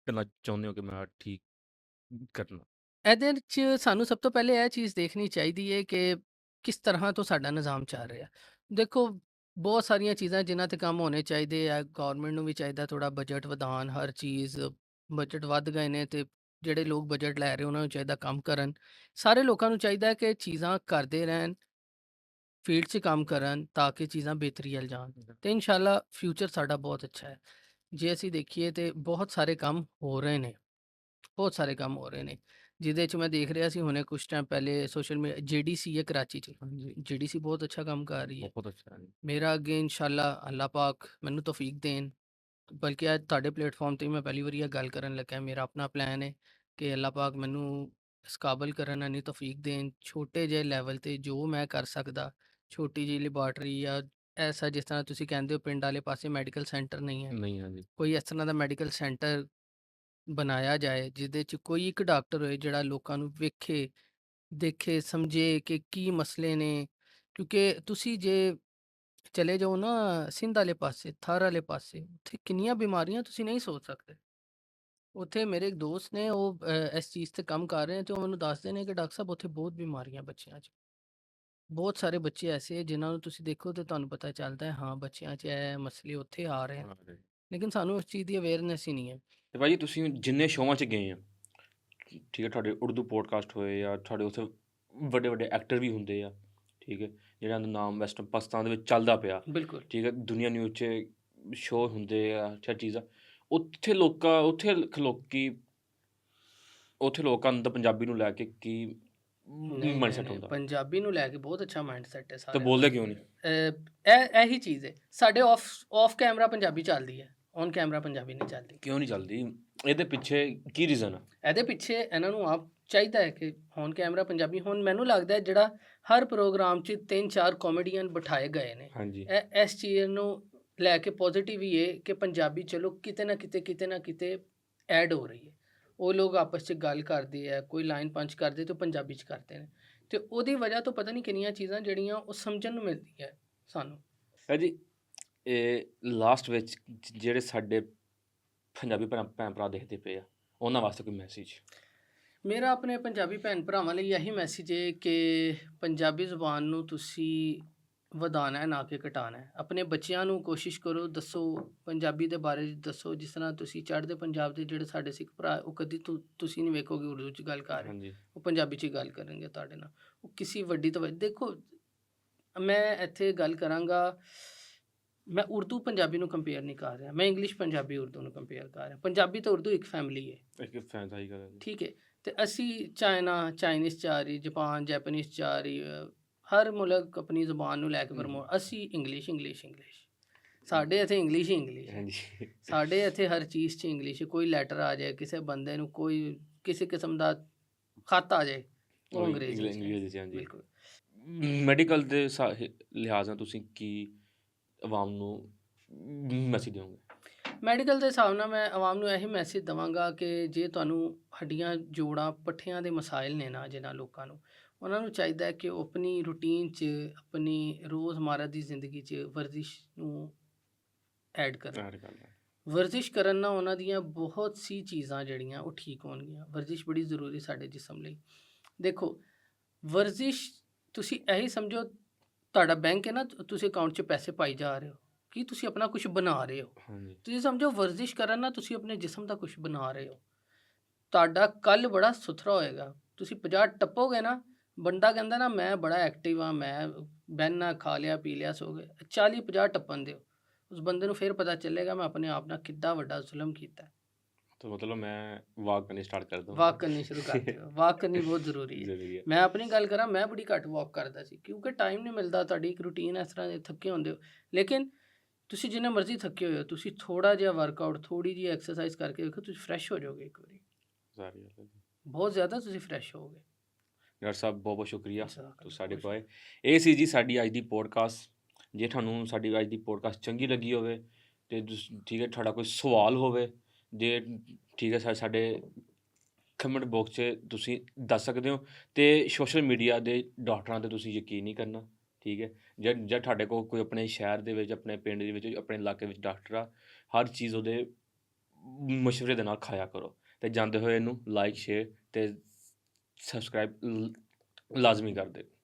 ਕਰਨਾ ਚਾਹੁੰਦੇ ਹੋ ਕਿ ਮੈਂ ਠੀਕ ਕਰਨਾ? ਇਹਦੇ 'ਚ ਸਾਨੂੰ ਸਭ ਤੋਂ ਪਹਿਲੇ ਇਹ ਚੀਜ਼ ਦੇਖਣੀ ਚਾਹੀਦੀ ਹੈ ਕਿ ਕਿਸ ਤਰ੍ਹਾਂ ਤੋਂ ਸਾਡਾ ਨਿਜ਼ਾਮ ਚੱਲ ਰਿਹਾ। ਦੇਖੋ, ਬਹੁਤ ਸਾਰੀਆਂ ਚੀਜ਼ਾਂ ਜਿਨ੍ਹਾਂ 'ਤੇ ਕੰਮ ਹੋਣੇ ਚਾਹੀਦੇ ਆ। ਗਵਰਨਮੈਂਟ ਨੂੰ ਵੀ ਚਾਹੀਦਾ ਥੋੜ੍ਹਾ ਬਜਟ ਵਧਾਉਣ, ਹਰ ਚੀਜ਼ ਬਜਟ ਵੱਧ ਗਏ ਨੇ ਤੇ ਜਿਹੜੇ ਲੋਕ ਬਜਟ ਲੈ ਰਹੇ ਉਹਨਾਂ ਨੂੰ ਚਾਹੀਦਾ ਕੰਮ ਕਰਨ। ਸਾਰੇ ਲੋਕਾਂ ਨੂੰ ਚਾਹੀਦਾ ਕਿ ਚੀਜ਼ਾਂ ਕਰਦੇ ਰਹਿਣ, ਫੀਲਡ 'ਚ ਕੰਮ ਕਰਨ ਤਾਂ ਕਿ ਚੀਜ਼ਾਂ ਬਿਹਤਰੀ ਵੱਲ ਜਾਣ ਤੇ ਇਨਸ਼ਾਅੱਲਾ ਫਿਊਚਰ ਸਾਡਾ ਬਹੁਤ ਅੱਛਾ ਹੈ। ਜੇ ਅਸੀਂ ਦੇਖੀਏ ਤੇ ਬਹੁਤ ਸਾਰੇ ਕੰਮ ਹੋ ਰਹੇ ਨੇ, ਬਹੁਤ ਸਾਰੇ ਕੰਮ ਹੋ ਰਹੇ ਨੇ, ਜਿਹਦੇ 'ਚ ਮੈਂ ਦੇਖ ਰਿਹਾ ਸੀ ਹੁਣੇ ਕੁਛ ਟਾਈਮ ਪਹਿਲੇ ਸੋਸ਼ਲ ਮੀਡੀਆ JDC ਹੈ ਕਰਾਚੀ 'ਚ। ਹਾਂਜੀ, JDC ਬਹੁਤ ਅੱਛਾ ਕੰਮ ਕਰ ਰਹੀ ਹੈ। ਬਹੁਤ ਅੱਛਾ ਹੈ। ਮੇਰਾ ਅੱਗੇ ਇਨਸ਼ਾਅੱਲਾ ਅੱਲਾਹ ਪਾਕ ਮੈਨੂੰ ਤੌਫੀਕ ਦੇਣ, ਬਲਕਿ ਅੱਜ ਤੁਹਾਡੇ ਪਲੇਟਫਾਰਮ 'ਤੇ ਮੈਂ ਪਹਿਲੀ ਵਾਰੀ ਇਹ ਗੱਲ ਕਰਨ ਲੱਗਾ। ਮੇਰਾ ਆਪਣਾ ਪਲਾਨ ਹੈ ਕਿ ਅੱਲਾਹ ਪਾਕ ਮੈਨੂੰ ਇਸ ਕਾਬਲ ਕਰਨ, ਇੰਨੀ ਤੌਫੀਕ ਦੇਣ, ਛੋਟੇ ਜਿਹੇ ਲੈਵਲ 'ਤੇ ਜੋ ਮੈਂ ਕਰ ਸਕਦਾ, ਛੋਟੀ ਜਿਹੀ ਲੈਬਾਰਟਰੀ ਜਾਂ ਐਸਾ, ਜਿਸ ਤਰ੍ਹਾਂ ਤੁਸੀਂ ਕਹਿੰਦੇ ਹੋ ਪਿੰਡ ਵਾਲੇ ਪਾਸੇ ਮੈਡੀਕਲ ਸੈਂਟਰ ਨਹੀਂ ਹੈ, ਨਹੀਂ, ਹਾਂਜੀ, ਕੋਈ ਇਸ ਤਰ੍ਹਾਂ ਦਾ ਮੈਡੀਕਲ ਸੈਂਟਰ ਬਣਾਇਆ ਜਾਏ ਜਿਹਦੇ 'ਚ ਕੋਈ ਇੱਕ ਡਾਕਟਰ ਹੋਏ ਜਿਹੜਾ ਲੋਕਾਂ ਨੂੰ ਵੇਖੇ, ਦੇਖੇ, ਸਮਝੇ ਕਿ ਕੀ ਮਸਲੇ ਨੇ। ਕਿਉਂਕਿ ਤੁਸੀਂ ਜੇ ਚਲੇ ਜਾਓ ਨਾ ਸਿੰਧ ਵਾਲੇ ਪਾਸੇ, ਥਰ ਵਾਲੇ ਪਾਸੇ, ਉੱਥੇ ਕਿੰਨੀਆਂ ਬਿਮਾਰੀਆਂ ਤੁਸੀਂ ਨਹੀਂ ਸੋਚ ਸਕਦੇ। ਉੱਥੇ ਮੇਰੇ ਇੱਕ ਦੋਸਤ ਨੇ, ਉਹ ਇਸ ਚੀਜ਼ ਤੇ ਕੰਮ ਕਰ ਰਹੇ ਨੇ ਤੇ ਉਹ ਮੈਨੂੰ ਦੱਸਦੇ ਨੇ ਕਿ ਡਾਕਟਰ ਸਾਹਿਬ ਉੱਥੇ ਬਹੁਤ ਬਿਮਾਰੀਆਂ ਬੱਚਿਆਂ 'ਚ, ਬਹੁਤ ਸਾਰੇ ਬੱਚੇ ਐਸੇ ਜਿਨ੍ਹਾਂ ਨੂੰ ਤੁਸੀਂ ਦੇਖੋ ਤੇ ਤੁਹਾਨੂੰ ਪਤਾ ਚੱਲਦਾ ਹੈ ਹਾਂ ਬੱਚਿਆਂ 'ਚ ਇਹ ਮਸਲੇ ਉੱਥੇ ਆ ਰਹੇ ਹਨ, ਲੇਕਿਨ ਸਾਨੂੰ ਉਸ ਚੀਜ਼ ਦੀ ਅਵੇਅਰਨੈਸ ਹੀ ਨਹੀਂ ਹੈ। ਤੇ ਭਾਜੀ ਤੁਸੀਂ ਜਿੰਨੇ ਸ਼ੋਆਂ 'ਚ ਗਏ ਆ, ਠੀਕ ਹੈ, ਤੁਹਾਡੇ ਉਰਦੂ ਪੋਡਕਾਸਟ ਹੋਏ ਜਾਂ ਤੁਹਾਡੇ ਉੱਥੇ ਵੱਡੇ ਵੱਡੇ ਐਕਟਰ ਵੀ ਹੁੰਦੇ ਆ, ਠੀਕ ਹੈ, ਜਿਹਨਾਂ ਦਾ ਨਾਮ ਵੈਸਟਰਨ ਪਾਕਿਸਤਾਨ ਦੇ ਵਿੱਚ ਚੱਲਦਾ ਪਿਆ, ਬਿਲਕੁਲ। ਠੀਕ ਹੈ, ਦੁਨੀਆ ਨਿਊਜ਼ 'ਚ ਸ਼ੋਅ ਹੁੰਦੇ ਆ, ਅੱਛਾ ਚੀਜ਼ਾਂ, ਉੱਥੇ ਲੋਕਾਂ ਅੰਦਰ ਪੰਜਾਬੀ ਨੂੰ ਲੈ ਕੇ ਕੀ ਨਹੀਂ ਨਹੀਂ ਮਾਈਂਡਸੈਟ ਨਹੀਂ, ਹੁੰਦਾ ਪੰਜਾਬੀ ਨੂੰ ਲੈ ਕੇ ਬਹੁਤ ਅੱਛਾ ਮਾਈਂਡ ਸੈਟ ਹੈ ਤੇ ਸਾਰਿਆਂ ਬੋਲਦੇ ਦਾ। ਕਿਉਂ ਨਹੀਂ? ਇਹੀ ਚੀਜ਼ ਹੈ, ਸਾਡੇ ਆਫ ਕੈਮਰਾ ਪੰਜਾਬੀ ਚੱਲਦੀ ਹੈ, ਔਨ ਕੈਮਰਾ ਪੰਜਾਬੀ ਨਹੀਂ ਚੱਲਦੀ। ਕਿਉਂ ਨਹੀਂ ਚੱਲਦੀ? ਇਹਦੇ ਪਿੱਛੇ ਕੀ ਰੀਜ਼ਨ ਆ? ਇਹਦੇ ਪਿੱਛੇ ਇਹਨਾਂ ਨੂੰ ਆਪ ਚਾਹੀਦਾ ਹੈ ਕਿ ਔਨ ਕੈਮਰਾ ਪੰਜਾਬੀ। ਹੁਣ ਮੈਨੂੰ ਲੱਗਦਾ ਹੈ ਜਿਹੜਾ ਹਰ ਪ੍ਰੋਗਰਾਮ 'ਚ 3-4 ਕਾਮੇਡੀਅਨ ਬਿਠਾਏ ਗਏ ਨੇ, ਹਾਂਜੀ, ਇਸ ਚੀਜ਼ ਨੂੰ ਲੈ ਕੇ ਪੋਜ਼ੀਟਿਵ ਹੀ ਹੈ ਕਿ ਪੰਜਾਬੀ ਚਲੋ ਕਿਤੇ ਨਾ ਕਿਤੇ ਐਡ ਹੋ ਰਹੀ ਹੈ। ਉਹ ਲੋਕ ਆਪਸ 'ਚ ਗੱਲ ਕਰਦੇ ਆ, ਕੋਈ ਲਾਈਨ ਪੰਚ ਕਰਦੇ ਤੇ ਉਹ ਪੰਜਾਬੀ 'ਚ ਕਰਦੇ ਨੇ ਤੇ ਉਹਦੀ ਵਜ੍ਹਾ ਤੋਂ ਪਤਾ ਨਹੀਂ ਕਿੰਨੀਆਂ ਚੀਜ਼ਾਂ ਜਿਹੜੀਆਂ ਉਹ ਸਮਝਣ ਨੂੰ ਮਿਲਦੀਆਂ ਸਾਨੂੰ। ਭਾਜੀ ਇਹ ਲਾਸਟ ਵਿੱਚ ਜਿਹੜੇ ਸਾਡੇ ਪੰਜਾਬੀ ਭੈਣ ਭਰਾ ਦੇਖਦੇ ਪਏ ਆ, ਉਹਨਾਂ ਵਾਸਤੇ ਕੋਈ ਮੈਸੇਜ? ਮੇਰਾ ਆਪਣੇ ਪੰਜਾਬੀ ਭੈਣ ਭਰਾਵਾਂ ਲਈ ਇਹੀ ਮੈਸੇਜ ਹੈ ਕਿ ਪੰਜਾਬੀ ਜ਼ੁਬਾਨ ਨੂੰ ਤੁਸੀਂ ਵਧਾਉਣਾ ਹੈ, ਨਾ ਕਿ ਘਟਾਉਣਾ ਹੈ। ਆਪਣੇ ਬੱਚਿਆਂ ਨੂੰ ਕੋਸ਼ਿਸ਼ ਕਰੋ, ਦੱਸੋ ਪੰਜਾਬੀ ਦੇ ਬਾਰੇ ਦੱਸੋ। ਜਿਸ ਤਰ੍ਹਾਂ ਤੁਸੀਂ ਚੜ੍ਹਦੇ ਪੰਜਾਬ ਦੇ ਜਿਹੜੇ ਸਾਡੇ ਸਿੱਖ ਭਰਾ, ਉਹ ਕਦੀ ਤੁਸੀਂ ਨਹੀਂ ਵੇਖੋਗੇ ਉਰਦੂ 'ਚ ਗੱਲ ਕਰ ਰਹੇ, ਹਾਂਜੀ, ਉਹ ਪੰਜਾਬੀ 'ਚ ਹੀ ਗੱਲ ਕਰਨਗੇ ਤੁਹਾਡੇ ਨਾਲ। ਉਹ ਕਿਸੇ ਵੱਡੀ ਤੋਂ ਦੇਖੋ, ਮੈਂ ਇੱਥੇ ਗੱਲ ਕਰਾਂਗਾ, ਮੈਂ ਉਰਦੂ ਪੰਜਾਬੀ ਨੂੰ ਕੰਪੇਅਰ ਨਹੀਂ ਕਰ ਰਿਹਾ, ਮੈਂ ਇੰਗਲਿਸ਼ ਪੰਜਾਬੀ ਉਰਦੂ ਨੂੰ ਕੰਪੇਅਰ ਕਰ ਰਿਹਾ। ਪੰਜਾਬੀ ਤੇ ਉਰਦੂ ਇੱਕ ਫੈਮਿਲੀ ਹੈ, ਇੱਕ ਫੈਨ ਸਹੀ ਗੱਲ ਹੈ ਜੀ। ਠੀਕ ਹੈ। ਤੇ ਅਸੀਂ ਚਾਈਨੀਜ਼ 'ਚ ਆ ਰਹੀ, ਜਾਪਾਨ ਜੈਪਨੀਜ਼ 'ਚ ਆ ਰਹੀ, ਹਰ ਮੁਲਕ ਆਪਣੀ ਜ਼ੁਬਾਨ ਨੂੰ ਲੈ ਕੇ ਪ੍ਰਮੋਟ, ਅਸੀਂ ਇੰਗਲਿਸ਼। ਸਾਡੇ ਇੱਥੇ ਇੰਗਲਿਸ਼ ਹੀ ਇੰਗਲਿਸ਼ ਹੈ। ਹਾਂਜੀ ਸਾਡੇ ਇੱਥੇ ਹਰ ਚੀਜ਼ 'ਚ ਇੰਗਲਿਸ਼, ਕੋਈ ਲੈਟਰ ਆ ਜਾਏ ਕਿਸੇ ਬੰਦੇ ਨੂੰ, ਕੋਈ ਕਿਸੇ ਕਿਸਮ ਦਾ ਖਤ ਆ ਜਾਏ, ਉਹ ਉਹ ਅੰਗਰੇਜ਼ੀ 'ਚ ਹੈ। ਇੰਗਲਿਸ਼ 'ਚ ਹਾਂਜੀ। ਬਿਲਕੁਲ। ਮੈਡੀਕਲ ਦੇ ਲਿਹਾਜ਼ ਨਾਲ ਤੁਸੀਂ ਕੀ ਆਵਾਮ ਨੂੰ ਮੈਸੇਜ ਦਿਓਗੇ? ਮੈਡੀਕਲ ਦੇ ਹਿਸਾਬ ਨਾਲ ਮੈਂ ਆਵਾਮ ਨੂੰ ਇਹੀ ਮੈਸੇਜ ਦੇਵਾਂਗਾ ਕਿ ਜੇ ਤੁਹਾਨੂੰ ਹੱਡੀਆਂ, ਜੋੜਾਂ, ਪੱਠਿਆਂ ਦੇ ਮਸਾਇਲ ਨੇ ਨਾ ਜਿਨ੍ਹਾਂ ਲੋਕਾਂ ਨੂੰ, ਉਹਨਾਂ ਨੂੰ ਚਾਹੀਦਾ ਹੈ ਕਿ ਉਹ ਆਪਣੀ ਰੂਟੀਨ 'ਚ, ਆਪਣੀ ਰੋਜ਼ਮਰਰਾ ਦੀ ਜ਼ਿੰਦਗੀ 'ਚ ਵਰਜ਼ਿਸ਼ ਨੂੰ ਐਡ ਕਰਨ। ਐਡ ਕਰ ਲੈਣ। ਵਰਜ਼ਿਸ਼ ਕਰਨ ਨਾਲ ਉਹਨਾਂ ਦੀਆਂ ਬਹੁਤ ਸੀ ਚੀਜ਼ਾਂ ਜਿਹੜੀਆਂ ਉਹ ਠੀਕ ਹੋਣਗੀਆਂ। ਵਰਜ਼ਿਸ਼ ਬੜੀ ਜ਼ਰੂਰੀ ਸਾਡੇ ਜਿਸਮ ਲਈ। ਦੇਖੋ, ਵਰਜ਼ਿਸ਼ ਤੁਸੀਂ ਇਹੀ ਸਮਝੋ, ਤੁਹਾਡਾ ਬੈਂਕ ਹੈ ਨਾ, ਤੁਸੀਂ ਅਕਾਊਂਟ 'ਚ ਪੈਸੇ ਪਾਈ ਜਾ ਰਹੇ ਹੋ, ਕੀ ਤੁਸੀਂ ਆਪਣਾ ਕੁਝ ਬਣਾ ਰਹੇ ਹੋ? ਹਾਂਜੀ ਤੁਸੀਂ ਸਮਝੋ ਵਰਜ਼ਿਸ਼ ਕਰਨ ਨਾਲ ਤੁਸੀਂ ਆਪਣੇ ਜਿਸਮ ਦਾ ਕੁਝ ਬਣਾ ਰਹੇ ਹੋ। ਤੁਹਾਡਾ ਕੱਲ੍ਹ ਬੜਾ ਸੁਥਰਾ ਹੋਏਗਾ। ਤੁਸੀਂ 50 ਟੱਪੋਗੇ ਨਾ, ਬੰਦਾ ਕਹਿੰਦਾ ਨਾ ਮੈਂ ਬੜਾ ਐਕਟਿਵ ਹਾਂ, ਮੈਂ ਬਹਿਨਾ, ਖਾ ਲਿਆ, ਪੀ ਲਿਆ, ਸੋ ਗਏ। 40-50 ਟੱਪਣ ਦਿਓ, ਉਸ ਬੰਦੇ ਨੂੰ ਫਿਰ ਪਤਾ ਚੱਲੇਗਾ ਮੈਂ ਆਪਣੇ ਆਪ ਨਾਲ ਕਿੱਡਾ ਵੱਡਾ ਜ਼ੁਲਮ ਕੀਤਾ ਹੈ। ਤਾਂ ਮਤਲਬ ਮੈਂ ਵਾਕ ਕਰਨੀ ਸਟਾਰਟ ਕਰ ਦੂੰਗਾ। ਵਾਕ ਕਰਨੀ ਸ਼ੁਰੂ ਕਰ ਦਿਓ। ਵਾਕ ਕਰਨੀ ਬਹੁਤ ਜ਼ਰੂਰੀ ਹੈ। ਜ਼ਰੂਰੀ ਹੈ। ਮੈਂ ਆਪਣੀ ਗੱਲ ਕਰਾਂ, ਮੈਂ ਬੜੀ ਘੱਟ ਵਾਕ ਕਰਦਾ ਸੀ ਕਿਉਂਕਿ ਟਾਈਮ ਨਹੀਂ ਮਿਲਦਾ, ਤੁਹਾਡੀ ਇੱਕ ਰੂਟੀਨ ਇਸ ਤਰ੍ਹਾਂ ਦੇ, ਥੱਕੇ ਹੁੰਦੇ ਹੋ। ਲੇਕਿਨ ਤੁਸੀਂ ਜਿੰਨੇ ਮਰਜ਼ੀ ਥੱਕੇ ਹੋਏ ਹੋ, ਤੁਸੀਂ ਥੋੜ੍ਹਾ ਜਿਹਾ ਵਰਕਆਊਟ, ਥੋੜ੍ਹੀ ਜਿਹੀ ਐਕਸਰਸਾਈਜ਼ ਕਰਕੇ ਦੇਖੋ, ਤੁਸੀਂ ਫਰੈਸ਼ ਹੋ ਜਾਓਗੇ ਇੱਕ ਵਾਰੀ। ਸਾਰੀ ਗੱਲ ਹੈ ਜੀ। ਬਹੁਤ ਜ਼ਿਆਦਾ ਤੁਸੀਂ ਫਰੈਸ਼ ਹੋਵੋਗੇ। ਡਾਕਟਰ ਸਾਹਿਬ ਬਹੁਤ ਬਹੁਤ ਸ਼ੁਕਰੀਆ ਜਜ਼ਾਕ ਤੁਸੀਂ ਅੱਲਾ, ਸਾਡੇ ਬਹੁਤ ਕੋਲ ਆਏ। ਇਹ ਸੀ ਜੀ ਸਾਡੀ ਅੱਜ ਦੀ ਪੋਡਕਾਸਟ। ਜੇ ਤੁਹਾਨੂੰ ਸਾਡੀ ਅੱਜ ਦੀ ਪੋਡਕਾਸਟ ਚੰਗੀ ਲੱਗੀ ਹੋਵੇ ਤੇ ਠੀਕ ਹੈ, ਤੁਹਾਡਾ ਕੋਈ ਸਵਾਲ ਹੋਵੇ, ਜੇ ਠੀਕ ਹੈ, ਸਾਡੇ ਕਮੈਂਟ ਬਾਕਸ 'ਚ ਤੁਸੀਂ ਦੱਸ ਸਕਦੇ ਹੋ। ਤੇ ਸੋਸ਼ਲ ਮੀਡੀਆ ਦੇ ਡਾਕਟਰਾਂ 'ਤੇ ਤੁਸੀਂ ਯਕੀਨ ਨਹੀਂ ਕਰਨਾ, ਠੀਕ ਹੈ। ਜਾਂ ਤੁਹਾਡੇ ਕੋਲ ਕੋਈ ਆਪਣੇ ਸ਼ਹਿਰ ਦੇ ਵਿੱਚ, ਆਪਣੇ ਪਿੰਡ ਦੇ ਵਿੱਚ, ਆਪਣੇ ਇਲਾਕੇ ਵਿੱਚ ਡਾਕਟਰ ਆ, ਹਰ ਚੀਜ਼ ਉਹਦੇ ਮਸ਼ਵਰੇ ਦੇ ਨਾਲ ਖਾਇਆ ਕਰੋ। ਤੇ ਜਾਂਦੇ ਹੋਏ ਇਹਨੂੰ ਲਾਈਕ, ਸ਼ੇਅਰ ਤੇ ਸਬਸਕ੍ਰਾਈਬ ਲਾਜ਼ਮੀ ਕਰ ਦਿਓ।